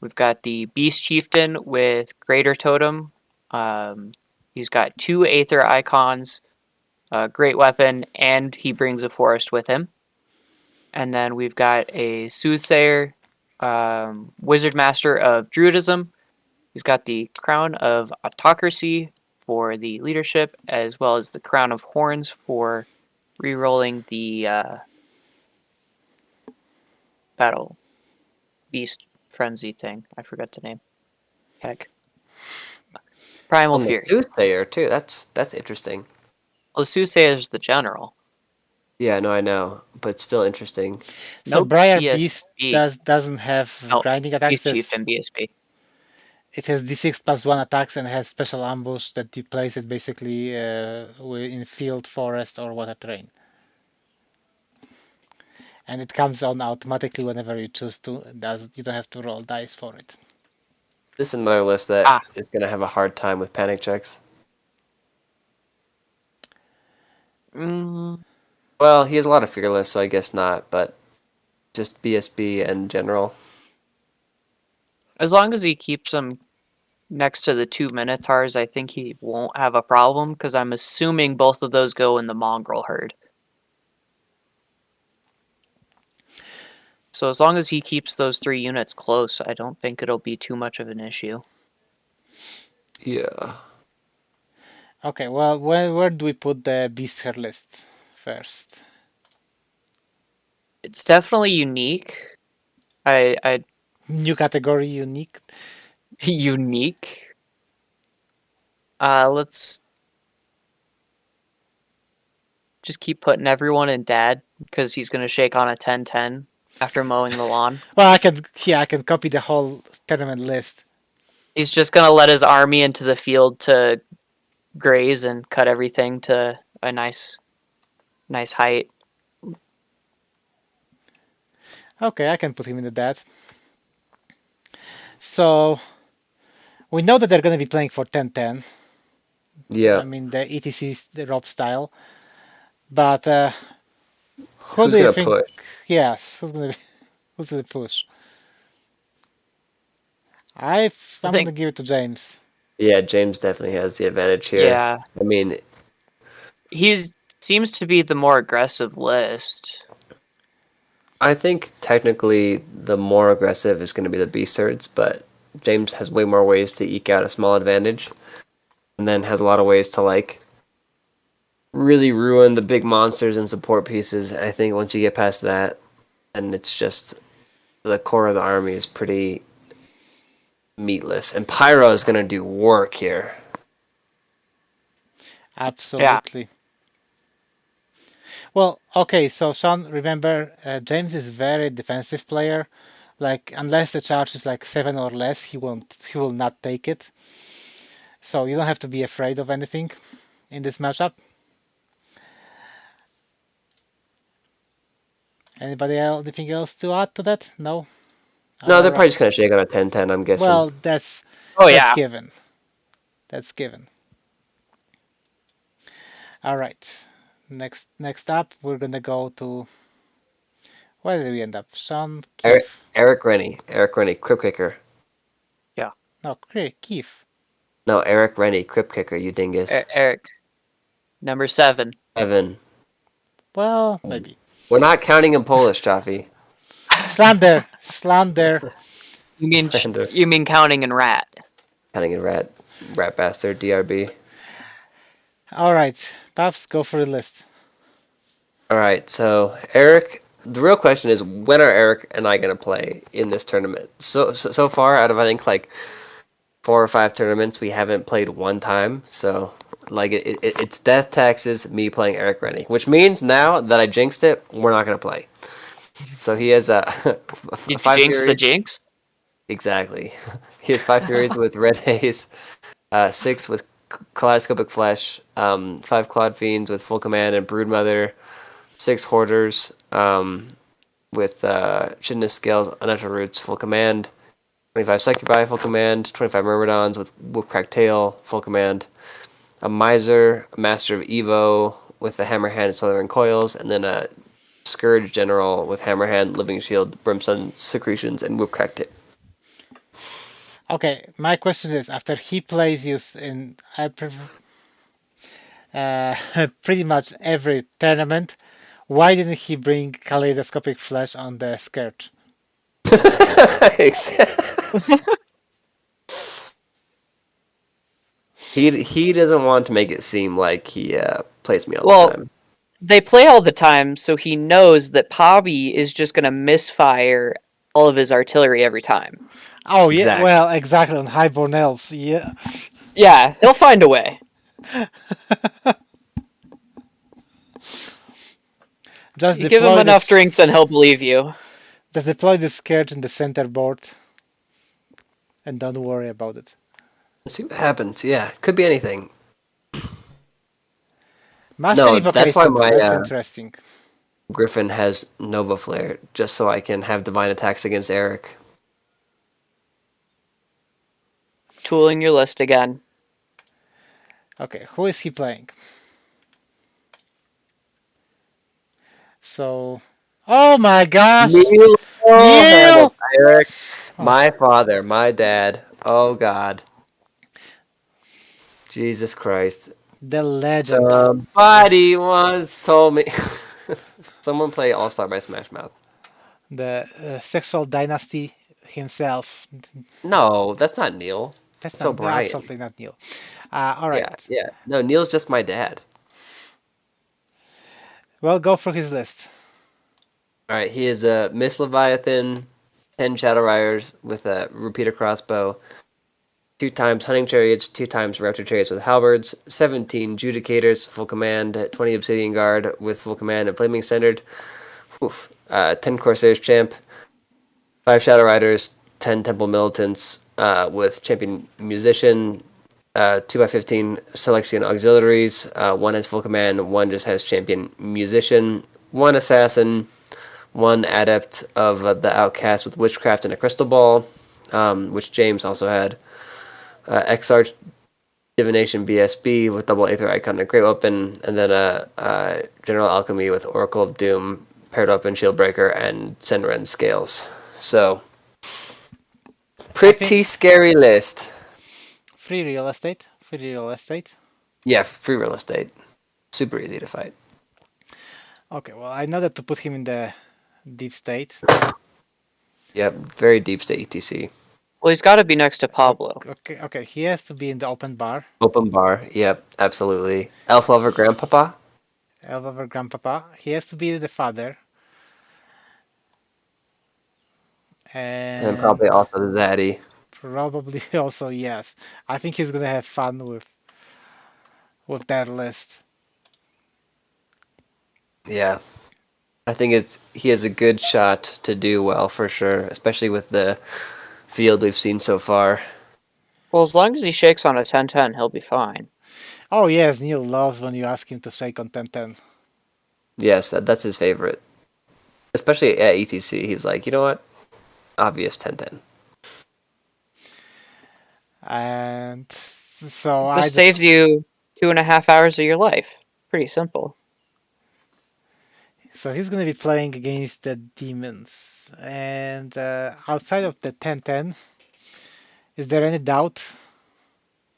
[SPEAKER 4] We've got the Beast Chieftain with Greater Totem. He's got 2 Aether Icons, Great Weapon, and he brings a forest with him. And then we've got a Soothsayer, Wizard Master of Druidism. He's got the Crown of Autocracy for the leadership, as well as the Crown of Horns for rerolling the Battle Beast Frenzy thing. I forgot the name. Heck. Primal
[SPEAKER 2] On the
[SPEAKER 4] Fury.
[SPEAKER 2] Soothsayer too. That's interesting.
[SPEAKER 4] Well, Soothsayer is the general.
[SPEAKER 2] Yeah, no, I know, but still interesting.
[SPEAKER 3] So
[SPEAKER 4] No
[SPEAKER 3] Briar
[SPEAKER 4] BSB.
[SPEAKER 3] Beast doesn't have
[SPEAKER 4] No,
[SPEAKER 3] grinding attacks.
[SPEAKER 4] Beast Chieftain BSB.
[SPEAKER 3] It has D6+1 attacks and has special ambush that you place it basically in field, forest, or water terrain. And it comes on automatically whenever you choose to. You don't have to roll dice for it.
[SPEAKER 2] This is another list that is
[SPEAKER 4] Ah.
[SPEAKER 2] going to have a hard time with panic checks.
[SPEAKER 4] Mm,
[SPEAKER 2] Well, he has a lot of fearless, so I guess not, but just BSB and general.
[SPEAKER 4] as long as he keeps them next to the 2 Minotaurs, I think he won't have a problem, because I'm assuming both of those go in the Mongrel Herd. So as long as he keeps those 3 units close, I don't think it'll be too much of an issue.
[SPEAKER 2] Yeah.
[SPEAKER 3] Okay, well, where do we put the Beast Herd list first?
[SPEAKER 4] It's definitely unique. I
[SPEAKER 3] New category, unique.
[SPEAKER 4] unique. Let's just keep putting everyone in Dad, because he's gonna shake on a 10-10 after mowing the lawn.
[SPEAKER 3] Well, I can copy the whole tournament list.
[SPEAKER 4] He's just gonna let his army into the field to graze and cut everything to a nice height.
[SPEAKER 3] Okay, I can put him into that. So we know that they're going to be playing for 10-10.
[SPEAKER 2] Yeah.
[SPEAKER 3] I mean the ETC, the Rob style. But who
[SPEAKER 2] Who's
[SPEAKER 3] do you
[SPEAKER 2] gonna
[SPEAKER 3] think?
[SPEAKER 2] push?
[SPEAKER 3] Yes, who's gonna push? I'm
[SPEAKER 4] think-
[SPEAKER 3] gonna give it to James.
[SPEAKER 2] Yeah, James definitely has the advantage here.
[SPEAKER 4] Yeah,
[SPEAKER 2] I mean,
[SPEAKER 4] he seems to be the more aggressive list.
[SPEAKER 2] I think technically the more aggressive is going to be the Beast Herds, but James has way more ways to eke out a small advantage, and then has a lot of ways to like really ruin the big monsters and support pieces. I think once you get past that, and it's just the core of the army is pretty meatless, and Pyro is going to do work here.
[SPEAKER 3] Absolutely. Well, okay, so Sean, remember, James is very defensive player. Like, unless the charge is like 7 or less, he will not take it. So you don't have to be afraid of anything in this matchup. Anything else to add to that? No?
[SPEAKER 2] No, they're
[SPEAKER 3] Alright.
[SPEAKER 2] probably just going to shake on a 10-10, I'm guessing.
[SPEAKER 3] Well, that's
[SPEAKER 4] yeah.
[SPEAKER 3] given. That's given. All right. Next up, we're gonna go to. Where did we end up? Sean, Keith.
[SPEAKER 2] Eric Rennie, Crypt Kicker.
[SPEAKER 3] No, Keith.
[SPEAKER 2] No, Eric Rennie, Crypt Kicker, you dingus.
[SPEAKER 4] Eric, number 7.
[SPEAKER 2] Evan.
[SPEAKER 3] Well, maybe.
[SPEAKER 2] We're not counting in Polish, Chaffee.
[SPEAKER 3] Slander.
[SPEAKER 2] Slander.
[SPEAKER 4] You mean counting in rat?
[SPEAKER 2] Counting in rat bastard, DRB.
[SPEAKER 3] All right, Puffs, go for the list.
[SPEAKER 2] All right, so Eric. The real question is, when are Eric and I gonna play in this tournament? So far, out of I think like 4 or 5 tournaments. We haven't played one time, so like it's death taxes me playing Eric Rennie, which means now that I jinxed it, we're not gonna play. So he has
[SPEAKER 4] Did you
[SPEAKER 2] 5
[SPEAKER 4] jinx the
[SPEAKER 2] Furies.
[SPEAKER 4] jinx?
[SPEAKER 2] Exactly. He has 5 Furies with Red Haze, 6 with Kaleidoscopic Flesh, 5 Claude Fiends with Full Command and Broodmother, 6 Hoarders with Chitinous Scales, Unnatural Roots, Full Command, 25 Succubi, Full Command, 25 Myrmidons with Whipcrack Tail, Full Command, a Miser, a Master of Evo with the Hammerhand and Smothering Coils, and then a Scourge General with Hammerhand, Living Shield, Brimstone Secretions, and Whipcrack Tail.
[SPEAKER 3] Okay, my question is, after he plays you pretty much every tournament, why didn't he bring Kaleidoscopic Flash on the skirt?
[SPEAKER 2] He doesn't want to make it seem like he plays me all
[SPEAKER 4] Well,
[SPEAKER 2] the time.
[SPEAKER 4] They play all the time, so he knows that Pobby is just going to misfire all of his artillery every time.
[SPEAKER 3] Oh, yeah,
[SPEAKER 2] Exactly.
[SPEAKER 3] well, exactly, on Highborn Elves, yeah.
[SPEAKER 4] Yeah, he'll find a way.
[SPEAKER 3] Just
[SPEAKER 4] You give him
[SPEAKER 3] deploy
[SPEAKER 4] enough
[SPEAKER 3] this,
[SPEAKER 4] drinks and he'll believe you.
[SPEAKER 3] just deploy the skirt in the center board, and don't worry about it.
[SPEAKER 2] Let's see what happens. Yeah, could be anything.
[SPEAKER 3] Master
[SPEAKER 2] No, that's why
[SPEAKER 3] Evocation,
[SPEAKER 2] my
[SPEAKER 3] that's interesting.
[SPEAKER 2] Griffin has Nova Flare, just so I can have divine attacks against Eric.
[SPEAKER 4] Tooling your list again.
[SPEAKER 3] Okay, who is he playing? So, oh my gosh!
[SPEAKER 2] Neil handled Eric,
[SPEAKER 3] Oh.
[SPEAKER 2] my father, my dad. Oh God, Jesus Christ!
[SPEAKER 3] The legend.
[SPEAKER 2] Somebody once told me. Someone play All Star by Smash Mouth.
[SPEAKER 3] The sexual dynasty himself.
[SPEAKER 2] No, that's not Neil.
[SPEAKER 3] That's
[SPEAKER 2] It's
[SPEAKER 3] not
[SPEAKER 2] O'Brien.
[SPEAKER 3] absolutely not Neil. All right.
[SPEAKER 2] Yeah. No, Neil's just my dad.
[SPEAKER 3] Well, go for his list.
[SPEAKER 2] All right, he is a Miss Leviathan, 10 Shadow Riders with a repeater crossbow, 2 times Hunting Chariots, 2 times Raptor Chariots with halberds, 17 Judicators, full command, 20 Obsidian Guard with full command and Flaming Standard, 10 Corsairs Champ, 5 Shadow Riders, 10 Temple Militants with Champion Musician, 2x15 Selection Auxiliaries, 1 has full command, 1 just has Champion Musician, 1 Assassin, 1 Adept of the Outcast with Witchcraft and a Crystal Ball, which James also had. Exarch Divination BSB with double Aether Icon and a Great Weapon, and then a General Alchemy with Oracle of Doom, paired up in Shieldbreaker and Senren Scales. So, pretty scary list.
[SPEAKER 3] Free real estate. Free real estate.
[SPEAKER 2] Yeah, free real estate. Super easy to fight.
[SPEAKER 3] Okay, well, I know that to put him in the deep state.
[SPEAKER 2] Yep, very deep state ETC.
[SPEAKER 4] Well, he's got to be next to Pablo.
[SPEAKER 3] Okay, he has to be in the open bar.
[SPEAKER 2] Open bar, yep, absolutely. Elf Lover Grandpapa?
[SPEAKER 3] Elf over Grandpapa. He has to be the father.
[SPEAKER 2] And probably also the Zaddy.
[SPEAKER 3] Probably also, yes. I think he's gonna have fun with that list.
[SPEAKER 2] Yeah. I think he has a good shot to do well for sure, especially with the field we've seen so far.
[SPEAKER 4] Well, as long as he shakes on a 10-10, he'll be fine.
[SPEAKER 3] Oh yes, Neil loves when you ask him to shake on 10-10.
[SPEAKER 2] Yes, that's his favorite. Especially at ETC, he's like, you know what? Obvious 10-10.
[SPEAKER 3] And so I
[SPEAKER 4] Just saves you 2.5 hours of your life. Pretty simple.
[SPEAKER 3] So he's gonna be playing against the demons. And outside of the 10-10, is there any doubt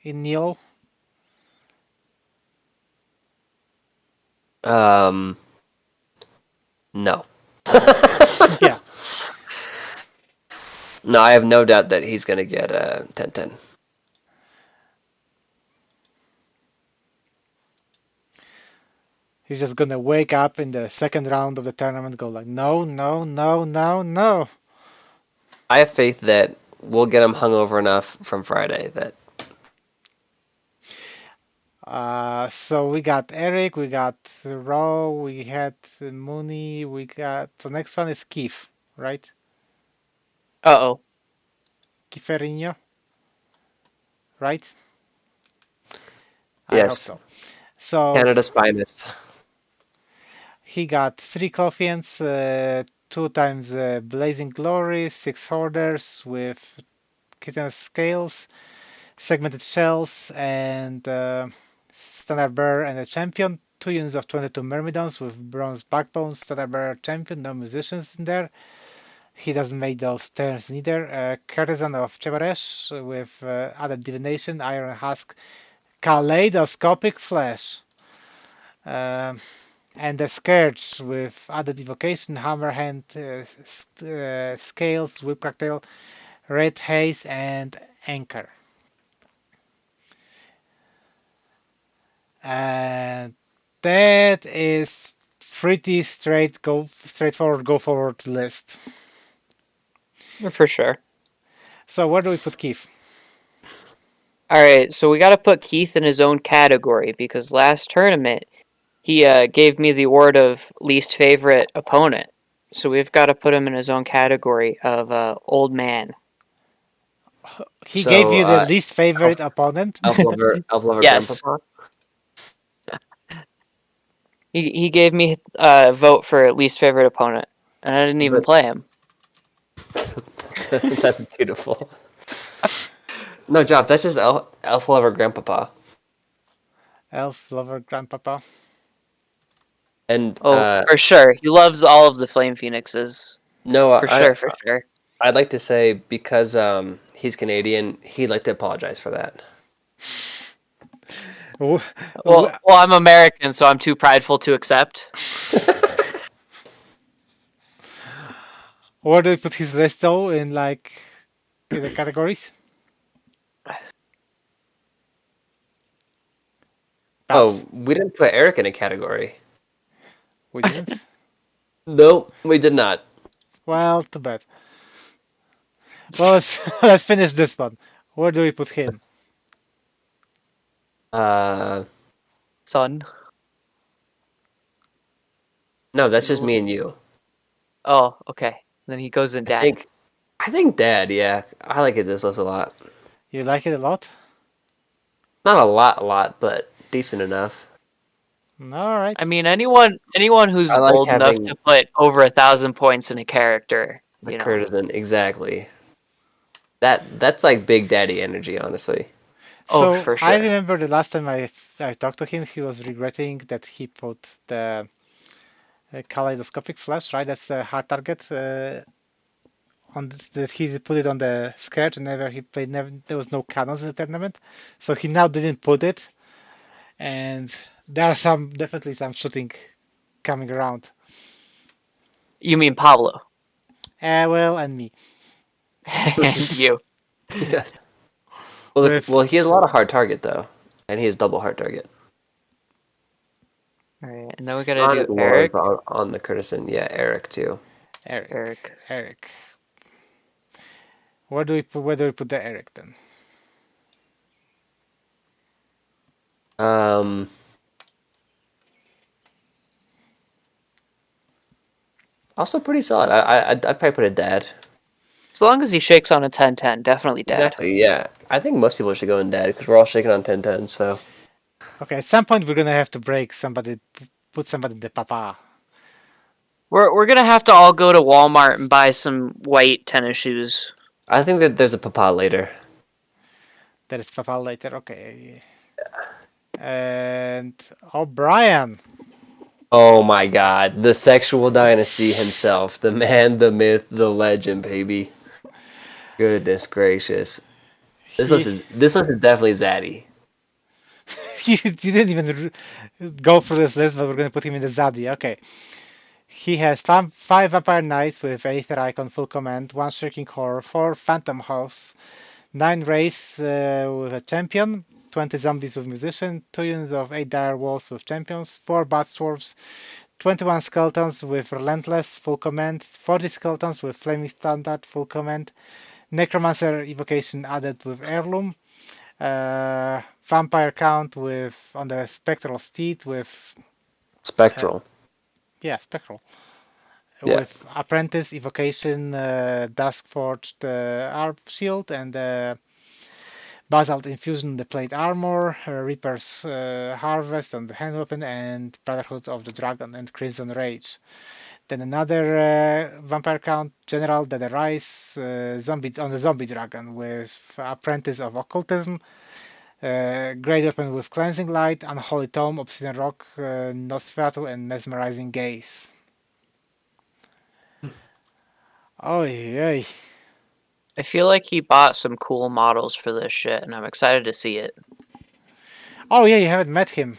[SPEAKER 3] in Neil?
[SPEAKER 2] No.
[SPEAKER 3] Yeah.
[SPEAKER 2] No, I have no doubt that he's going to get 10-10.
[SPEAKER 3] He's just gonna wake up in the second round of the tournament, go like, no, no, no, no, no.
[SPEAKER 2] I have faith that we'll get him hungover enough from Friday that
[SPEAKER 3] So we got Eric, we got Ro, we had Mooney, we got. So next one is Keith, right?
[SPEAKER 4] Uh-oh.
[SPEAKER 3] Kiferinho, right? I hope
[SPEAKER 2] yes,
[SPEAKER 3] so. So
[SPEAKER 2] Canada's finest.
[SPEAKER 3] he got 3 Coffeans, 2 times Blazing Glory, 6 Hoarders with kitten scales, segmented shells, and Standard Bearer and a champion. 2 units of 22 Myrmidons with bronze backbones. Standard Bearer champion, no musicians in there. He doesn't make those turns neither. Courtesan of Chevaresh with added divination, iron husk, kaleidoscopic flash. And the Scourge with added evocation, hammerhand, scales, whip cocktail, red haze, and anchor. And that is pretty straightforward go forward list.
[SPEAKER 4] For sure.
[SPEAKER 3] So where do we put Keith?
[SPEAKER 4] All right, so we got to put Keith in his own category because last tournament he gave me the award of least favorite opponent. So we've got to put him in his own category of old man.
[SPEAKER 3] He
[SPEAKER 2] So,
[SPEAKER 3] gave you the least favorite opponent.
[SPEAKER 2] Elf lover
[SPEAKER 4] Yes.
[SPEAKER 2] grandpapa.
[SPEAKER 4] He gave me a vote for least favorite opponent, and I didn't even
[SPEAKER 2] But-
[SPEAKER 4] play him.
[SPEAKER 2] That's beautiful. No, Joff, that's just elf lover grandpapa.
[SPEAKER 3] Elf lover grandpapa.
[SPEAKER 2] And
[SPEAKER 4] Oh, for sure, he loves all of the Flame Phoenixes.
[SPEAKER 2] no,
[SPEAKER 4] For sure.
[SPEAKER 2] I'd like to say because he's Canadian, he'd like to apologize for that.
[SPEAKER 4] Well, I'm American, so I'm too prideful to accept.
[SPEAKER 3] Where do we put his list though in in the categories?
[SPEAKER 2] Oh, we didn't put Eric in a category.
[SPEAKER 3] We didn't?
[SPEAKER 2] Nope, we did not.
[SPEAKER 3] Well, too bad. Well, let's finish this one. Where do we put him?
[SPEAKER 4] Son.
[SPEAKER 2] No, that's just me and you.
[SPEAKER 4] Oh, okay. Then he goes in dad.
[SPEAKER 2] I think Dad. Yeah, I like this list a lot.
[SPEAKER 3] You like it a lot?
[SPEAKER 2] Not a lot, but decent enough.
[SPEAKER 3] All right.
[SPEAKER 4] I mean, anyone who's
[SPEAKER 2] I like
[SPEAKER 4] bold enough
[SPEAKER 2] having-
[SPEAKER 4] to put over 1,000 points in a character,
[SPEAKER 2] The
[SPEAKER 4] you know.
[SPEAKER 2] courtesan, exactly. That's like Big Daddy energy, honestly.
[SPEAKER 4] Oh,
[SPEAKER 3] So
[SPEAKER 4] for
[SPEAKER 3] I
[SPEAKER 4] sure.
[SPEAKER 3] remember the last time I talked to him, he was regretting that he put the kaleidoscopic flash, right? That's a hard target. That he put it on the Scourge, and there was no cannons in the tournament, so he now didn't put it. And there are definitely some shooting coming around.
[SPEAKER 4] You mean Pablo
[SPEAKER 3] Well, and me.
[SPEAKER 4] and you.
[SPEAKER 2] Yes. Well,
[SPEAKER 3] With-
[SPEAKER 2] well, he has a lot of hard target though, and he has double hard target.
[SPEAKER 4] All right, and then we gotta
[SPEAKER 2] Not as
[SPEAKER 4] do
[SPEAKER 2] low as
[SPEAKER 4] Eric.
[SPEAKER 2] on the courtesan. Yeah, Eric too.
[SPEAKER 3] Eric. Where do we put the Eric then?
[SPEAKER 2] Also pretty solid. I'd probably put a Dad.
[SPEAKER 4] As long as he shakes on a 10-10, definitely dad.
[SPEAKER 2] Exactly. Yeah, I think most people should go in Dad because we're all shaking on 10-10. So
[SPEAKER 3] Okay, at some point we're gonna have to break somebody, put somebody in the papa.
[SPEAKER 4] We're gonna have to all go to Walmart and buy some white tennis shoes.
[SPEAKER 2] I think that there's a papa later.
[SPEAKER 3] That is papa later. Okay. And O'Brien.
[SPEAKER 2] Oh my God, the sexual dynasty himself, the man, the myth, the legend, baby. Goodness gracious, this list is definitely Zaddy.
[SPEAKER 3] You didn't even go for this list, but we're gonna put him in the Zaddy. Okay. He has 5 Vampire Knights with Aether Icon full command, 1 Shrieking Horror, 4 Phantom Hosts, 9 Wraiths with a champion, 20 Zombies with Musician, 2 units of 8 Dire Wolves with champions, 4 Bat Dwarves, 21 Skeletons with Relentless full command, 40 Skeletons with Flaming Standard full command, Necromancer evocation added with heirloom. Vampire count with on the spectral steed with
[SPEAKER 2] Spectral.
[SPEAKER 3] spectral.
[SPEAKER 2] Yeah.
[SPEAKER 3] With apprentice evocation, dusk forged arm shield and basalt infusion the plate armor, reaper's harvest on the hand weapon, and brotherhood of the dragon and crimson rage. Then another vampire count general that arise zombie on the zombie dragon with apprentice of occultism, great weapon with cleansing light, unholy tome, obsidian rock, Nosferatu, and mesmerizing gaze. Oh yeah.
[SPEAKER 4] I feel like he bought some cool models for this shit, and I'm excited to see it.
[SPEAKER 3] Oh yeah, you haven't met him.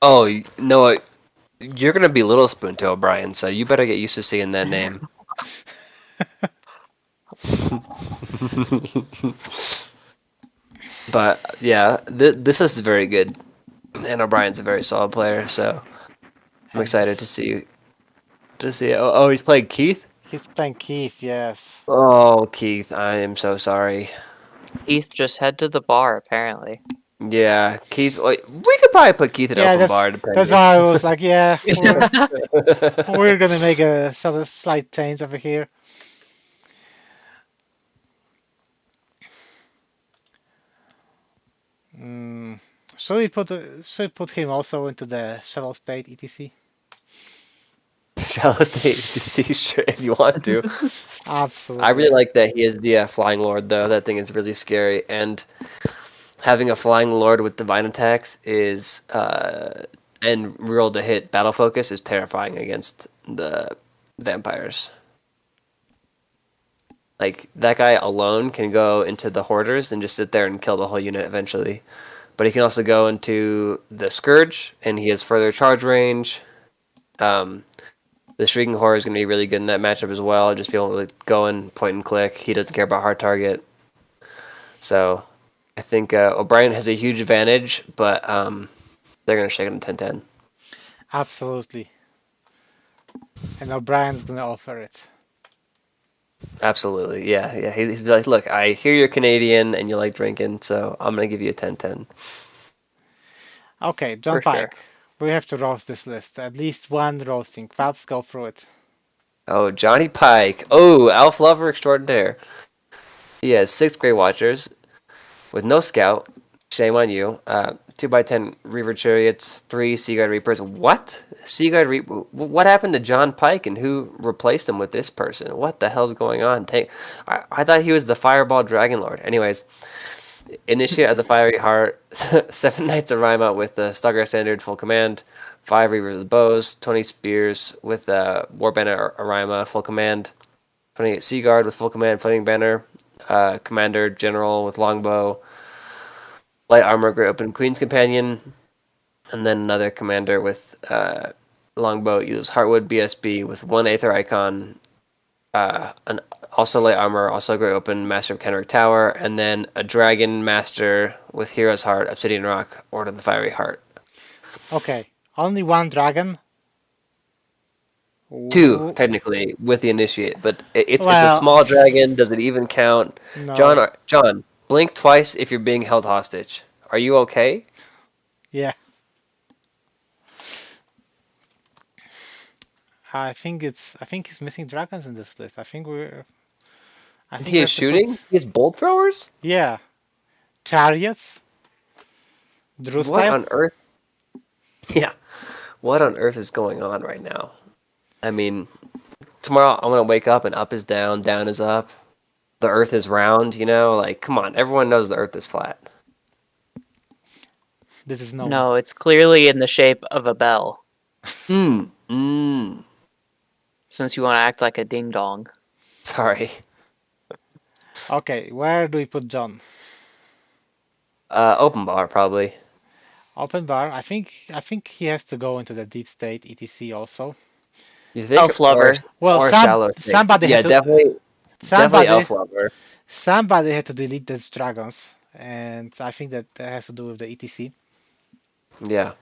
[SPEAKER 2] Oh, no, you're gonna be Little Spoon to O'Brien, so you better get used to seeing that name. But yeah, this is very good, and O'Brien's a very solid player, so I'm excited to see it. Oh, he's playing Keith.
[SPEAKER 3] He's playing Keith, yes.
[SPEAKER 2] Oh, Keith, I am so sorry.
[SPEAKER 4] Keith, just head to the bar, apparently.
[SPEAKER 2] Yeah, Keith. Like, we could probably put Keith at
[SPEAKER 3] Yeah,
[SPEAKER 2] open bar.
[SPEAKER 3] that's why I was like, yeah, we're gonna make a slight change over here. Should we put him also into the Shadow State ETC?
[SPEAKER 2] Shallow State to see, sure, if you want to.
[SPEAKER 3] Absolutely.
[SPEAKER 2] I really like that he is the Flying Lord, though. That thing is really scary, and having a Flying Lord with divine attacks is and roll to hit battle focus is terrifying against the vampires. Like, that guy alone can go into the Hoarders and just sit there and kill the whole unit eventually. But he can also go into the Scourge, and he has further charge range. The Shrieking Horror is going to be really good in that matchup as well. Just be able to go and point and click. He doesn't care about hard target. So I think O'Brien has a huge advantage, but they're going to shake it in 10-10.
[SPEAKER 3] Absolutely. And O'Brien's gonna offer it.
[SPEAKER 2] Absolutely, yeah. He's like, look, I hear you're Canadian and you like drinking, so I'm going to give you a 10-10.
[SPEAKER 3] Okay, John
[SPEAKER 4] For sure.
[SPEAKER 3] Pike. We have to roast this list. At least one roasting. Fabs, go through it.
[SPEAKER 2] Oh, Johnny Pike. Oh, Elf Lover Extraordinaire. He has 6 Grey Watchers with no Scout. Shame on you. 2x10 Reaver Chariots, 3 Seaguard Reapers. What? Seaguard Reaper? What happened to John Pike and who replaced him with this person? What the hell's going on? I thought he was the Fireball Dragon Lord. Anyways, Initiate of the Fiery Heart, 7 Knights of Rima with the Stugger Standard full command, 5 Reavers with bows, 20 Spears with War Banner Rima full command, 28 Seaguard with full command, Flaming Banner, Commander General with longbow, Light Armor, Great Open Queen's Companion, and then another commander with longbow, Eul's Heartwood BSB with 1 Aether Icon, and also Light Armor, also Great Open, Master of Kenrick Tower, and then a Dragon Master with Hero's Heart, Obsidian Rock, Order of the Fiery Heart.
[SPEAKER 3] Okay, only one dragon.
[SPEAKER 2] 2, technically, with the Initiate, but it's a
[SPEAKER 3] Well-
[SPEAKER 2] small dragon. Does it even count?
[SPEAKER 3] No.
[SPEAKER 2] John, blink twice if you're being held hostage. Are you okay?
[SPEAKER 3] Yeah. I think he's missing dragons in this list. I think
[SPEAKER 2] He
[SPEAKER 3] we
[SPEAKER 2] is
[SPEAKER 3] have to put-
[SPEAKER 2] shooting? He has bolt throwers?
[SPEAKER 3] Yeah. Chariots. Drew
[SPEAKER 2] What
[SPEAKER 3] style.
[SPEAKER 2] on earth? Yeah. What on earth is going on right now? I mean, tomorrow I'm going to wake up and up is down, down is up. The earth is round, you know? Like, come on. Everyone knows the earth is flat.
[SPEAKER 3] This is
[SPEAKER 4] No, it's clearly in the shape of a bell, since you want to act like a ding dong.
[SPEAKER 2] Sorry.
[SPEAKER 3] Okay, where do we put John?
[SPEAKER 2] Open bar, probably.
[SPEAKER 3] Open bar. I think he has to go into the deep state ETC also.
[SPEAKER 2] You think?
[SPEAKER 4] Elf Lover.
[SPEAKER 3] Well,
[SPEAKER 2] or
[SPEAKER 3] some-
[SPEAKER 2] shallow state.
[SPEAKER 3] somebody
[SPEAKER 2] Yeah,
[SPEAKER 3] had to-
[SPEAKER 2] definitely
[SPEAKER 3] Somebody,
[SPEAKER 2] Elf Lover.
[SPEAKER 3] somebody had to delete these dragons, and I think that has to do with the ETC.
[SPEAKER 2] Yeah.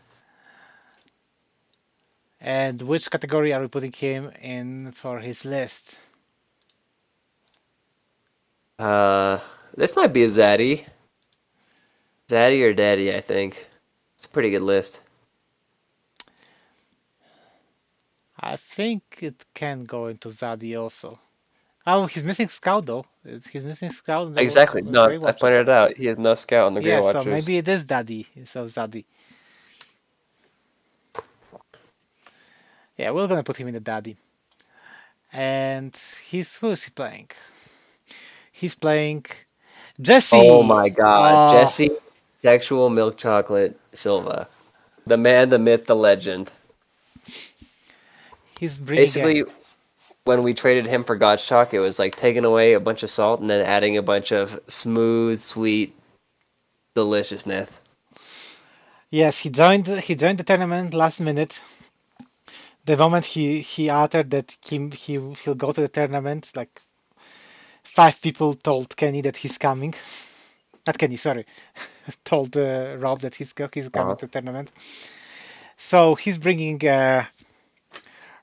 [SPEAKER 3] And which category are we putting him in for his list?
[SPEAKER 2] This might be a Zaddy. Zaddy or Daddy, I think. It's a pretty good list.
[SPEAKER 3] I think it can go into Zaddy also. Oh, he's missing Scout though. He's missing Scout in
[SPEAKER 2] Exactly.
[SPEAKER 3] the
[SPEAKER 2] No,
[SPEAKER 3] Grey
[SPEAKER 2] I
[SPEAKER 3] Watcher.
[SPEAKER 2] pointed it out. He has no scout on the Grey
[SPEAKER 3] Yeah, so
[SPEAKER 2] Watchers.
[SPEAKER 3] maybe it is Daddy. So Zaddy. Yeah, we're gonna put him in the Daddy. And who is he playing? He's playing Jesse.
[SPEAKER 2] Oh my God,
[SPEAKER 3] Oh,
[SPEAKER 2] Jesse, sexual milk chocolate Silva, the man, the myth, the legend.
[SPEAKER 3] he's bringing
[SPEAKER 2] Basically, when we traded him for Gottschalk, it was like taking away a bunch of salt and then adding a bunch of smooth, sweet deliciousness.
[SPEAKER 3] Yes, he joined the tournament last minute. The moment he uttered that he'll go to the tournament, like 5 people told Kenny that he's coming. Not Kenny, sorry. Told Rob that he's coming to the tournament. So he's bringing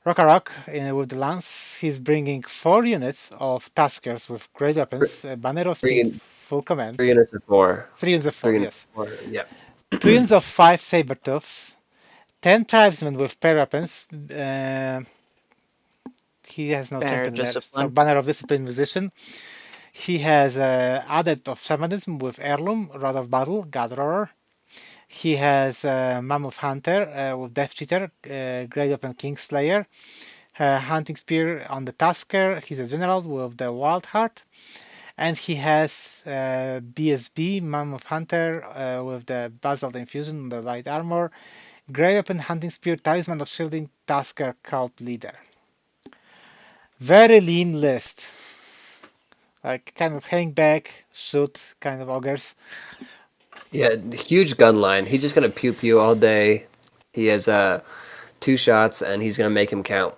[SPEAKER 3] Rock with the lance. He's bringing 4 units of Taskers with great weapons, Banner of Speed,
[SPEAKER 2] Bringing
[SPEAKER 3] full command.
[SPEAKER 2] 3 units of 4.
[SPEAKER 3] 3 units of 4, yes.
[SPEAKER 2] 4, yeah.
[SPEAKER 3] 2 units of 5 Sabertooths, 10 tribesmen with pair weapons. He has no
[SPEAKER 4] Banner
[SPEAKER 3] champion
[SPEAKER 4] of
[SPEAKER 3] there, so
[SPEAKER 4] Discipline.
[SPEAKER 3] Banner of Discipline Musician. He has Adept of Shamanism with Heirloom, Rod of Battle, Godroarer. He has Mammoth Hunter with Death Cheater, Great Weapon Kingslayer. Hunting Spear on the Tasker. He's a general with the Wild Heart. And he has BSB, Mammoth Hunter, with the Basalt Infusion, the Light Armor. Grey Weapon, Hunting Spear, Talisman of Shielding, Tasker, Cult Leader. Very lean list. Like kind of hang back, shoot kind of ogres.
[SPEAKER 2] Yeah, huge gun line. He's just gonna pew pew all day. He has 2 shots and he's gonna make him count.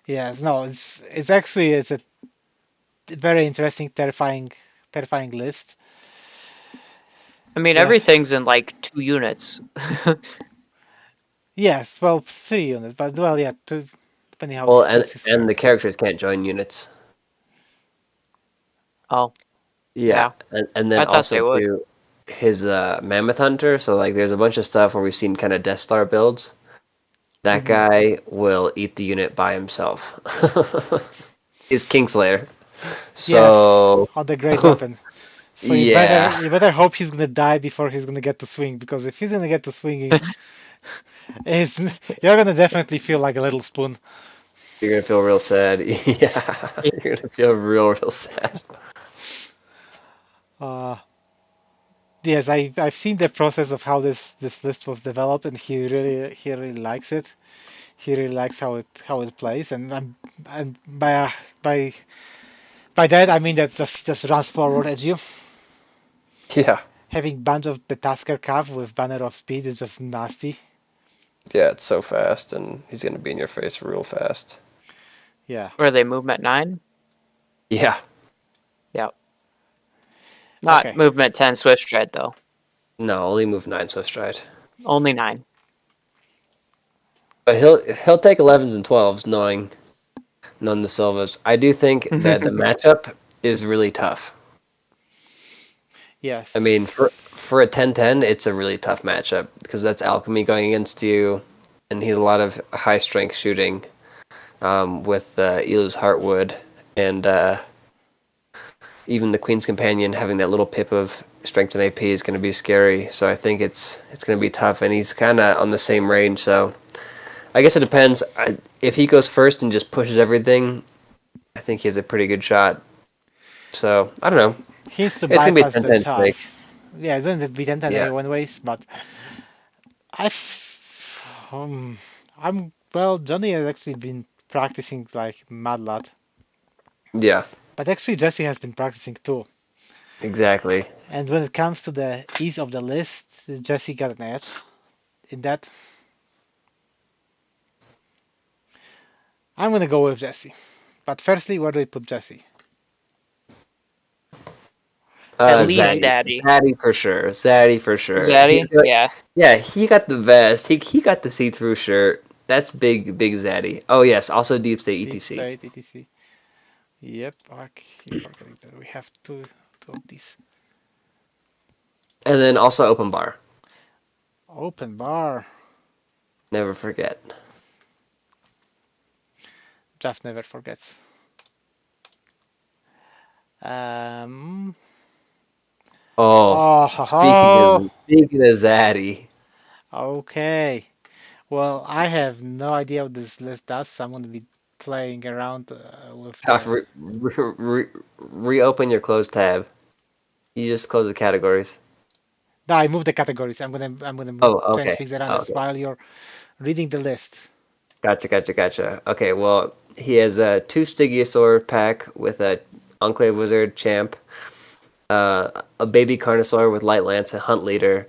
[SPEAKER 3] Yes, no, it's actually a very interesting, terrifying list.
[SPEAKER 4] I mean,
[SPEAKER 3] Yeah.
[SPEAKER 4] everything's in like 2 units.
[SPEAKER 3] Yes, well, 3 units, but well, yeah, 2, depending how.
[SPEAKER 2] Well,
[SPEAKER 3] this is
[SPEAKER 2] and the characters can't join units.
[SPEAKER 4] Oh,
[SPEAKER 2] Yeah, and then
[SPEAKER 4] I thought they
[SPEAKER 2] also
[SPEAKER 4] would.
[SPEAKER 2] too, his Mammoth Hunter. So like, there's a bunch of stuff where we've seen kind of Death Star builds. That guy will eat the unit by himself. He's Kingslayer. So
[SPEAKER 3] Yes, on the great weapon. So
[SPEAKER 2] yeah,
[SPEAKER 3] you better hope he's gonna die before he's gonna get to swing, because if he's gonna get to swinging, you're gonna definitely feel like a little spoon.
[SPEAKER 2] you're gonna feel real sad. Yeah, you're gonna feel real sad.
[SPEAKER 3] Yes, I've seen the process of how this list was developed, and he really likes it. He really likes how it plays, and by that I mean that just runs forward at you.
[SPEAKER 2] Yeah,
[SPEAKER 3] Having bunch of the Tasker Cav with Banner of Speed is just nasty.
[SPEAKER 2] yeah, it's so fast, and he's gonna be in your face real fast.
[SPEAKER 3] Yeah.
[SPEAKER 4] Where they movement 9?
[SPEAKER 2] Yeah,
[SPEAKER 4] Yep. Not
[SPEAKER 3] Okay.
[SPEAKER 4] movement 10 Swift Stride though.
[SPEAKER 2] no, only move 9 Swift Stride.
[SPEAKER 4] Only 9.
[SPEAKER 2] But he'll take 11s and 12s, knowing none the Silvas. I do think that the matchup is really tough.
[SPEAKER 3] Yes.
[SPEAKER 2] I mean, for a 10-10, it's a really tough matchup because that's Alchemy going against you, and he's a lot of high strength shooting with Elu's Heartwood, and even the Queen's Companion having that little pip of strength and AP is going to be scary. So I think it's going to be tough, and he's kind of on the same range. So I guess it depends. If he goes first and just pushes everything, I think he has a pretty good shot. So I don't know.
[SPEAKER 3] He needs to
[SPEAKER 2] It's gonna be
[SPEAKER 3] bypass the
[SPEAKER 2] 10-10
[SPEAKER 3] tough.
[SPEAKER 2] snake.
[SPEAKER 3] Yeah, it doesn't be 10-10
[SPEAKER 2] Yeah.
[SPEAKER 3] everyone ways, but Johnny has actually been practicing like mad lot.
[SPEAKER 2] Yeah,
[SPEAKER 3] But actually Jesse has been practicing too.
[SPEAKER 2] exactly.
[SPEAKER 3] And when it comes to the ease of the list, Jesse got an edge in that. I'm gonna go with Jesse. But firstly, where do we put Jesse?
[SPEAKER 4] At least
[SPEAKER 2] Zaddy.
[SPEAKER 4] Daddy.
[SPEAKER 2] Zaddy for sure. Zaddy for sure.
[SPEAKER 4] Zaddy?
[SPEAKER 2] He's got-
[SPEAKER 4] Yeah.
[SPEAKER 2] Yeah, he got the vest. He got the see-through shirt. That's big Zaddy. Oh yes, also Deep State
[SPEAKER 3] Deep
[SPEAKER 2] ETC.
[SPEAKER 3] State, etc. Yep, I keep forgetting that we have two of these.
[SPEAKER 2] And then also open bar.
[SPEAKER 3] Open bar.
[SPEAKER 2] Never forget.
[SPEAKER 3] Jeff never forgets. Um.
[SPEAKER 2] Oh, speaking of Zaddy.
[SPEAKER 3] Okay. Well, I have no idea what this list does. So I'm going to be playing around with
[SPEAKER 2] Tough.
[SPEAKER 3] the.
[SPEAKER 2] Reopen your closed tab. You just close the categories.
[SPEAKER 3] No, I moved the categories. I'm gonna
[SPEAKER 2] Oh,
[SPEAKER 3] change
[SPEAKER 2] okay.
[SPEAKER 3] things around
[SPEAKER 2] Oh,
[SPEAKER 3] as
[SPEAKER 2] okay.
[SPEAKER 3] while you're reading the list.
[SPEAKER 2] Gotcha. Okay, well, he has a 2 Stygiosaur pack with a Enclave Wizard champ, a baby Carnosaur with Light Lance and Hunt Leader,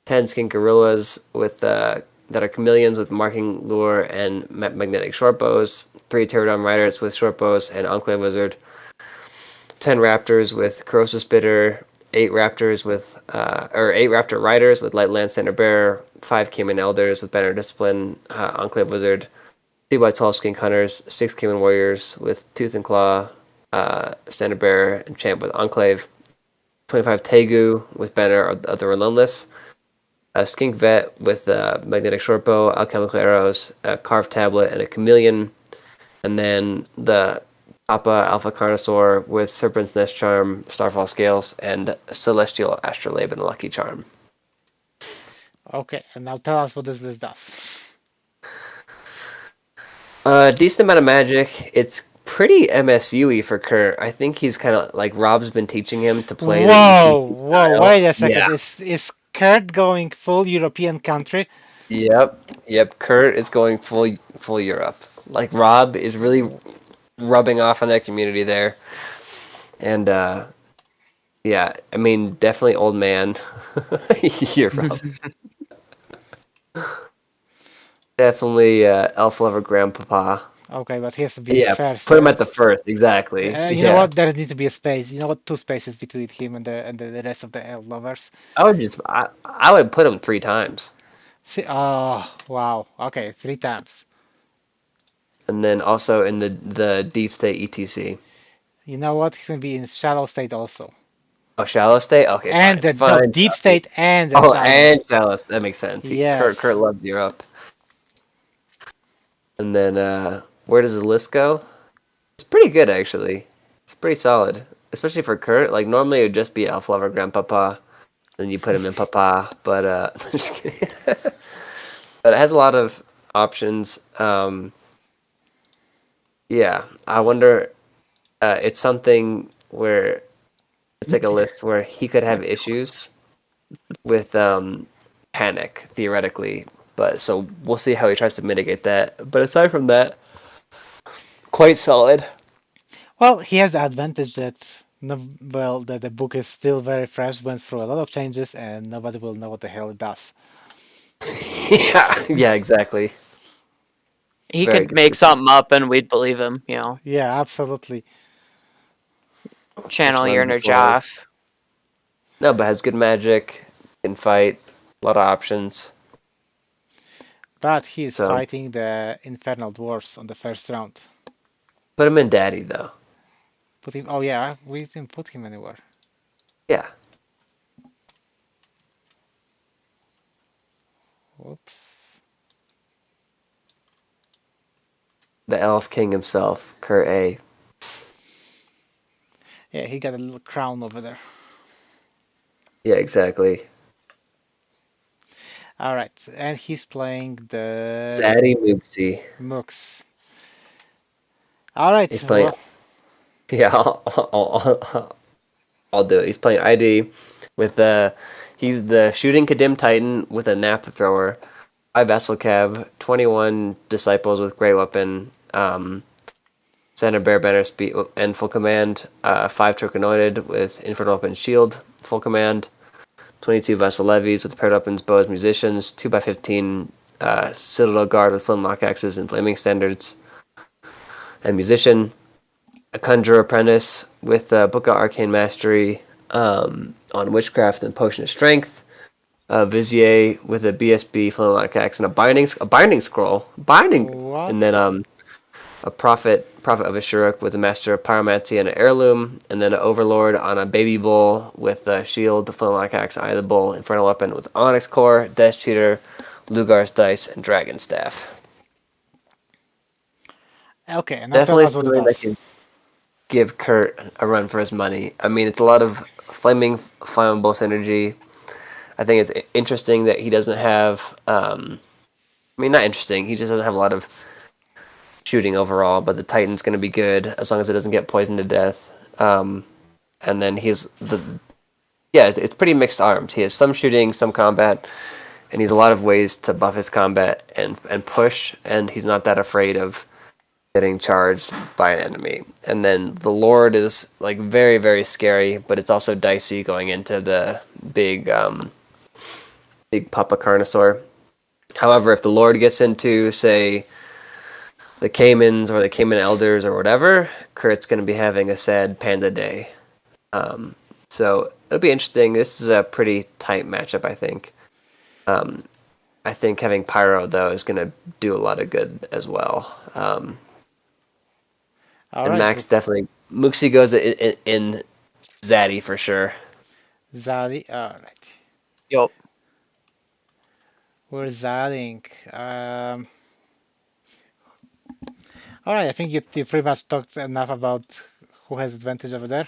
[SPEAKER 2] 10 Skink Gorillas with that are chameleons with Marking Lure and Magnetic Short Bows, 3 Pterodon Riders with Short Bows and Enclave Wizard, 10 Raptors with Corrosive Spitter, 8 Raptors with, 8 Raptor Riders with Light Lance Standard Bearer, 5 Cayman Elders with Banner Discipline, Enclave Wizard, 3 by 12 Skink Hunters, 6 Cayman Warriors with Tooth and Claw, Standard Bearer, and Champ with Enclave, 25 Tegu with Banner of the Relentless, a Skink Vet with Magnetic Shortbow, Alchemical Arrows, a Carved Tablet, and a Chameleon, and then the Papa Alpha Carnosaur with Serpent's Nest Charm, Starfall Scales, and Celestial Astrolabe and Lucky Charm.
[SPEAKER 3] Okay, and now tell us what this list does.
[SPEAKER 2] Decent amount of magic. It's pretty MSU-y for Kurt. I think he's kind of like Rob's been teaching him to play the ETC style.
[SPEAKER 3] Wait a second.
[SPEAKER 2] Yeah.
[SPEAKER 3] Is Kurt going full European country?
[SPEAKER 2] Yep. Kurt is going full Europe. Like Rob is really rubbing off on that community there, and yeah, I mean definitely old man. Europe. Definitely elf lover grandpapa.
[SPEAKER 3] Okay, but he has to be
[SPEAKER 2] Yeah,
[SPEAKER 3] first.
[SPEAKER 2] put him at the first, exactly.
[SPEAKER 3] You know what? There needs to be a space. You know what? 2 spaces between him and the rest of the elf lovers.
[SPEAKER 2] I would put him 3 times.
[SPEAKER 3] See, oh wow. Okay, 3 times.
[SPEAKER 2] And then also in the deep state ETC.
[SPEAKER 3] You know what? He's gonna be in shallow state also.
[SPEAKER 2] Oh, shallow state? Okay,
[SPEAKER 3] And
[SPEAKER 2] fine.
[SPEAKER 3] the
[SPEAKER 2] Fine.
[SPEAKER 3] deep state and the
[SPEAKER 2] Oh,
[SPEAKER 3] shallow.
[SPEAKER 2] and shallow. That makes sense.
[SPEAKER 3] Yes.
[SPEAKER 2] Kurt loves Europe. And then where does his list go? It's pretty good actually. It's pretty solid, especially for Kurt. Like normally it would just be elf lover grandpapa, then you put him in papa. But just kidding. But it has a lot of options. Yeah, I wonder. It's something where it's like a list where he could have issues with panic theoretically, but so we'll see how he tries to mitigate that. But aside from that, quite solid.
[SPEAKER 3] Well, he has the advantage that that the book is still very fresh, went through a lot of changes, and nobody will know what the hell it does.
[SPEAKER 2] Yeah, exactly.
[SPEAKER 4] He
[SPEAKER 2] Very
[SPEAKER 4] could
[SPEAKER 2] good.
[SPEAKER 4] make something up and we'd believe him,
[SPEAKER 3] Yeah, absolutely.
[SPEAKER 4] Channel
[SPEAKER 2] run
[SPEAKER 4] your
[SPEAKER 2] the
[SPEAKER 4] inner
[SPEAKER 2] floor.
[SPEAKER 4] Joff.
[SPEAKER 2] No, but has good magic, can fight, a lot of options.
[SPEAKER 3] But he is
[SPEAKER 2] So-
[SPEAKER 3] fighting the Infernal Dwarfs on the first round.
[SPEAKER 2] Put him in daddy though.
[SPEAKER 3] Put him. Oh yeah, we didn't put him anywhere.
[SPEAKER 2] Yeah.
[SPEAKER 3] Whoops.
[SPEAKER 2] The Elf King himself, Kurt A.
[SPEAKER 3] Yeah, he got a little crown over there.
[SPEAKER 2] Yeah, exactly.
[SPEAKER 3] All right, and he's playing the
[SPEAKER 2] Zaddy Mooksy.
[SPEAKER 3] Mooks. All right.
[SPEAKER 2] He's playing.
[SPEAKER 3] well,
[SPEAKER 2] Yeah, I'll do it. He's playing ID with he's the shooting Kadim Titan with a Naphtha thrower, 5 Vessel Cav, 21 Disciples with Great Weapon, Center Bear Banner Speed and Full Command, 5 Turkanoided with Infernal Weapon Shield, Full Command, 22 Vessel Levies with Paired Weapons, Bows, Musicians, 2x15 Citadel Guard with Flintlock Axes and Flaming Standards, and Musician, a Conjurer Apprentice with Book of Arcane Mastery on Witchcraft and Potion of Strength, Vizier with a BSB Flintlock Axe and a Binding Scroll,
[SPEAKER 3] What?
[SPEAKER 2] and then a prophet of Ashuruk with a master of pyromancy and an heirloom, and then an overlord on a baby bull with a shield, the flintlock axe, eye of the bull, infernal weapon with onyx core, death cheater, Lugar's dice, and dragon staff.
[SPEAKER 3] Okay, and
[SPEAKER 2] Definitely
[SPEAKER 3] after what it
[SPEAKER 2] something that
[SPEAKER 3] does.
[SPEAKER 2] can give Kurt a run for his money. I mean, it's a lot of flaming flammable synergy. I think it's interesting that he doesn't have. I mean, not interesting. He just doesn't have a lot of shooting overall. But the Titan's going to be good as long as it doesn't get poisoned to death. And then it's pretty mixed arms. He has some shooting, some combat, and he's a lot of ways to buff his combat and push. And he's not that afraid of getting charged by an enemy. And then the Lord is like very, very scary, but it's also dicey going into the big Papa Carnosaur. However, if the Lord gets into, say, the Caimans or the Caiman Elders or whatever, Kurt's going to be having a sad panda day. So it'll be interesting. This is a pretty tight matchup, I think. I think having Pyro, though, is going to do a lot of good as well.
[SPEAKER 3] All
[SPEAKER 2] And
[SPEAKER 3] right,
[SPEAKER 2] Max definitely... Muxi goes in Zaddy for sure.
[SPEAKER 3] Zaddy. All right,
[SPEAKER 4] Yup.
[SPEAKER 3] we're zadding. All right, I think you pretty much talked enough about who has advantage over there.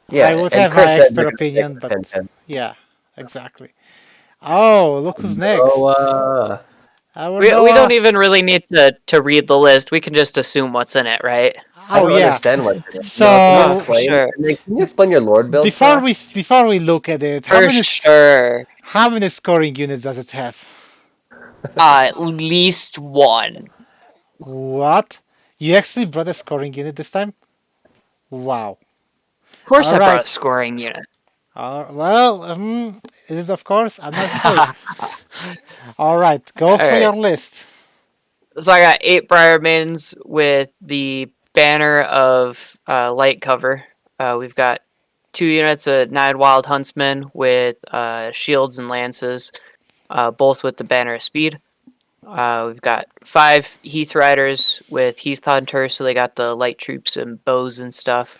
[SPEAKER 2] Yeah,
[SPEAKER 3] I would
[SPEAKER 2] and
[SPEAKER 3] have
[SPEAKER 2] Kurt
[SPEAKER 3] my
[SPEAKER 2] said
[SPEAKER 3] expert
[SPEAKER 2] they're gonna
[SPEAKER 3] opinion,
[SPEAKER 2] pick
[SPEAKER 3] but
[SPEAKER 2] 10-10.
[SPEAKER 3] yeah, exactly. Oh, look who's next. Our
[SPEAKER 4] We
[SPEAKER 3] Noah.
[SPEAKER 4] don't even really need to read the list. We can just assume what's in it, right?
[SPEAKER 2] I
[SPEAKER 3] Oh
[SPEAKER 2] don't
[SPEAKER 3] yeah.
[SPEAKER 2] understand what's in it.
[SPEAKER 3] So-
[SPEAKER 2] can you
[SPEAKER 4] Oh, for
[SPEAKER 2] explain?
[SPEAKER 4] sure.
[SPEAKER 2] And then can you explain your Lord build
[SPEAKER 3] Before
[SPEAKER 2] for us?
[SPEAKER 3] we look at it,
[SPEAKER 4] For sure.
[SPEAKER 3] how many scoring units does it have?
[SPEAKER 4] At least one.
[SPEAKER 3] What? You actually brought a scoring unit this time? Wow.
[SPEAKER 4] Of course, I
[SPEAKER 3] Alright.
[SPEAKER 4] brought a scoring unit.
[SPEAKER 3] Well, is it of course? I'm not sure. All right, go for
[SPEAKER 4] Alright.
[SPEAKER 3] your list.
[SPEAKER 4] So I got 8 Briarmaidens with the banner of light cover. We've got 2 units of 9 Wild Huntsmen with shields and lances, both with the banner of speed. We've got 5 Heath Riders with Heath Hunter, so they got the light troops and bows and stuff.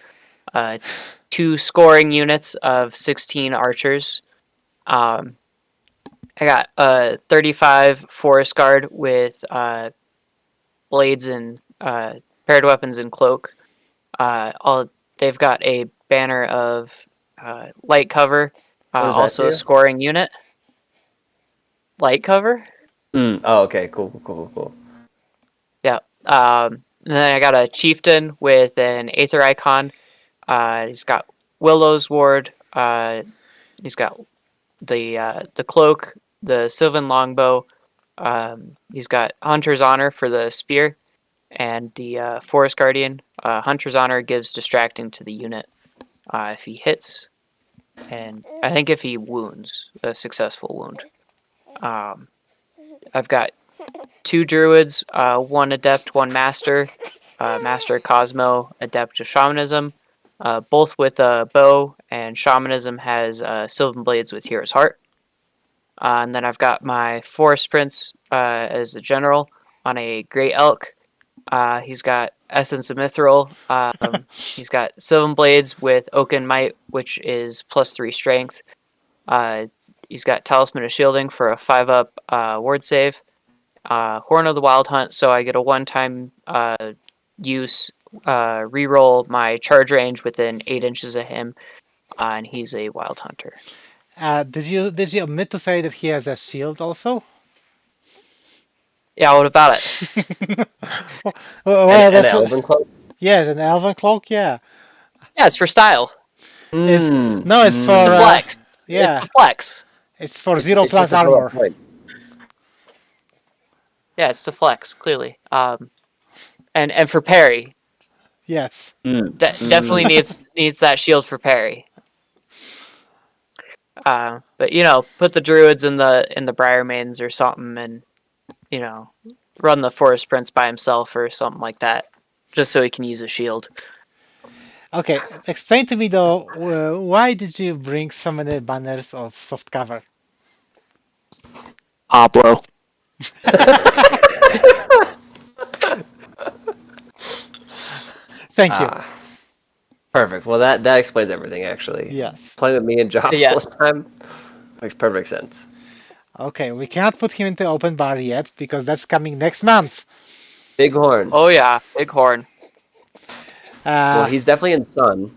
[SPEAKER 4] 2 scoring units of 16 archers. I got 35 Forest Guard with blades and paired weapons and cloak. They've got a banner of light cover,
[SPEAKER 2] What does that
[SPEAKER 4] also a
[SPEAKER 2] do?
[SPEAKER 4] scoring unit. Light cover?
[SPEAKER 2] Oh, okay. Cool.
[SPEAKER 4] Yeah. And then I got a chieftain with an Aether icon. He's got Willow's Ward. He's got the cloak, the Sylvan Longbow. He's got Hunter's Honor for the spear, and the Forest Guardian. Hunter's Honor gives distracting to the unit if he hits, and I think if he wounds, a successful wound. I've got 2 druids, 1 adept, 1 master. Master Cosmo, adept of shamanism, both with a bow, and shamanism has Sylvan Blades with Hero's Heart. And then I've got my Forest Prince as the general on a Great Elk. He's got Essence of Mithril. He's got Sylvan Blades with Oaken Might, which is +3 strength. He's got Talisman of Shielding for a 5-up ward save. Horn of the Wild Hunt, so I get a one-time use, reroll my charge range within 8 inches of him, and he's a Wild Hunter.
[SPEAKER 3] Did you omit to say that he has a shield also?
[SPEAKER 4] Yeah, what about it?
[SPEAKER 3] Well,
[SPEAKER 2] And an
[SPEAKER 3] that's
[SPEAKER 2] Elven cloak?
[SPEAKER 3] yes, an elven cloak. Yeah.
[SPEAKER 4] Yeah, it's for style.
[SPEAKER 3] No, it's for
[SPEAKER 4] It's to flex.
[SPEAKER 3] yeah,
[SPEAKER 4] It's to flex.
[SPEAKER 3] it's for
[SPEAKER 2] It's-
[SPEAKER 3] 0
[SPEAKER 2] it's
[SPEAKER 3] plus
[SPEAKER 2] just a bullet
[SPEAKER 3] armor.
[SPEAKER 2] point.
[SPEAKER 4] Yeah, it's to flex, clearly. And for parry.
[SPEAKER 3] Yes.
[SPEAKER 4] Definitely needs that shield for parry. But put the druids in the Briarmaidens or something, and run the Forest Prince by himself or something like that, just so he can use a shield.
[SPEAKER 3] Okay, explain to me though, why did you bring so many banners of soft cover?
[SPEAKER 4] Pablo.
[SPEAKER 3] Thank you.
[SPEAKER 2] Perfect. Well, that explains everything, actually.
[SPEAKER 3] Yes.
[SPEAKER 2] Playing with me and Joff all
[SPEAKER 4] Yes.
[SPEAKER 2] the time makes perfect sense.
[SPEAKER 3] Okay, we cannot put him into open bar yet because that's coming next month.
[SPEAKER 2] Bighorn.
[SPEAKER 4] Oh yeah, Bighorn.
[SPEAKER 2] Well, he's definitely in Sun.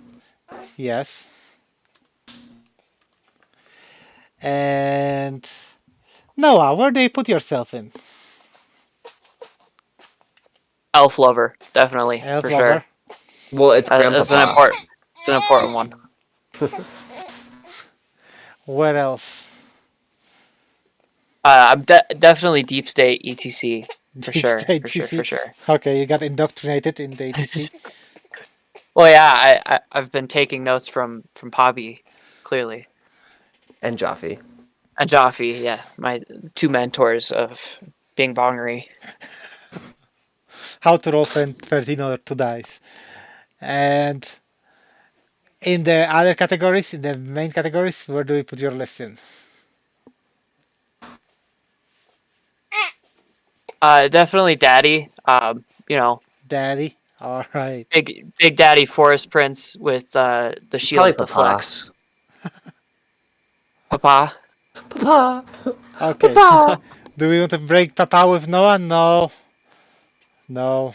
[SPEAKER 3] Yes. And Noah, where do you put yourself in?
[SPEAKER 4] Elf lover, definitely,
[SPEAKER 3] Elf
[SPEAKER 4] for
[SPEAKER 3] lover.
[SPEAKER 4] sure.
[SPEAKER 2] Well, it's
[SPEAKER 4] It's an
[SPEAKER 2] Grandpa.
[SPEAKER 4] important one.
[SPEAKER 3] Where else?
[SPEAKER 4] I'm definitely deep state ETC for
[SPEAKER 3] Deep
[SPEAKER 4] sure,
[SPEAKER 3] State
[SPEAKER 4] for sure,
[SPEAKER 3] TC.
[SPEAKER 4] for sure.
[SPEAKER 3] Okay, you got indoctrinated in the ATC.
[SPEAKER 4] Well, yeah, I've been taking notes from Poppy, clearly,
[SPEAKER 2] And Joffy.
[SPEAKER 4] and Jaffe. Yeah, my two mentors of Bing Bongery.
[SPEAKER 3] How to roll 13 or 2 dice. And in the other categories, in the main categories, where do we put your list in?
[SPEAKER 4] Definitely Daddy. You know,
[SPEAKER 3] Daddy. All right.
[SPEAKER 4] Big Daddy Forest Prince with the shield to
[SPEAKER 2] Papa.
[SPEAKER 4] flex. Papa.
[SPEAKER 2] Papa.
[SPEAKER 3] Okay.
[SPEAKER 2] Papa.
[SPEAKER 3] Do we want to break Papa with Noah? No. No.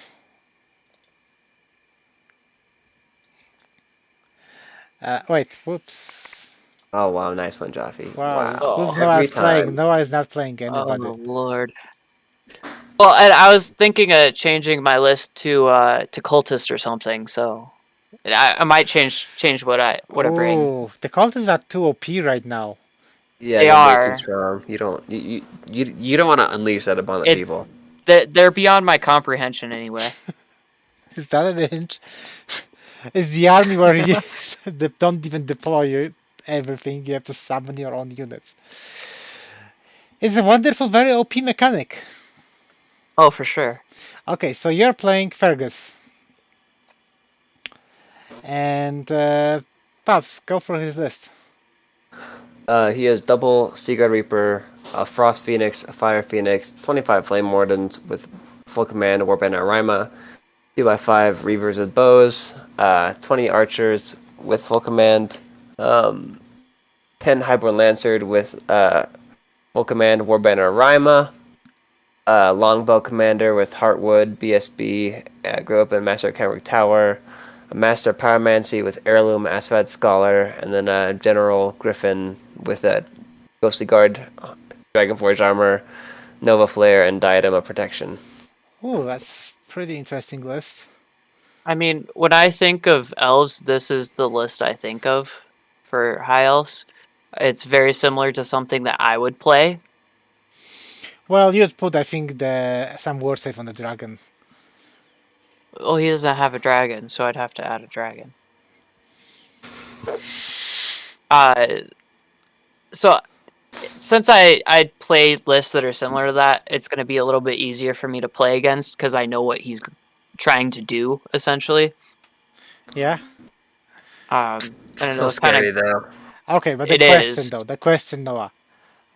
[SPEAKER 3] Wait. Whoops.
[SPEAKER 2] Oh, wow. Nice one, Joffy.
[SPEAKER 3] Wow.
[SPEAKER 2] Wow.
[SPEAKER 3] Who's
[SPEAKER 2] Every
[SPEAKER 3] Noah's playing?
[SPEAKER 2] time.
[SPEAKER 3] Noah is not playing
[SPEAKER 4] Oh
[SPEAKER 3] anybody.
[SPEAKER 4] Lord. Well, and I was thinking of changing my list to cultist or something. So I might change what I bring.
[SPEAKER 3] Oh, the cultists are too OP right now.
[SPEAKER 2] Yeah,
[SPEAKER 4] They
[SPEAKER 2] they're way
[SPEAKER 4] are.
[SPEAKER 2] too strong. You don't want to unleash that upon the
[SPEAKER 4] It-
[SPEAKER 2] people.
[SPEAKER 4] They're beyond my comprehension anyway.
[SPEAKER 3] Is that an inch? It's the army where you they don't even deploy everything. You have to summon your own units. It's a wonderful, very OP mechanic.
[SPEAKER 4] Oh, for sure.
[SPEAKER 3] Okay, so you're playing Fergus. And Pops, go for his list.
[SPEAKER 2] He has double Seaguard Reaper, a Frost Phoenix, a Fire Phoenix, 25 Flame Wardens with full command, Warband and Rima, 2x5 Reavers with bows, 20 Archers with full command, 10 Highborn Lancer with full command, Warband and Rima, Longbow Commander with Heartwood, BSB, grew up in Master Kenrick Tower, a Master Pyromancy with Heirloom, Asvad Scholar, and then a General Griffin with a Ghostly Guard, Dragonforge Armor, Nova Flare, and Diadem of Protection.
[SPEAKER 3] Ooh, that's pretty interesting list.
[SPEAKER 4] I mean, when I think of elves, this is the list I think of for high elves. It's very similar to something that I would play.
[SPEAKER 3] Well, you'd put, I think, some word save on the dragon.
[SPEAKER 4] Well, he doesn't have a dragon, so I'd have to add a dragon. So since I play lists that are similar to that, it's going to be a little bit easier for me to play against because I know what he's trying to do, essentially.
[SPEAKER 3] Yeah?
[SPEAKER 4] I don't
[SPEAKER 2] So
[SPEAKER 4] know,
[SPEAKER 2] scary, though.
[SPEAKER 3] Okay, but the
[SPEAKER 4] It
[SPEAKER 3] question,
[SPEAKER 4] is.
[SPEAKER 3] though, the question, Noah.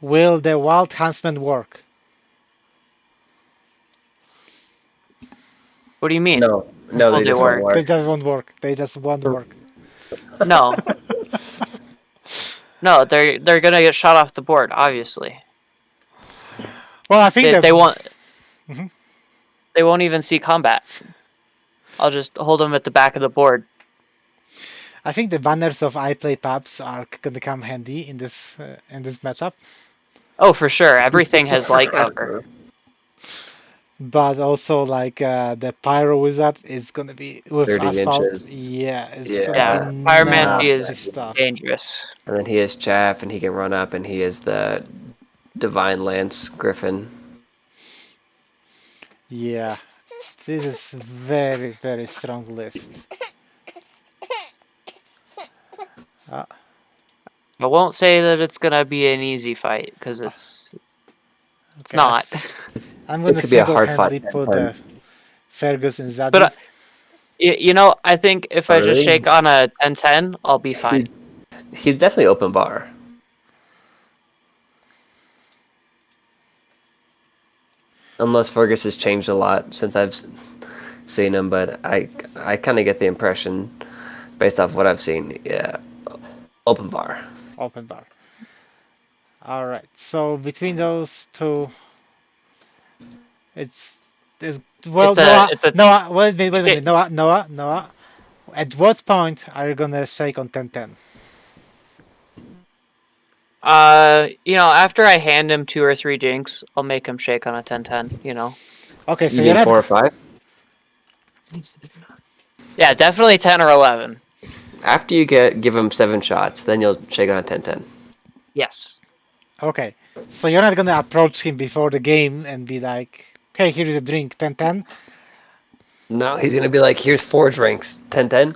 [SPEAKER 3] Will the Wild Huntsman work?
[SPEAKER 4] What do you mean?
[SPEAKER 2] No,
[SPEAKER 4] Will
[SPEAKER 2] they
[SPEAKER 4] they
[SPEAKER 2] just
[SPEAKER 4] work?
[SPEAKER 2] won't
[SPEAKER 3] They
[SPEAKER 2] work.
[SPEAKER 3] just won't work. They just won't work.
[SPEAKER 4] No. No, they're gonna get shot off the board, obviously.
[SPEAKER 3] Well, I think
[SPEAKER 4] They won't.
[SPEAKER 3] Mhm.
[SPEAKER 4] They won't even see combat. I'll just hold them at the back of the board.
[SPEAKER 3] I think the banners of I Play Pubs are gonna come handy in this matchup.
[SPEAKER 4] Oh, for sure. Everything has light cover.
[SPEAKER 3] But also, like the Pyro Wizard is gonna be with
[SPEAKER 2] 30
[SPEAKER 3] asphalt.
[SPEAKER 2] inches.
[SPEAKER 3] Yeah, it's
[SPEAKER 2] Yeah.
[SPEAKER 3] gonna
[SPEAKER 4] Yeah,
[SPEAKER 3] be
[SPEAKER 4] Pyromancy
[SPEAKER 3] nasty
[SPEAKER 4] is
[SPEAKER 3] stuff.
[SPEAKER 4] dangerous.
[SPEAKER 2] And then he has Chaff, and he can run up, and he is the Divine Lance Griffin.
[SPEAKER 3] Yeah, this is very, very strong list.
[SPEAKER 4] I won't say that it's gonna be an easy fight because it's
[SPEAKER 3] Okay,
[SPEAKER 4] not.
[SPEAKER 3] I'm gonna
[SPEAKER 2] This could be a hard fight,
[SPEAKER 3] single-handedly put
[SPEAKER 2] 10-10.
[SPEAKER 3] Fergus in Zadie.
[SPEAKER 4] But you know, I think if I just
[SPEAKER 2] Really?
[SPEAKER 4] shake on a 10-10, I'll be fine.
[SPEAKER 2] He's definitely open bar. Unless Fergus has changed a lot since seen him, but I kind of get the impression, based off what I've seen, yeah, open bar.
[SPEAKER 3] Open bar. All right. So between those two, it's well,
[SPEAKER 4] It's a-
[SPEAKER 3] Noah,
[SPEAKER 4] it's a-
[SPEAKER 3] Noah. Wait a minute, Noah. At what point are you gonna shake on 10-10?
[SPEAKER 4] After I hand him 2 or 3 jinks, I'll make him shake on a 10-10,
[SPEAKER 3] Okay, so
[SPEAKER 2] You
[SPEAKER 3] you're
[SPEAKER 2] mean
[SPEAKER 3] not
[SPEAKER 2] 4 or 5?
[SPEAKER 4] Yeah, definitely 10 or 11.
[SPEAKER 2] After you give him 7 shots, then you'll shake on a 10-10.
[SPEAKER 4] Yes.
[SPEAKER 3] okay. So you're not gonna approach him before the game and be like, "Hey, here is a drink, 10-10."
[SPEAKER 2] No, he's gonna be like, here's 4 drinks, 10-10.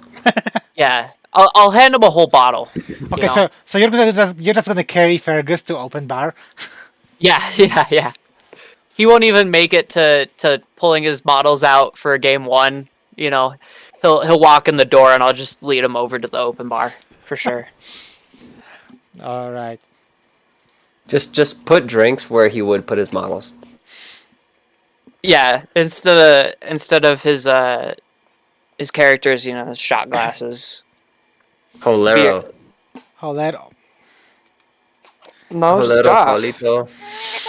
[SPEAKER 4] Yeah. I'll hand him a whole bottle.
[SPEAKER 3] Okay, so you're just gonna carry Fergus to open bar.
[SPEAKER 4] Yeah. He won't even make it to pulling his bottles out for game 1. He'll walk in the door and I'll just lead him over to the open bar for sure.
[SPEAKER 3] All right.
[SPEAKER 2] Just put drinks where he would put his models.
[SPEAKER 4] Yeah, instead of his characters, his shot glasses.
[SPEAKER 2] Holero.
[SPEAKER 3] Holero.
[SPEAKER 4] No, it's
[SPEAKER 2] Holero,
[SPEAKER 4] Joff.
[SPEAKER 2] Paulito.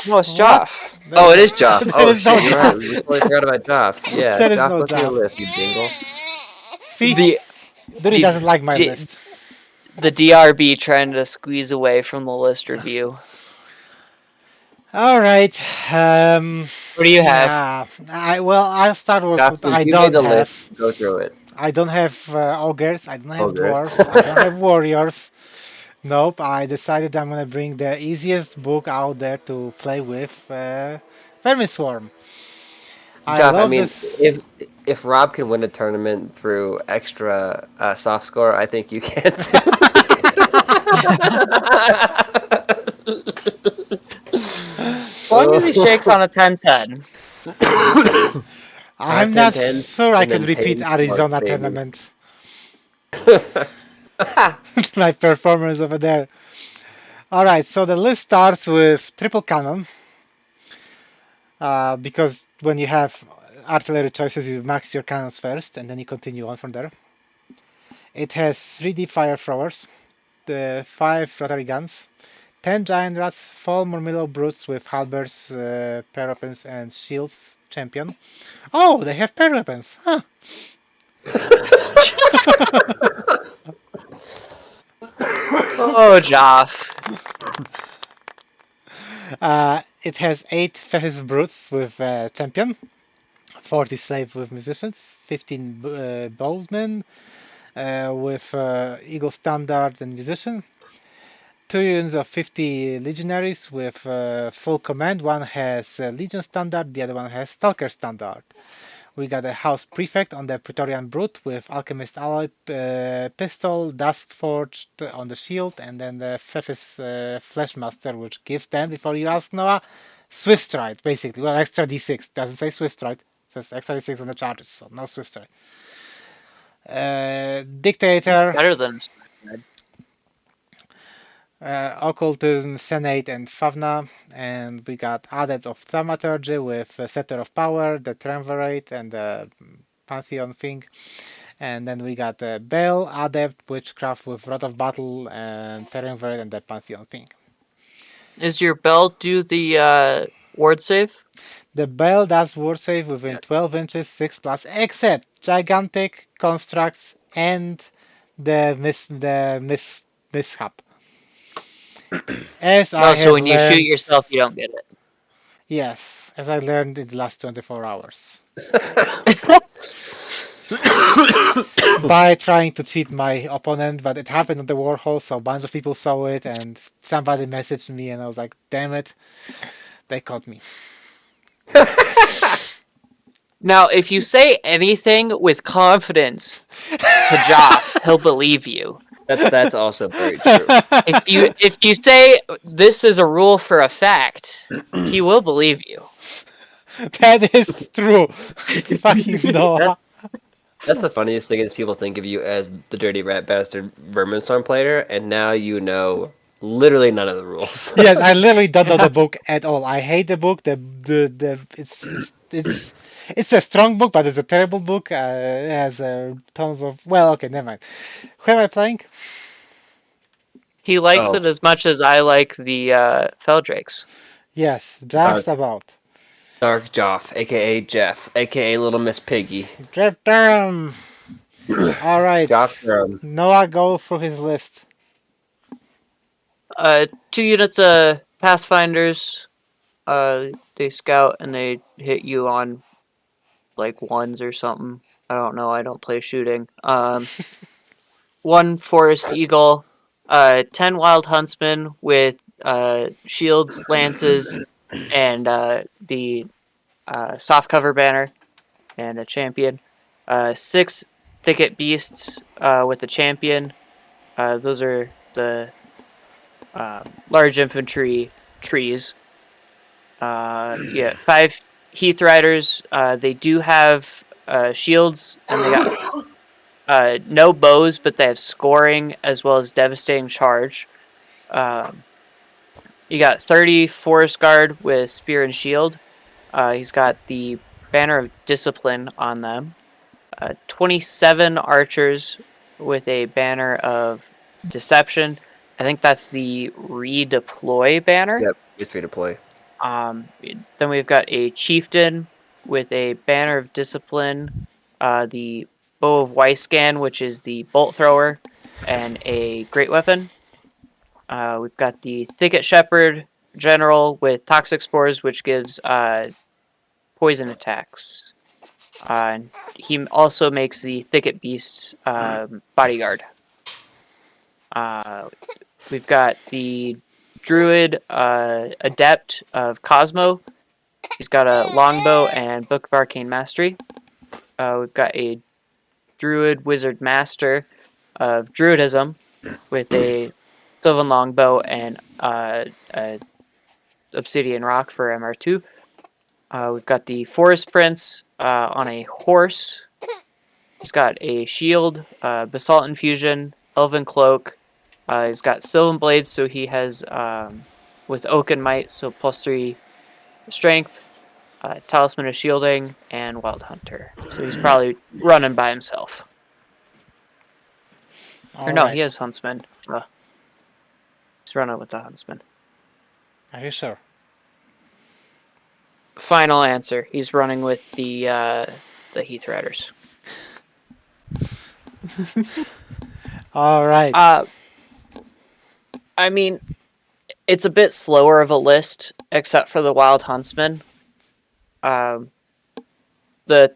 [SPEAKER 4] No, it's Joff.
[SPEAKER 2] Oh, it is Joff.
[SPEAKER 3] There
[SPEAKER 2] Oh,
[SPEAKER 3] is no
[SPEAKER 2] shit, you're right. We totally forgot about Joff. Yeah,
[SPEAKER 3] There is
[SPEAKER 2] Joff,
[SPEAKER 3] no
[SPEAKER 2] what's on your
[SPEAKER 3] Joff.
[SPEAKER 2] list, you jingle?
[SPEAKER 3] See,
[SPEAKER 4] The
[SPEAKER 3] Duty doesn't like my
[SPEAKER 4] G-
[SPEAKER 3] list.
[SPEAKER 4] the DRB trying to squeeze away from the list review.
[SPEAKER 3] All right.
[SPEAKER 4] What do you have?
[SPEAKER 3] I'll start with
[SPEAKER 2] Joff,
[SPEAKER 3] what
[SPEAKER 2] since
[SPEAKER 3] I
[SPEAKER 2] you
[SPEAKER 3] don't
[SPEAKER 2] made the
[SPEAKER 3] have.
[SPEAKER 2] list, go through it.
[SPEAKER 3] I don't have ogres. I don't have
[SPEAKER 2] Ogres.
[SPEAKER 3] dwarves. I don't have warriors. Nope. I decided I'm gonna bring the easiest book out there to play with, Vermiswarm.
[SPEAKER 2] Joff, I
[SPEAKER 3] love
[SPEAKER 2] mean,
[SPEAKER 3] this.
[SPEAKER 2] if Rob can win a tournament through extra soft score, I think you can too.
[SPEAKER 4] As long as he shakes on a 10-10.
[SPEAKER 3] I'm
[SPEAKER 2] 10,
[SPEAKER 3] not
[SPEAKER 2] 10,
[SPEAKER 3] sure I
[SPEAKER 2] and
[SPEAKER 3] can
[SPEAKER 2] then
[SPEAKER 3] repeat
[SPEAKER 2] Payne,
[SPEAKER 3] Arizona
[SPEAKER 2] Mark, Payne.
[SPEAKER 3] tournament. My performance over there. All right, so the list starts with triple cannon. Because when you have artillery choices, you max your cannons first, and then you continue on from there. It has 3D fire throwers, the 5 rotary guns, 10 giant rats, 4 Murmillo brutes with halberds, pair weapons, and shields champion. Oh, they have pair weapons, huh?
[SPEAKER 4] Oh, Joff.
[SPEAKER 3] It has 8 Fephis brutes with champion, 40 slave with musicians, 15 bowsmen with eagle standard and musician, 2 units of 50 legionaries with full command. One has legion standard, the other one has stalker standard. We got a house prefect on the Praetorian brute with alchemist alloy pistol, dust forged on the shield, and then the Fephis fleshmaster, which gives 10 before you ask Noah. Swiss stride, basically. Well, extra d6. Doesn't say Swiss stride. It says extra d6 on the charges, so no Swiss stride. Dictator.
[SPEAKER 4] Better than.
[SPEAKER 3] Occultism, Senate, and Favna, and we got Adept of Thaumaturgy with Scepter of Power, the Triumvirate, and the Pantheon thing. And then we got Bell, Adept, Witchcraft with Rod of Battle, and Triumvirate, and the Pantheon thing.
[SPEAKER 4] Is your bell do the ward save?
[SPEAKER 3] The Bell does ward save within 12 inches, 6+, except Gigantic, Constructs, and the Mishap. As I
[SPEAKER 4] So
[SPEAKER 3] have
[SPEAKER 4] when you
[SPEAKER 3] learned,
[SPEAKER 4] shoot yourself, you don't get it.
[SPEAKER 3] yes, as I learned in the last 24 hours. By trying to cheat my opponent, but it happened on the Warhol, so a bunch of people saw it, and somebody messaged me, and I was like, damn it, they caught me.
[SPEAKER 4] Now, if you say anything with confidence to Joff, he'll believe you.
[SPEAKER 2] That's also very true.
[SPEAKER 4] If you say this is a rule for a fact, he will believe you.
[SPEAKER 3] That is true. Fucking Noah.
[SPEAKER 2] That's the funniest thing is people think of you as the dirty rat bastard Verminstorm player, and now you know literally none of the rules.
[SPEAKER 3] Yes, I literally don't know the book at all. I hate the book. It's a strong book, but it's a terrible book. It has tons of. Well, okay, never mind. Who am I playing?
[SPEAKER 4] He likes
[SPEAKER 2] Oh.
[SPEAKER 4] it as much as I like the Feldrakes.
[SPEAKER 3] Yes, just about.
[SPEAKER 2] Dark Joff, aka Jeff, aka Little Miss Piggy.
[SPEAKER 3] Jeff Durham. All right.
[SPEAKER 2] Joff Durham.
[SPEAKER 3] Noah, go through his list.
[SPEAKER 4] 2 units of Pathfinders. They scout and they hit you on like ones or something. I don't know. I don't play shooting. 1 Forest Eagle. 10 Wild Huntsmen with shields, lances, and the soft cover banner and a champion. 6 Thicket Beasts with the champion. Those are the large infantry trees. 5 Heath Riders. They do have shields, and they got no bows, but they have scoring as well as devastating charge. You got 30 Forest Guard with spear and shield. He's got the banner of discipline on them. 27 archers with a banner of deception. I think that's the redeploy banner.
[SPEAKER 2] Yep, it's free to play.
[SPEAKER 4] Then we've got a chieftain with a banner of discipline, the bow of Wyscan, which is the bolt thrower, and a great weapon. We've got the thicket shepherd general with toxic spores, which gives poison attacks. He also makes the thicket beast bodyguard. We've got the druid adept of Cosmo. He's got a longbow and book of arcane mastery. We've got a druid wizard master of druidism with a sylvan longbow and a obsidian rock for MR2. We've got the forest prince on a horse. He's got a shield, basalt infusion, elven cloak. He's got sylvan blades, so he has with oak and might, so +3 strength, talisman of shielding, and wild hunter. So he's probably running by himself. Or no, he has huntsman. He's running with the huntsman.
[SPEAKER 3] Are you sure?
[SPEAKER 4] Final answer. He's running with the Heath Riders.
[SPEAKER 3] All right.
[SPEAKER 4] I mean, it's a bit slower of a list, except for the Wild Huntsman. The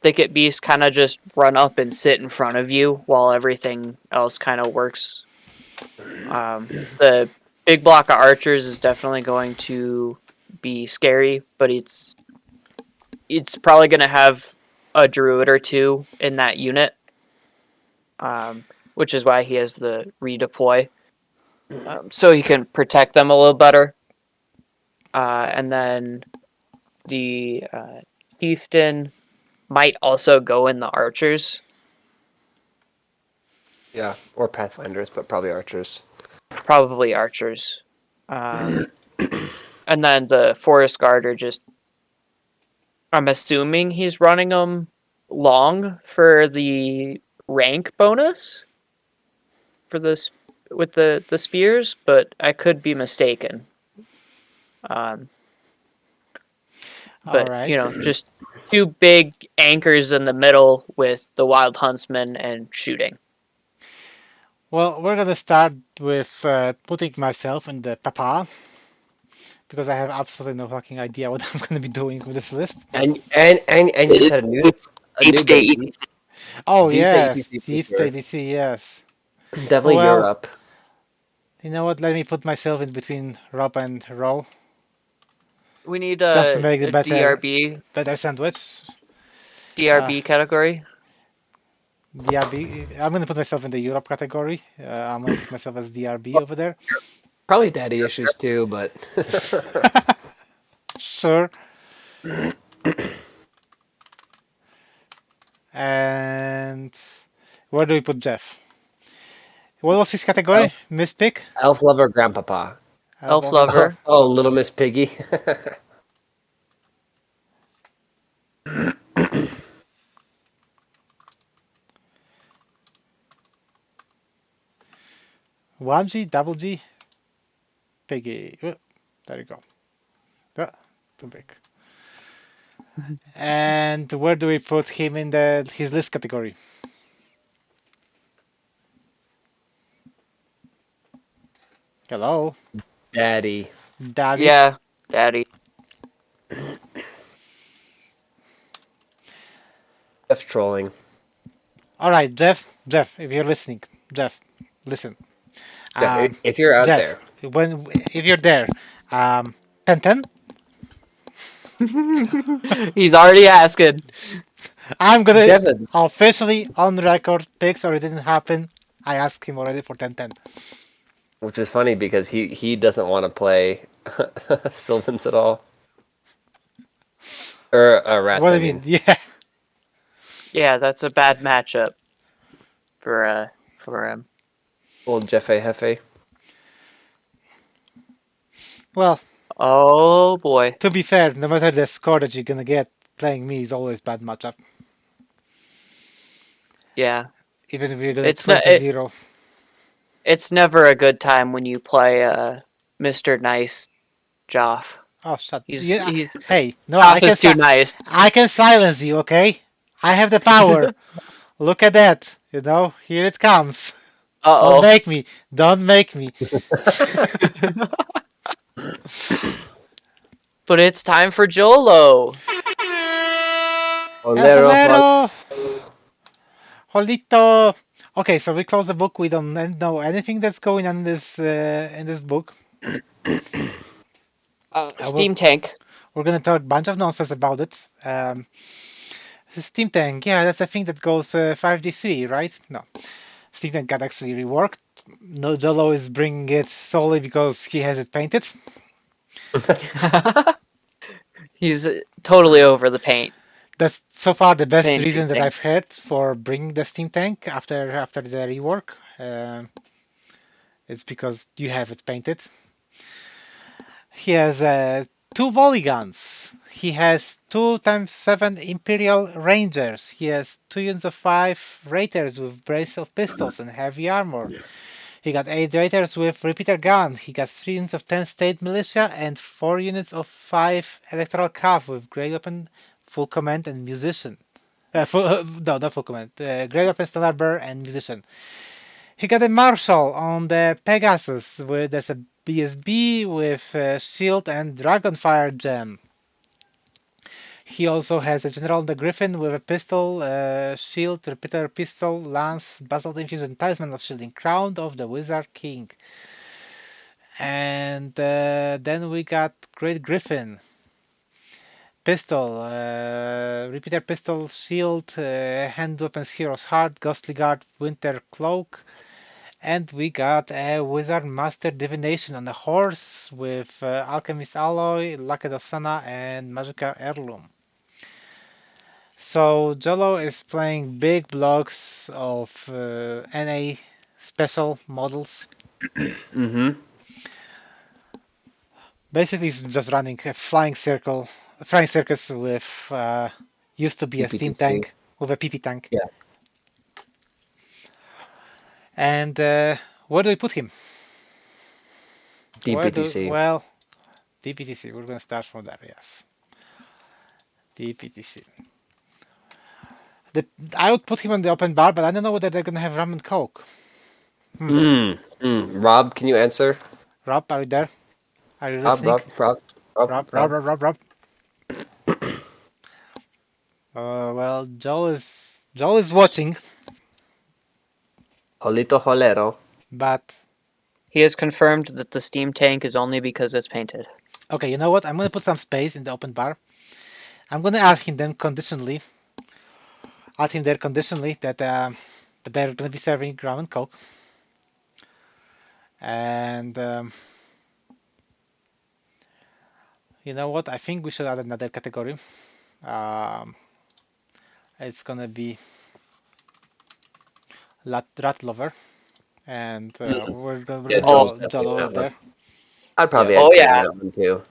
[SPEAKER 4] Thicket Beasts kind of just run up and sit in front of you while everything else kind of works. The big block of archers is definitely going to be scary, but it's probably going to have a druid or two in that unit, which is why he has the redeploy, so he can protect them a little better. And then the chieftain might also go in the archers.
[SPEAKER 2] Yeah, or Pathfinders, but probably archers.
[SPEAKER 4] Probably archers. And then the forest guard are just... I'm assuming he's running them long for the rank bonus for this with the spears, but I could be mistaken. But
[SPEAKER 3] Alright.
[SPEAKER 4] you know, just 2 big anchors in the middle with the wild huntsman and shooting.
[SPEAKER 3] Well, we're gonna start with putting myself in the papa, because I have absolutely no fucking idea what I'm gonna be doing with this list.
[SPEAKER 2] And you just had a new
[SPEAKER 4] Deep State
[SPEAKER 2] baby.
[SPEAKER 3] Oh
[SPEAKER 2] Deep State
[SPEAKER 3] yes,
[SPEAKER 2] ETC for
[SPEAKER 3] Deep
[SPEAKER 2] sure.
[SPEAKER 3] State DC, yes.
[SPEAKER 2] Definitely
[SPEAKER 3] Well,
[SPEAKER 2] Europe.
[SPEAKER 3] You know what? Let me put myself in between Rob and Ro.
[SPEAKER 4] We need
[SPEAKER 3] Just to
[SPEAKER 4] a
[SPEAKER 3] make it better.
[SPEAKER 4] DRB
[SPEAKER 3] Sandwich.
[SPEAKER 4] category.
[SPEAKER 3] DRB. I'm gonna put myself in the Europe category. I'm gonna put myself as DRB over there.
[SPEAKER 2] Probably daddy issues too, but
[SPEAKER 3] Sure. And where do we put Jeff? What was his category? Miss Pick?
[SPEAKER 2] Elf lover, grandpapa.
[SPEAKER 4] Elf lover.
[SPEAKER 2] Oh, little Miss Piggy.
[SPEAKER 3] One G, double G, Piggy. There you go. Too big. And where do we put him in his list category? Hello,
[SPEAKER 2] Daddy.
[SPEAKER 3] Daddy.
[SPEAKER 4] Yeah, daddy.
[SPEAKER 2] Jeff's trolling.
[SPEAKER 3] All right, Jeff. Jeff, if you're listening, Jeff, listen.
[SPEAKER 2] Jeff, if you're out
[SPEAKER 3] Jeff,
[SPEAKER 2] there,
[SPEAKER 3] if you're there, 10-10.
[SPEAKER 4] He's already asking.
[SPEAKER 3] I'm gonna
[SPEAKER 2] Devin.
[SPEAKER 3] officially on record picks, or it didn't happen. I asked him already for 10-10.
[SPEAKER 2] Which is funny because he doesn't want to play Sylvans at all. Or Rats,
[SPEAKER 3] What do
[SPEAKER 2] I
[SPEAKER 3] you
[SPEAKER 2] mean.
[SPEAKER 3] mean? Yeah.
[SPEAKER 4] Yeah, that's a bad matchup for him.
[SPEAKER 2] Old Jeffe Hefe.
[SPEAKER 3] Well,
[SPEAKER 4] Oh boy.
[SPEAKER 3] to be fair, no matter the score that you're gonna get, playing me is always bad matchup.
[SPEAKER 4] Yeah.
[SPEAKER 3] Even if you're gonna
[SPEAKER 4] It's not
[SPEAKER 3] 20-0.
[SPEAKER 4] it's never a good time when you play Mr. Nice Joff.
[SPEAKER 3] Oh, shut.
[SPEAKER 4] He's
[SPEAKER 3] Hey, no,
[SPEAKER 4] Joff is too nice.
[SPEAKER 3] I can silence you, okay? I have the power. Look at that. You know, here it comes. Don't
[SPEAKER 4] Uh-oh.
[SPEAKER 3] make me. Don't make me.
[SPEAKER 4] But it's time for Jolo.
[SPEAKER 2] Olero,
[SPEAKER 3] Hello. Jolito. Okay, so we close the book. We don't know anything that's going on in this book.
[SPEAKER 4] Steam Tank.
[SPEAKER 3] We're gonna talk a bunch of nonsense about it. The Steam Tank, yeah, that's the thing that goes 5d3, right? No, Steam Tank got actually reworked. No, Jolo is bringing it solely because he has it painted.
[SPEAKER 4] He's totally over the paint.
[SPEAKER 3] That's so far the best
[SPEAKER 4] Painting
[SPEAKER 3] reason that
[SPEAKER 4] thing.
[SPEAKER 3] I've heard for bringing the Steam Tank after the rework. It's because you have it painted. He has 2 volley guns. He has 2x7 Imperial Rangers. He has 2 units of 5 Raiders with brace of pistols and heavy armor. He got 8 Raiders with repeater gun. He got 3 units of 10 State Militia and 4 units of 5 Electoral Cav with great weapon, full command, and musician. No, not full command. Great weapon, standard bearer, and musician. He got a Marshal on the Pegasus with a BSB with shield and Dragonfire gem. He also has a General on the Griffin with a pistol, shield, repeater pistol, lance, basalt infusion, talisman of shielding, crown of the Wizard King. And then we got Great Griffin. Pistol, repeater pistol, shield, hand weapons, hero's heart, ghostly guard, winter cloak. And we got a Wizard Master Divination on a horse with Alchemist Alloy, Lakedosana, and Magical Heirloom. So Jolo is playing big blocks of NA special models.
[SPEAKER 2] Mm-hmm.
[SPEAKER 3] Basically, he's just running a flying circus with used to be a steam
[SPEAKER 2] PPTC.
[SPEAKER 3] tank with a PP tank.
[SPEAKER 2] Yeah.
[SPEAKER 3] And where do we put him?
[SPEAKER 2] DPTC.
[SPEAKER 3] Well, DPTC. We're gonna start from there. Yes. DPTC. I would put him on the open bar, but I don't know whether they're gonna have rum and coke.
[SPEAKER 2] Rob, can you answer?
[SPEAKER 3] Rob, are you there? Are you
[SPEAKER 2] Rob,
[SPEAKER 3] listening?
[SPEAKER 2] Rob.
[SPEAKER 3] Well, Joe is watching,
[SPEAKER 2] Jolito Jolero.
[SPEAKER 3] but
[SPEAKER 4] He has confirmed that the Steam Tank is only because it's painted.
[SPEAKER 3] okay. You know what? I'm gonna put some space in the open bar. I'm gonna add him then conditionally. Add him there conditionally that they're gonna be serving rum and coke. And you know what? I think we should add another category. It's gonna be rat lover. and we're gonna
[SPEAKER 2] Yeah,
[SPEAKER 3] bring
[SPEAKER 2] Joel's
[SPEAKER 3] Jolo
[SPEAKER 2] definitely in
[SPEAKER 3] over
[SPEAKER 2] that one.
[SPEAKER 3] there.
[SPEAKER 2] I'd probably
[SPEAKER 3] Yeah.
[SPEAKER 2] add
[SPEAKER 4] Oh
[SPEAKER 2] Kurt in
[SPEAKER 4] yeah,
[SPEAKER 2] that one too.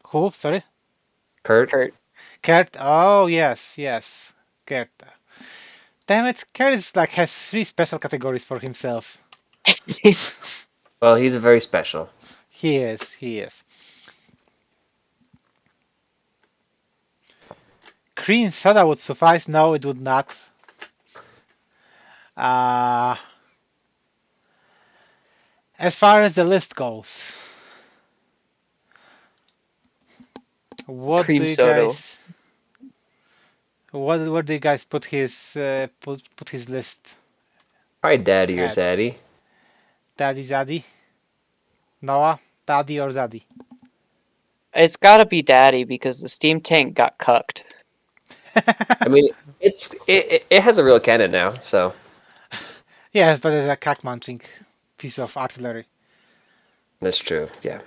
[SPEAKER 3] Who? Sorry,
[SPEAKER 2] Kurt?
[SPEAKER 4] Kurt.
[SPEAKER 3] Kurt. Oh yes, Kurt. Damn it, Kurt is like has 3 special categories for himself.
[SPEAKER 2] Well, he's a very special.
[SPEAKER 3] He is. He is. Cream soda would suffice. No, it would not. Uh, as far as the list goes, what do
[SPEAKER 4] Cream
[SPEAKER 3] you
[SPEAKER 4] soda.
[SPEAKER 3] guys? Where do you guys put his put his list
[SPEAKER 2] Probably Daddy or
[SPEAKER 3] at?
[SPEAKER 2] Zaddy.
[SPEAKER 3] Daddy, Zaddy, Noah, Daddy or Zaddy?
[SPEAKER 4] It's got to be Daddy because the steam tank got cucked.
[SPEAKER 2] I mean, it has a real cannon now, so
[SPEAKER 3] Yes, but it's a cock mounting piece of artillery.
[SPEAKER 2] that's true. Yeah.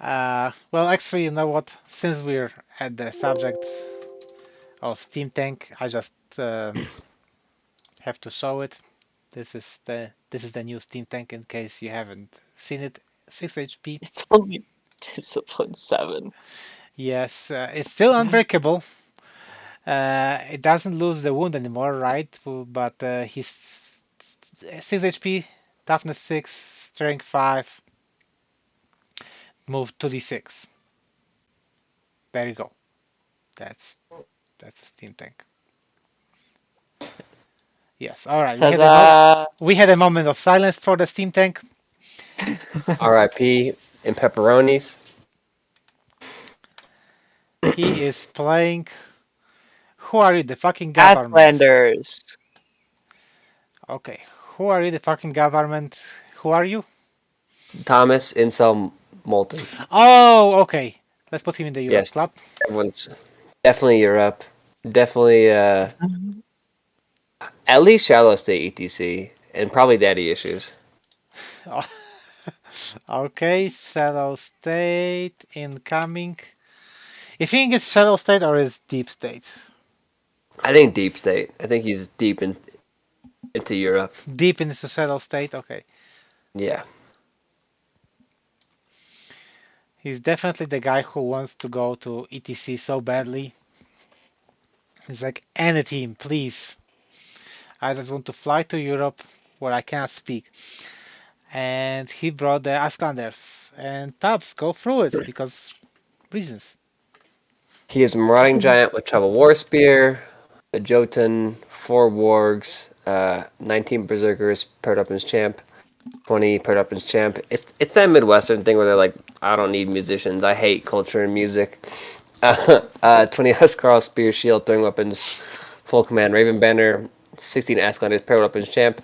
[SPEAKER 3] Well, actually, you know what? Since we're at the subject of Steam Tank, I just have to show it. This is the new Steam Tank in case you haven't seen it. 6 HP.
[SPEAKER 4] It's only discipline 7.
[SPEAKER 3] Yes, it's still unbreakable. It doesn't lose the wound anymore, right? But he's 6 HP, toughness 6, strength 5, move 2d6. There you go. That's a Steam Tank. Yes. All right.
[SPEAKER 4] Ta-da!
[SPEAKER 3] We had a moment of silence for the Steam Tank.
[SPEAKER 2] R.I.P. and pepperonis.
[SPEAKER 3] He is playing. Who are you? The fucking government.
[SPEAKER 4] Athlanders.
[SPEAKER 3] Okay. Who are you? The fucking government. Who are you?
[SPEAKER 2] Thomas Incel Moulton.
[SPEAKER 3] Oh, okay. Let's put him in the Europe
[SPEAKER 2] Yes.
[SPEAKER 3] club.
[SPEAKER 2] Everyone's definitely Europe. Definitely at least Shallow State ETC and probably Daddy issues.
[SPEAKER 3] Okay, Shadow State incoming. You think it's Shadow State or is Deep State?
[SPEAKER 2] I think Deep State. I think he's deep into Europe.
[SPEAKER 3] Deep into Shadow State, okay.
[SPEAKER 2] Yeah.
[SPEAKER 3] He's definitely the guy who wants to go to ETC so badly. He's like, any team, please. I just want to fly to Europe where I cannot speak. And he brought the Asklanders. And Tubbs, go through it because reasons.
[SPEAKER 2] He is a Marauding Giant with Tribal War Spear, a Jotun, 4 Wargs, 19 Berserkers paired up in his champ, 20 paired up in his champ. It's that Midwestern thing where they're like, I don't need musicians. I hate culture and music. 20 Huskarl Spear Shield throwing weapons, full command Raven Banner, 16 Asklanders paired weapons champ,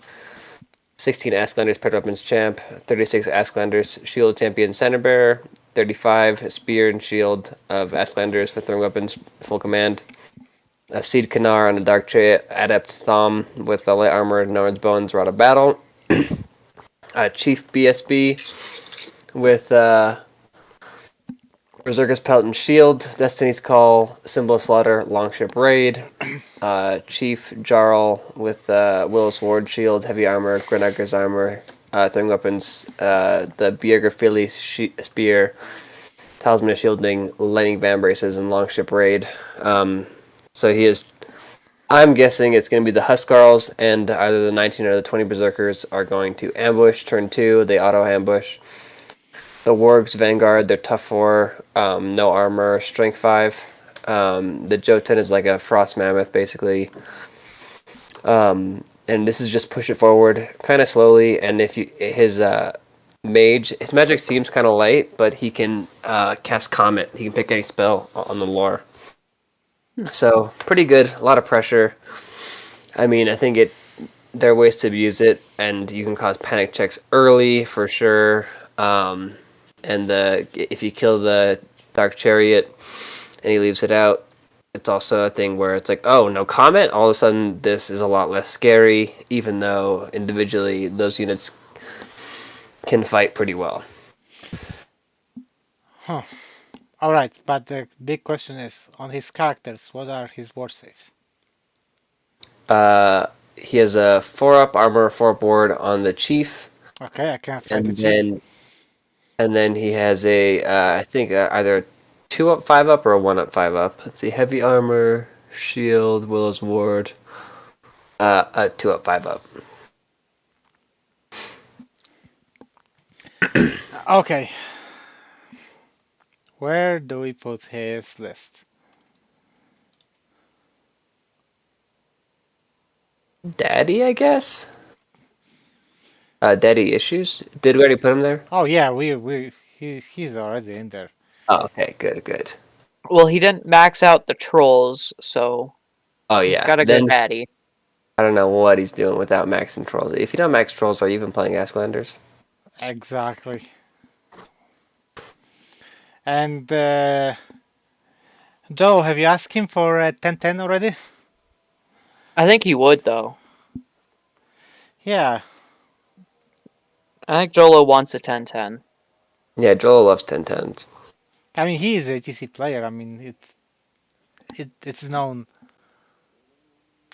[SPEAKER 2] 16 Asklanders paired weapons champ, 36 Asklanders Shield Champion Center Bearer, 35 Spear and Shield of Asklanders with throwing weapons full command, a Seed Kanar on a Dark Chariot Adept Thom with a light armor, Norn's Bones, Rod of Battle, Chief BSB with Berserker's Pelt and Shield, Destiny's Call, Symbol of Slaughter, Longship Raid, Chief Jarl with Willow's Ward Shield, Heavy Armor, Grenadiers Armor, throwing weapons, the Bjerger Philly Spear, Talisman of Shielding, Lightning Van Braces, and Longship Raid. So he is. I'm guessing it's going to be the Huskarls, and either the 19 or the 20 Berserkers are going to ambush. Turn 2, they auto ambush. The Wargs Vanguard, they're tough 4, no armor, strength 5. The Jotun is like a Frost Mammoth, basically. And this is just push it forward kind of slowly. And if you his magic seems kind of light, but he can cast Comet. He can pick any spell on the lore. So pretty good. A lot of pressure. I mean, I think there are ways to abuse it, and you can cause panic checks early for sure. And if you kill the Dark Chariot and he leaves it out, it's also a thing where it's like, oh, no Comet. All of a sudden, this is a lot less scary, even though individually those units can fight pretty well.
[SPEAKER 3] Huh. All right, but the big question is on his characters. What are his ward saves?
[SPEAKER 2] he has a 4-up armor, 4 board on the chief,
[SPEAKER 3] Okay, I can't fight the
[SPEAKER 2] and
[SPEAKER 3] chief.
[SPEAKER 2] then he has a I think either a 2-up, 5-up, or a 1-up, 5-up. Let's see, heavy armor, shield, Willow's ward, a 2-up, 5-up.
[SPEAKER 3] Okay. Where do we put his list?
[SPEAKER 2] Daddy, I guess. Daddy issues. Did we already put him there?
[SPEAKER 3] Oh yeah, he's already in there.
[SPEAKER 2] Oh, okay, good.
[SPEAKER 4] Well, he didn't max out the trolls, so
[SPEAKER 2] Oh
[SPEAKER 4] he's
[SPEAKER 2] yeah,
[SPEAKER 4] got to go
[SPEAKER 2] then
[SPEAKER 4] daddy.
[SPEAKER 2] I don't know what he's doing without maxing trolls. If you don't max trolls, are you even playing Asklanders?
[SPEAKER 3] Exactly. And Joe, have you asked him for 10-10 already?
[SPEAKER 4] I think he would though.
[SPEAKER 3] Yeah.
[SPEAKER 4] I think Jolo wants a 10-10.
[SPEAKER 2] Yeah, Joel loves 10-10s.
[SPEAKER 3] I mean, he is a TC player. I mean, it's known.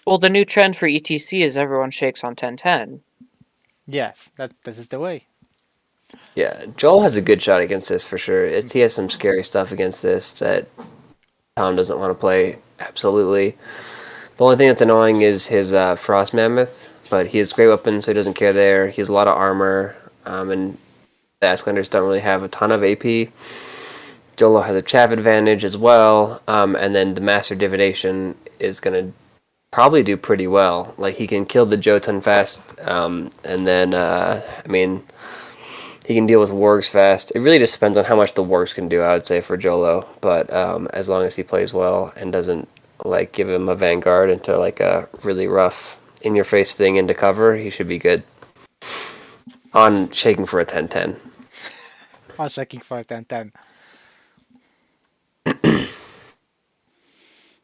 [SPEAKER 4] Well, the new trend for ETC is everyone shakes on 10-10.
[SPEAKER 3] Yes, that is the way.
[SPEAKER 2] Yeah, Joel has a good shot against this for sure. He has some scary stuff against this that Tom doesn't want to play. Absolutely. The only thing that's annoying is his Frost Mammoth, but he has great weapons, so he doesn't care there. He has a lot of armor, and the Asklanders don't really have a ton of AP. Jolo has a chaff advantage as well, and then the Master Divination is going to probably do pretty well. Like, he can kill the Jotun fast, and then, I mean, he can deal with wargs fast. It really just depends on how much the wargs can do, I would say, for Jolo. But as long as he plays well and doesn't like give him a vanguard into like a really rough in-your-face thing into cover, he should be good. On shaking for a 10-10.
[SPEAKER 3] I was checking for 10-10.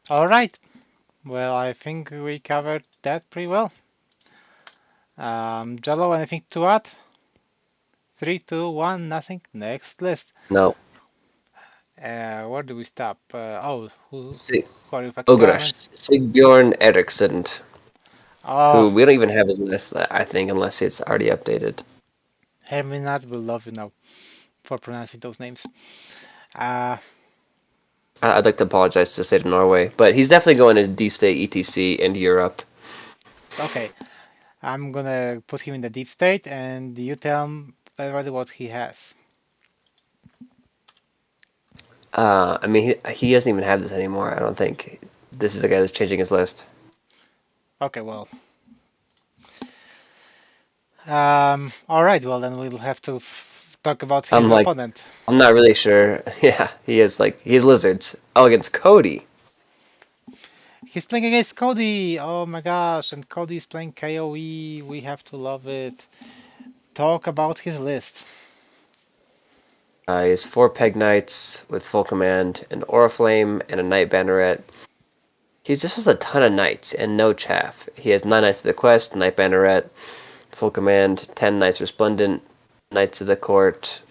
[SPEAKER 3] All right. Well, I think we covered that pretty well. Jello, anything to add? 3, 2, 1, nothing. Next list.
[SPEAKER 2] No.
[SPEAKER 3] Where do we stop? Who are you fucking
[SPEAKER 2] Ogresh. Sigbjorn Eriksson. Who
[SPEAKER 3] Oh,
[SPEAKER 2] we don't even have his list, I think, unless it's already updated.
[SPEAKER 3] Herminat will love you now for pronouncing those names. Uh,
[SPEAKER 2] I'd like to apologize to the state of Norway, but he's definitely going to Deep State ETC and Europe.
[SPEAKER 3] okay. I'm gonna put him in the deep state, and you tell everybody what he has.
[SPEAKER 2] I mean, he doesn't even have this anymore, I don't think. This is the guy that's changing his list.
[SPEAKER 3] Okay, well. All right. Well, then we'll have to talk about his
[SPEAKER 2] I'm like,
[SPEAKER 3] opponent.
[SPEAKER 2] I'm not really sure. Yeah, he has lizards. Oh, against Cody.
[SPEAKER 3] He's playing against Cody. Oh my gosh! And Cody's playing KOE. We have to love it. Talk about his list.
[SPEAKER 2] He has 4 Peg Knights with full command, an Oriflame, and a Knight Banneret. He just has a ton of Knights and no chaff. He has 9 Knights of the Quest, Knight Banneret, full command, 10 Knights Resplendent, Knights of the Court,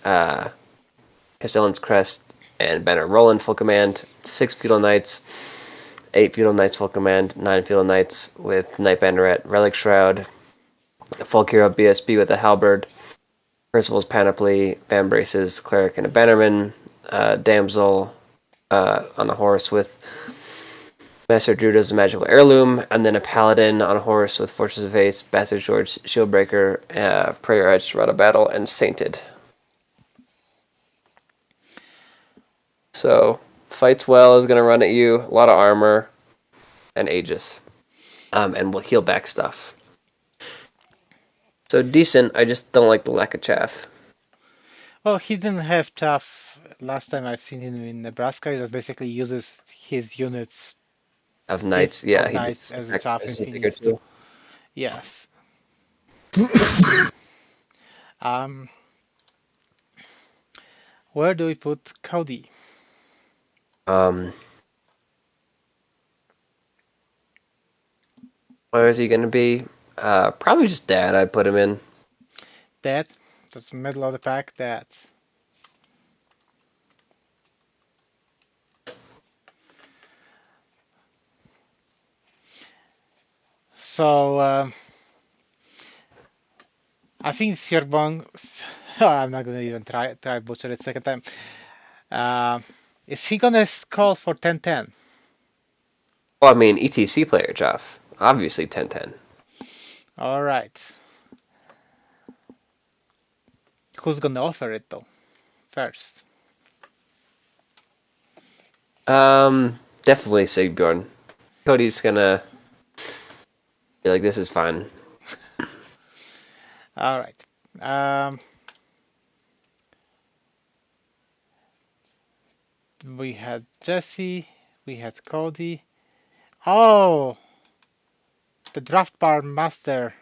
[SPEAKER 2] Castellan's Crest, and Banner Roland full command, 6 Feudal Knights, 8 Feudal Knights full command, 9 Feudal Knights with Knight Banneret, Relic Shroud, a full hero BSB with a Halberd, Percival's Panoply, Band Braces, Cleric, and a Bannerman, Damsel on a horse with Master Druida's Magical Heirloom, and then a Paladin on a horse with Fortress of Haste, Bastard George, Shieldbreaker, Prayer Edge, Rod of Battle, and Sainted. So, fights well, is going to run at you, a lot of armor, and Aegis. And will heal back stuff. So decent, I just don't like the lack of chaff.
[SPEAKER 3] Well, he didn't have tough last time I've seen him in Nebraska. He just basically uses his units
[SPEAKER 2] Of knights, yeah,
[SPEAKER 3] of
[SPEAKER 2] he
[SPEAKER 3] knights
[SPEAKER 2] just
[SPEAKER 3] as a chaff if
[SPEAKER 2] sacrifices a
[SPEAKER 3] he
[SPEAKER 2] thing or
[SPEAKER 3] needs to.
[SPEAKER 2] two.
[SPEAKER 3] Yes. Um, where do we put Cody?
[SPEAKER 2] Where is he going to be? Probably just Dad, I'd put him in.
[SPEAKER 3] That. That's middle of the pack. That. So I think it's your bong. I'm not gonna even try butcher it second time. Is he gonna call for 10-10?
[SPEAKER 2] Well, I mean, ETC player, Jeff. Obviously 10-10.
[SPEAKER 3] All right. Who's gonna offer it though? First.
[SPEAKER 2] Definitely Sigbjorn. Cody's gonna be like, this is fine.
[SPEAKER 3] All right. We had Jesse. We had Cody. Oh, the draft bar master,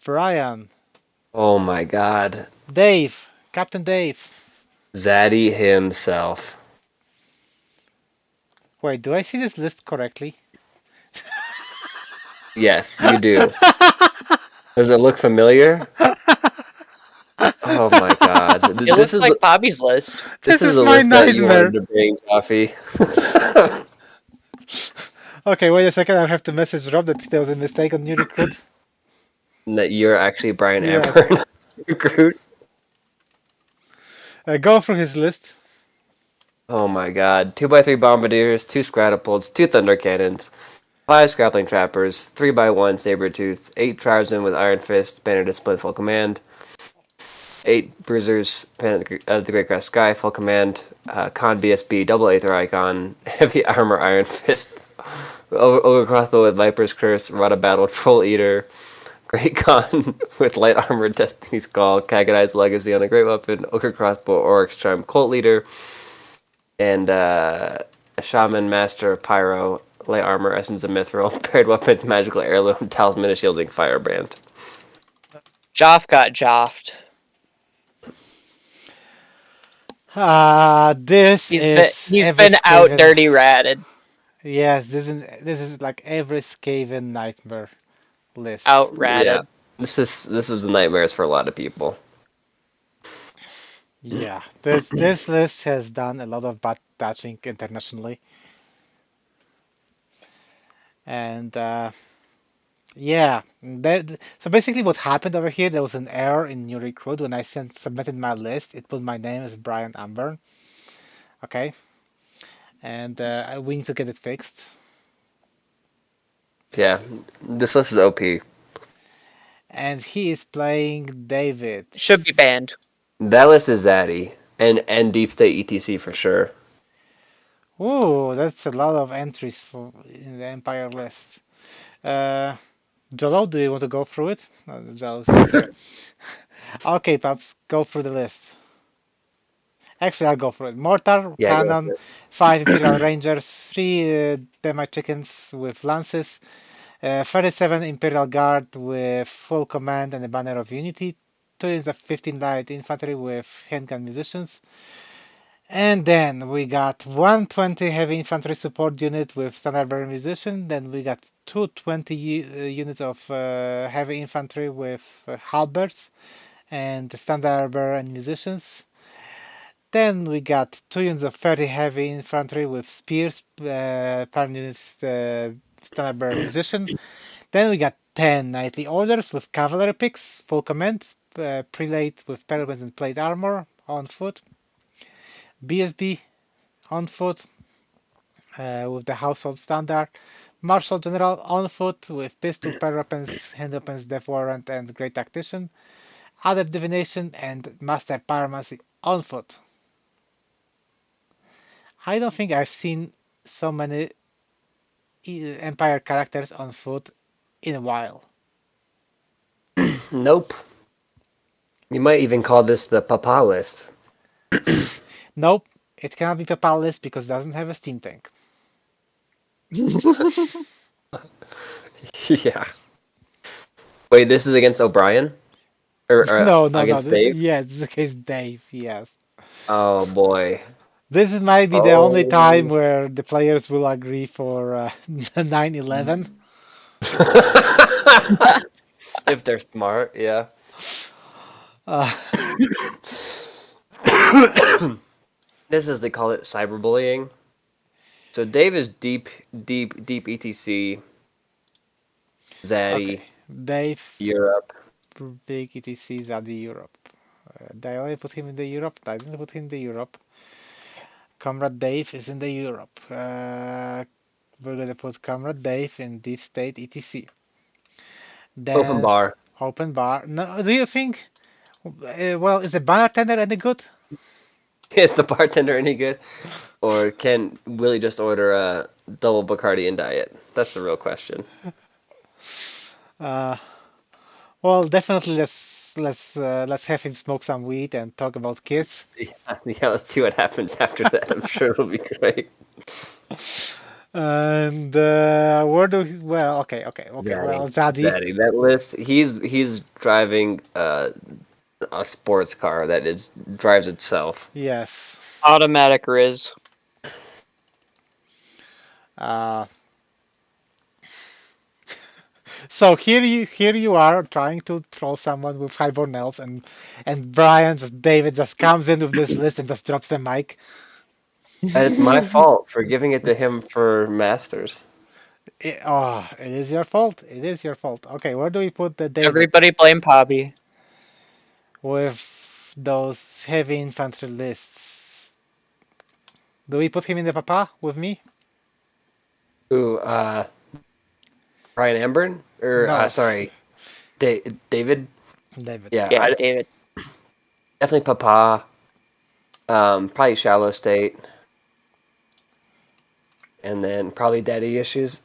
[SPEAKER 3] Brian,
[SPEAKER 2] Oh my god.
[SPEAKER 3] Dave, Captain Dave.
[SPEAKER 2] Zaddy himself.
[SPEAKER 3] Wait, do I see this list correctly?
[SPEAKER 2] Yes, you do. Does it look familiar? Oh my god.
[SPEAKER 4] It looks like Bobby's list.
[SPEAKER 2] This
[SPEAKER 3] This
[SPEAKER 2] is
[SPEAKER 3] is
[SPEAKER 2] a
[SPEAKER 3] my
[SPEAKER 2] list that you
[SPEAKER 3] nightmare.
[SPEAKER 2] wanted to bring, Coffee.
[SPEAKER 3] Okay, wait a second. I have to message Rob that there was a mistake on new recruit.
[SPEAKER 2] That you're actually Brian
[SPEAKER 3] Yeah.
[SPEAKER 2] Amber recruit.
[SPEAKER 3] Go through his list.
[SPEAKER 2] Oh my god. 2x3 Bombardiers, 2 Scratapults, 2 Thunder Cannons, 5 Scrappling Trappers, 3x1 Sabertooth, 8 Tribesmen with Iron Fist, Banner Discipline Full Command, 8 Bruisers, Planet of the Great Grass Sky Full Command, Con BSB, Double Aether Icon, Heavy Armor Iron Fist, Ogre Crossbow with Viper's Curse, Rada Battle Troll Eater, Great Con with Light Armor Destiny's Call, Kagadai's Legacy on a Great Weapon, Ogre Crossbow, Oryx Charm, Colt Leader, and a Shaman Master Pyro, Light Armor, Essence of Mithril, Paired Weapons, Magical Heirloom, Talisman of Shielding, Firebrand.
[SPEAKER 4] Joff got joffed.
[SPEAKER 3] This
[SPEAKER 4] He's
[SPEAKER 3] is
[SPEAKER 4] been
[SPEAKER 3] every
[SPEAKER 4] out
[SPEAKER 3] Skaven-
[SPEAKER 4] dirty ratted.
[SPEAKER 3] Yes, this is like every Skaven nightmare list.
[SPEAKER 4] Out ratted.
[SPEAKER 2] Yeah. This is the nightmares for a lot of people.
[SPEAKER 3] Yeah, this list has done a lot of bad touching internationally, and yeah, so basically what happened over here, there was an error in new recruit when I submitted my list. It put my name as Brian Amber. Okay, and we need to get it fixed.
[SPEAKER 2] Yeah. This list is OP.
[SPEAKER 3] And he is playing David.
[SPEAKER 4] Should be banned.
[SPEAKER 2] That list is Zaddy. And Deep State ETC for sure.
[SPEAKER 3] Ooh, that's a lot of entries for in the Empire list. Jolo, do you want to go through it? Jolo's not here. Okay, Paps, go through the list. Actually, I'll go through it. Mortar,
[SPEAKER 2] Yeah, go
[SPEAKER 3] Cannon,
[SPEAKER 2] for it.
[SPEAKER 3] 5 Imperial Rangers, 3 Demi Chickens with Lances, 37 Imperial Guard with full command and a Banner of Unity, 2 units of 15 Light Infantry with handgun musicians, and then we got 120 Heavy Infantry Support unit with Standard Bearer Musician, then we got 220 units of Heavy Infantry with Halberds and Standard Bearer and Musicians. Then we got 2 units of 30 Heavy Infantry with Spears, Parent units, Standard Bearer Musician. Then we got 10 Knightly Orders with Cavalry Picks, full command, Prelate with Perils and Plate Armor on foot. BSB on foot with the Household Standard. Marshal General on foot with Pistol, Pair Weapons, Hand Weapons, Death Warrant, and Great Tactician. Adept Divination and Master Pyromancy on foot. I don't think I've seen so many Empire characters on foot in a while.
[SPEAKER 2] Nope. You might even call this the Papa list.
[SPEAKER 3] Nope, it cannot be Papal list because it doesn't have a steam tank.
[SPEAKER 2] Yeah. Wait, this is against O'Brien? Or
[SPEAKER 3] No,
[SPEAKER 2] against
[SPEAKER 3] no.
[SPEAKER 2] Dave?
[SPEAKER 3] Yeah, this is against Dave, yes.
[SPEAKER 2] Oh boy.
[SPEAKER 3] This might be the only
[SPEAKER 2] Oh.
[SPEAKER 3] time where the players will agree for 9/11.
[SPEAKER 2] If they're smart, yeah.
[SPEAKER 3] Uh,
[SPEAKER 2] This is, they call it cyberbullying. So Dave is deep ETC. Zaddy,
[SPEAKER 3] Okay. Dave,
[SPEAKER 2] Europe.
[SPEAKER 3] big ETCs at the Europe. Daily put him in the Europe. I didn't put him in the Europe. Comrade Dave is in the Europe. We're gonna put Comrade Dave in Deep State ETC. Then
[SPEAKER 2] Open bar.
[SPEAKER 3] Open bar. No, do you think? Well, is the bartender any good?
[SPEAKER 2] Is the bartender any good? Or can Willie just order a double Bacardi and diet? That's the real question.
[SPEAKER 3] Uh, well, definitely let's have him smoke some weed and talk about kids.
[SPEAKER 2] Yeah, let's see what happens after that. I'm sure it'll be great.
[SPEAKER 3] And where do we, well, okay. Well, Zaddy,
[SPEAKER 2] Zaddy, that list. He's driving a sports car that drives itself.
[SPEAKER 3] yes.
[SPEAKER 4] Automatic Riz.
[SPEAKER 3] Uh, so here you are trying to troll someone with highborn elves, and David just comes in with this list and just drops the mic.
[SPEAKER 2] And it's my fault for giving it to him for Masters.
[SPEAKER 3] It is your fault. It is your fault. Okay, where do we put the David
[SPEAKER 4] Everybody blame Pobby.
[SPEAKER 3] with those heavy infantry lists? Do we put him in the papa with me?
[SPEAKER 2] Who, Brian Amburn? Or,
[SPEAKER 3] No.
[SPEAKER 2] sorry, David?
[SPEAKER 3] David.
[SPEAKER 2] Yeah,
[SPEAKER 4] Yeah, David.
[SPEAKER 2] definitely Papa. Probably Shallow State. And then probably Daddy Issues.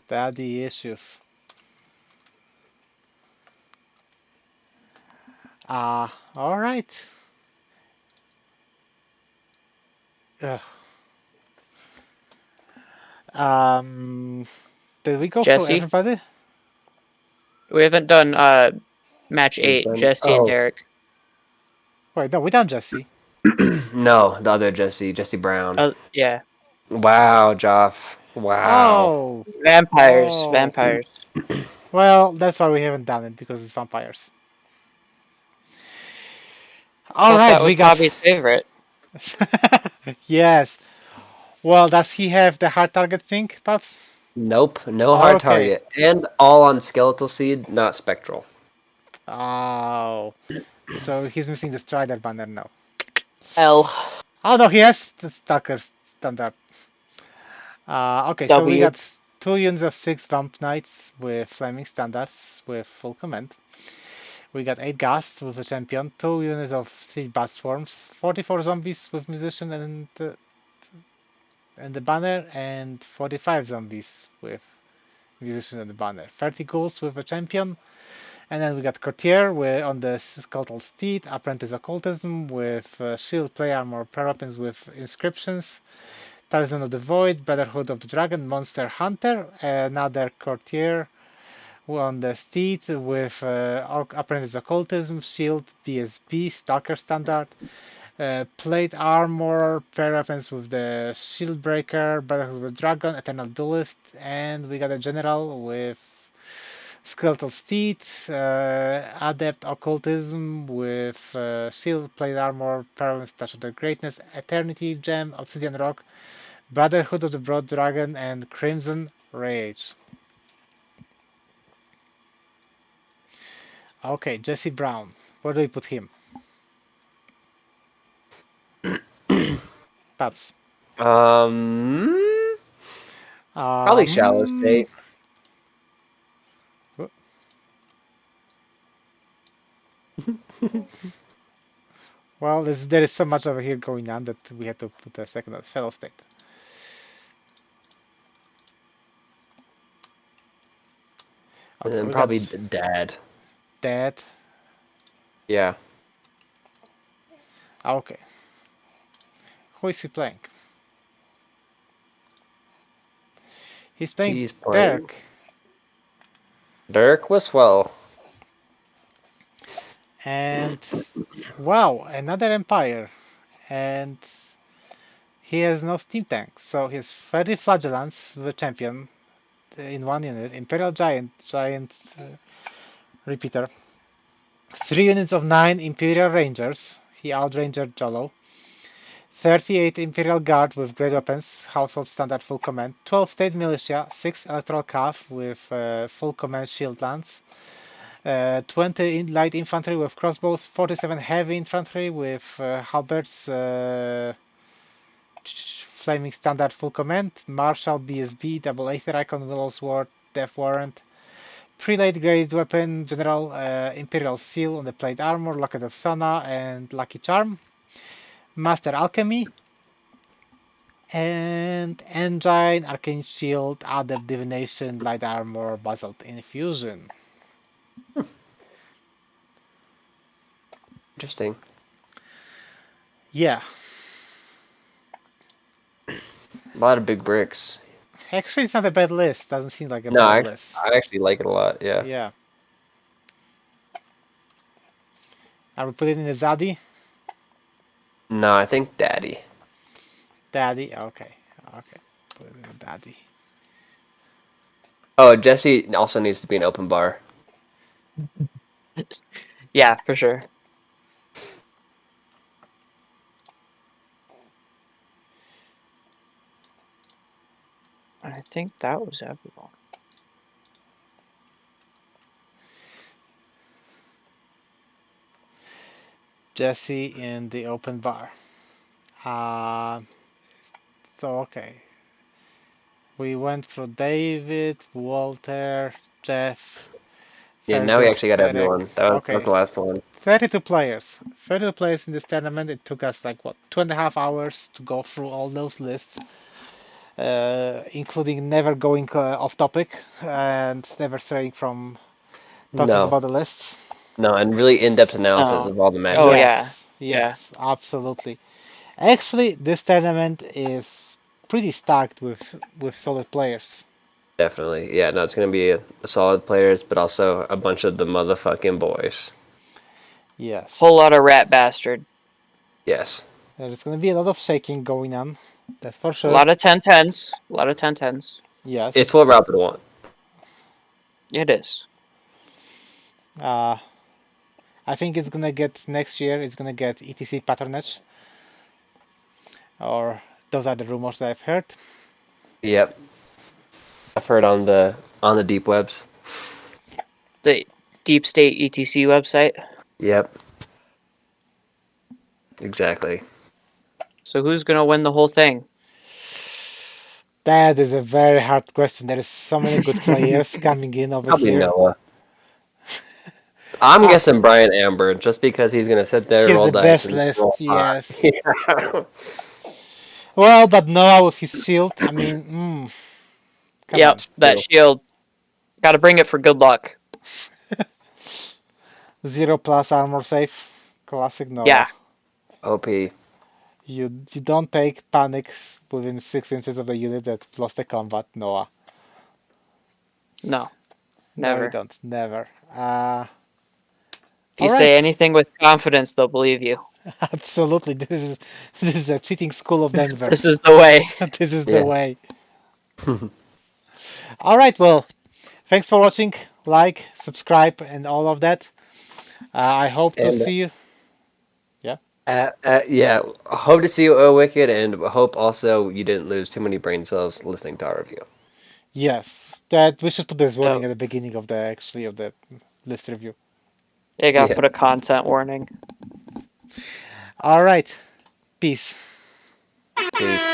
[SPEAKER 3] Daddy issues. All right. Ugh. Did we go
[SPEAKER 4] Jesse?
[SPEAKER 3] through everybody?
[SPEAKER 4] We haven't done match
[SPEAKER 2] We've
[SPEAKER 4] 8,
[SPEAKER 2] done-
[SPEAKER 4] Jesse and
[SPEAKER 2] oh.
[SPEAKER 4] Derek.
[SPEAKER 3] Wait, no, we done Jesse.
[SPEAKER 2] No, the other Jesse Brown.
[SPEAKER 4] Yeah.
[SPEAKER 2] Wow, Joff. Wow.
[SPEAKER 3] Oh,
[SPEAKER 4] Vampires.
[SPEAKER 3] Oh.
[SPEAKER 4] Vampires.
[SPEAKER 3] well, that's why we haven't done it, because it's vampires. All
[SPEAKER 4] Thought
[SPEAKER 3] right,
[SPEAKER 4] that was
[SPEAKER 3] we got.
[SPEAKER 4] Bobby's favorite.
[SPEAKER 3] Yes. Well, does he have the hard target thing, Pops?
[SPEAKER 2] Nope, no hard
[SPEAKER 3] Okay.
[SPEAKER 2] target. And all on Skeletal Seed, not Spectral.
[SPEAKER 3] Oh. So he's missing the Strider banner now.
[SPEAKER 4] L.
[SPEAKER 3] Oh no, he has the Stalker standard. Okay, so we
[SPEAKER 4] W.
[SPEAKER 3] got 2 units of 6 Vamp Knights with Flaming Standards with full command. We got 8 Ghasts with a champion, 2 units of 3 Bat Swarms, 44 Zombies with Musician and the banner, and 45 Zombies with Musician and the banner. 30 Ghouls with a champion. And then we got Courtier on the Skeletal Steed, Apprentice Occultism with Shield, Play Armor, Prayer Weapons with Inscriptions, Talisman of the Void, Brotherhood of the Dragon, Monster Hunter, another Courtier on the Steed with Apprentice Occultism, Shield, BSB, Stalker Standard, Plate Armor, Prayer Weapons with the Shield Breaker, Brotherhood of the Dragon, Eternal Duelist, and we got a General with Skeletal Steed, Adept Occultism with Shield, Plate Armor, Paragon's Touch of the Greatness, Eternity Gem, Obsidian Rock, Brotherhood of the Broad Dragon, and Crimson Rage. Okay, Jesse Brown. Where do we put him? Paps.
[SPEAKER 2] Probably Shallow State.
[SPEAKER 3] Well, there is so much over here going on that we had to put a second at Shallow State.
[SPEAKER 2] And
[SPEAKER 3] Okay,
[SPEAKER 2] then
[SPEAKER 3] we
[SPEAKER 2] probably
[SPEAKER 3] got
[SPEAKER 2] Dad.
[SPEAKER 3] Dad.
[SPEAKER 2] Yeah.
[SPEAKER 3] Okay. Who is he playing? He's playing
[SPEAKER 2] He's playing
[SPEAKER 3] Derek.
[SPEAKER 2] Derek Wiswell.
[SPEAKER 3] And wow, another Empire. And he has no Steam Tank. So he's 30 Flagellants, the champion, in 1 unit. Imperial Giant Repeater. 3 units of 9 Imperial Rangers. He outranger Jolo. 38 Imperial Guard with great weapons, household standard full command, 12 State Militia, 6 Electoral Cav with full command shield lance, 20 light infantry with crossbows, 47 heavy infantry with halberds, flaming standard full command, martial BSB, double aether icon, willow's sword, death warrant, prelate grade weapon, general imperial seal on the plate armor, locket of Sana, and lucky charm, master alchemy, and engine, arcane shield, adept divination, light armor, basalt infusion.
[SPEAKER 2] Interesting.
[SPEAKER 3] Yeah,
[SPEAKER 2] A lot of big bricks.
[SPEAKER 3] actually, it's not a bad list. Doesn't seem like a
[SPEAKER 2] No,
[SPEAKER 3] bad list.
[SPEAKER 2] I actually like it a lot. Yeah.
[SPEAKER 3] Yeah. Are we putting in the Zaddy?
[SPEAKER 2] No, I think Daddy.
[SPEAKER 3] Daddy? Okay. Okay. Put it in the Daddy.
[SPEAKER 2] Oh, Jesse also needs to be an open bar.
[SPEAKER 4] Yeah, for sure. I think that was everyone.
[SPEAKER 3] Jesse in the open bar. So, okay. We went through David, Walter, Jeff.
[SPEAKER 2] Yeah, now we
[SPEAKER 3] 32
[SPEAKER 2] actually got
[SPEAKER 3] Derek.
[SPEAKER 2] everyone. That was
[SPEAKER 3] Okay.
[SPEAKER 2] the last one.
[SPEAKER 3] 32 players. 32 players in this tournament. It took us like what, 2.5 hours to go through all those lists, including never going off topic and never straying from talking
[SPEAKER 2] No.
[SPEAKER 3] about the lists.
[SPEAKER 2] No, and really in-depth analysis
[SPEAKER 4] Oh.
[SPEAKER 2] of all the matches.
[SPEAKER 4] Oh,
[SPEAKER 3] yes,
[SPEAKER 4] yeah.
[SPEAKER 3] yes, absolutely. Actually, this tournament is pretty stacked with solid players.
[SPEAKER 2] Definitely. Yeah, no, it's going to be a solid players, but also a bunch of the motherfucking boys.
[SPEAKER 3] Yes.
[SPEAKER 4] Whole lot of rat bastard.
[SPEAKER 2] Yes.
[SPEAKER 3] There's going to be a lot of shaking going on. That's for sure.
[SPEAKER 4] A lot of 10-10s. A lot of 10-10s.
[SPEAKER 3] Yes.
[SPEAKER 2] It's what Rapid want.
[SPEAKER 4] It is.
[SPEAKER 3] I think it's going to get next year. It's going to get ETC patronage. Or those are the rumors that I've heard.
[SPEAKER 2] Yep. I've heard on the deep webs.
[SPEAKER 4] The Deep State ETC website.
[SPEAKER 2] Yep. Exactly.
[SPEAKER 4] So who's gonna win the whole thing?
[SPEAKER 3] That is a very hard question. There is so many good players coming in over
[SPEAKER 2] Probably
[SPEAKER 3] here.
[SPEAKER 2] Noah. I'm guessing Brian Amber, just because he's gonna sit there,
[SPEAKER 3] He's
[SPEAKER 2] roll
[SPEAKER 3] the
[SPEAKER 2] dice,
[SPEAKER 3] best
[SPEAKER 2] and
[SPEAKER 3] list,
[SPEAKER 2] roll
[SPEAKER 3] yes.
[SPEAKER 2] hot.
[SPEAKER 3] Well, but Noah with his shield, I mean, come
[SPEAKER 4] Yep,
[SPEAKER 3] on.
[SPEAKER 4] that shield. Got to bring it for good luck.
[SPEAKER 3] 0+ armor safe, classic Noah.
[SPEAKER 4] Yeah.
[SPEAKER 2] OP.
[SPEAKER 3] You don't take panics within 6 inches of the unit that lost the combat, Noah.
[SPEAKER 4] No.
[SPEAKER 3] No,
[SPEAKER 4] Never.
[SPEAKER 3] you don't. Never.
[SPEAKER 4] If you say anything with confidence, they'll believe you.
[SPEAKER 3] Absolutely. This is a cheating school of Denver.
[SPEAKER 4] This is the way.
[SPEAKER 3] This is
[SPEAKER 2] Yeah.
[SPEAKER 3] the way. All right. Well, thanks for watching. Like, subscribe, and all of that. I hope to
[SPEAKER 2] And-
[SPEAKER 3] see you.
[SPEAKER 2] Yeah, hope to see you, Wicked, and hope also you didn't lose too many brain cells listening to our review.
[SPEAKER 3] Yes, that we should put this warning
[SPEAKER 4] Oh.
[SPEAKER 3] at the beginning of the list review.
[SPEAKER 4] You got to
[SPEAKER 2] Yeah.
[SPEAKER 4] put a content warning.
[SPEAKER 3] All right. Peace.
[SPEAKER 2] Peace.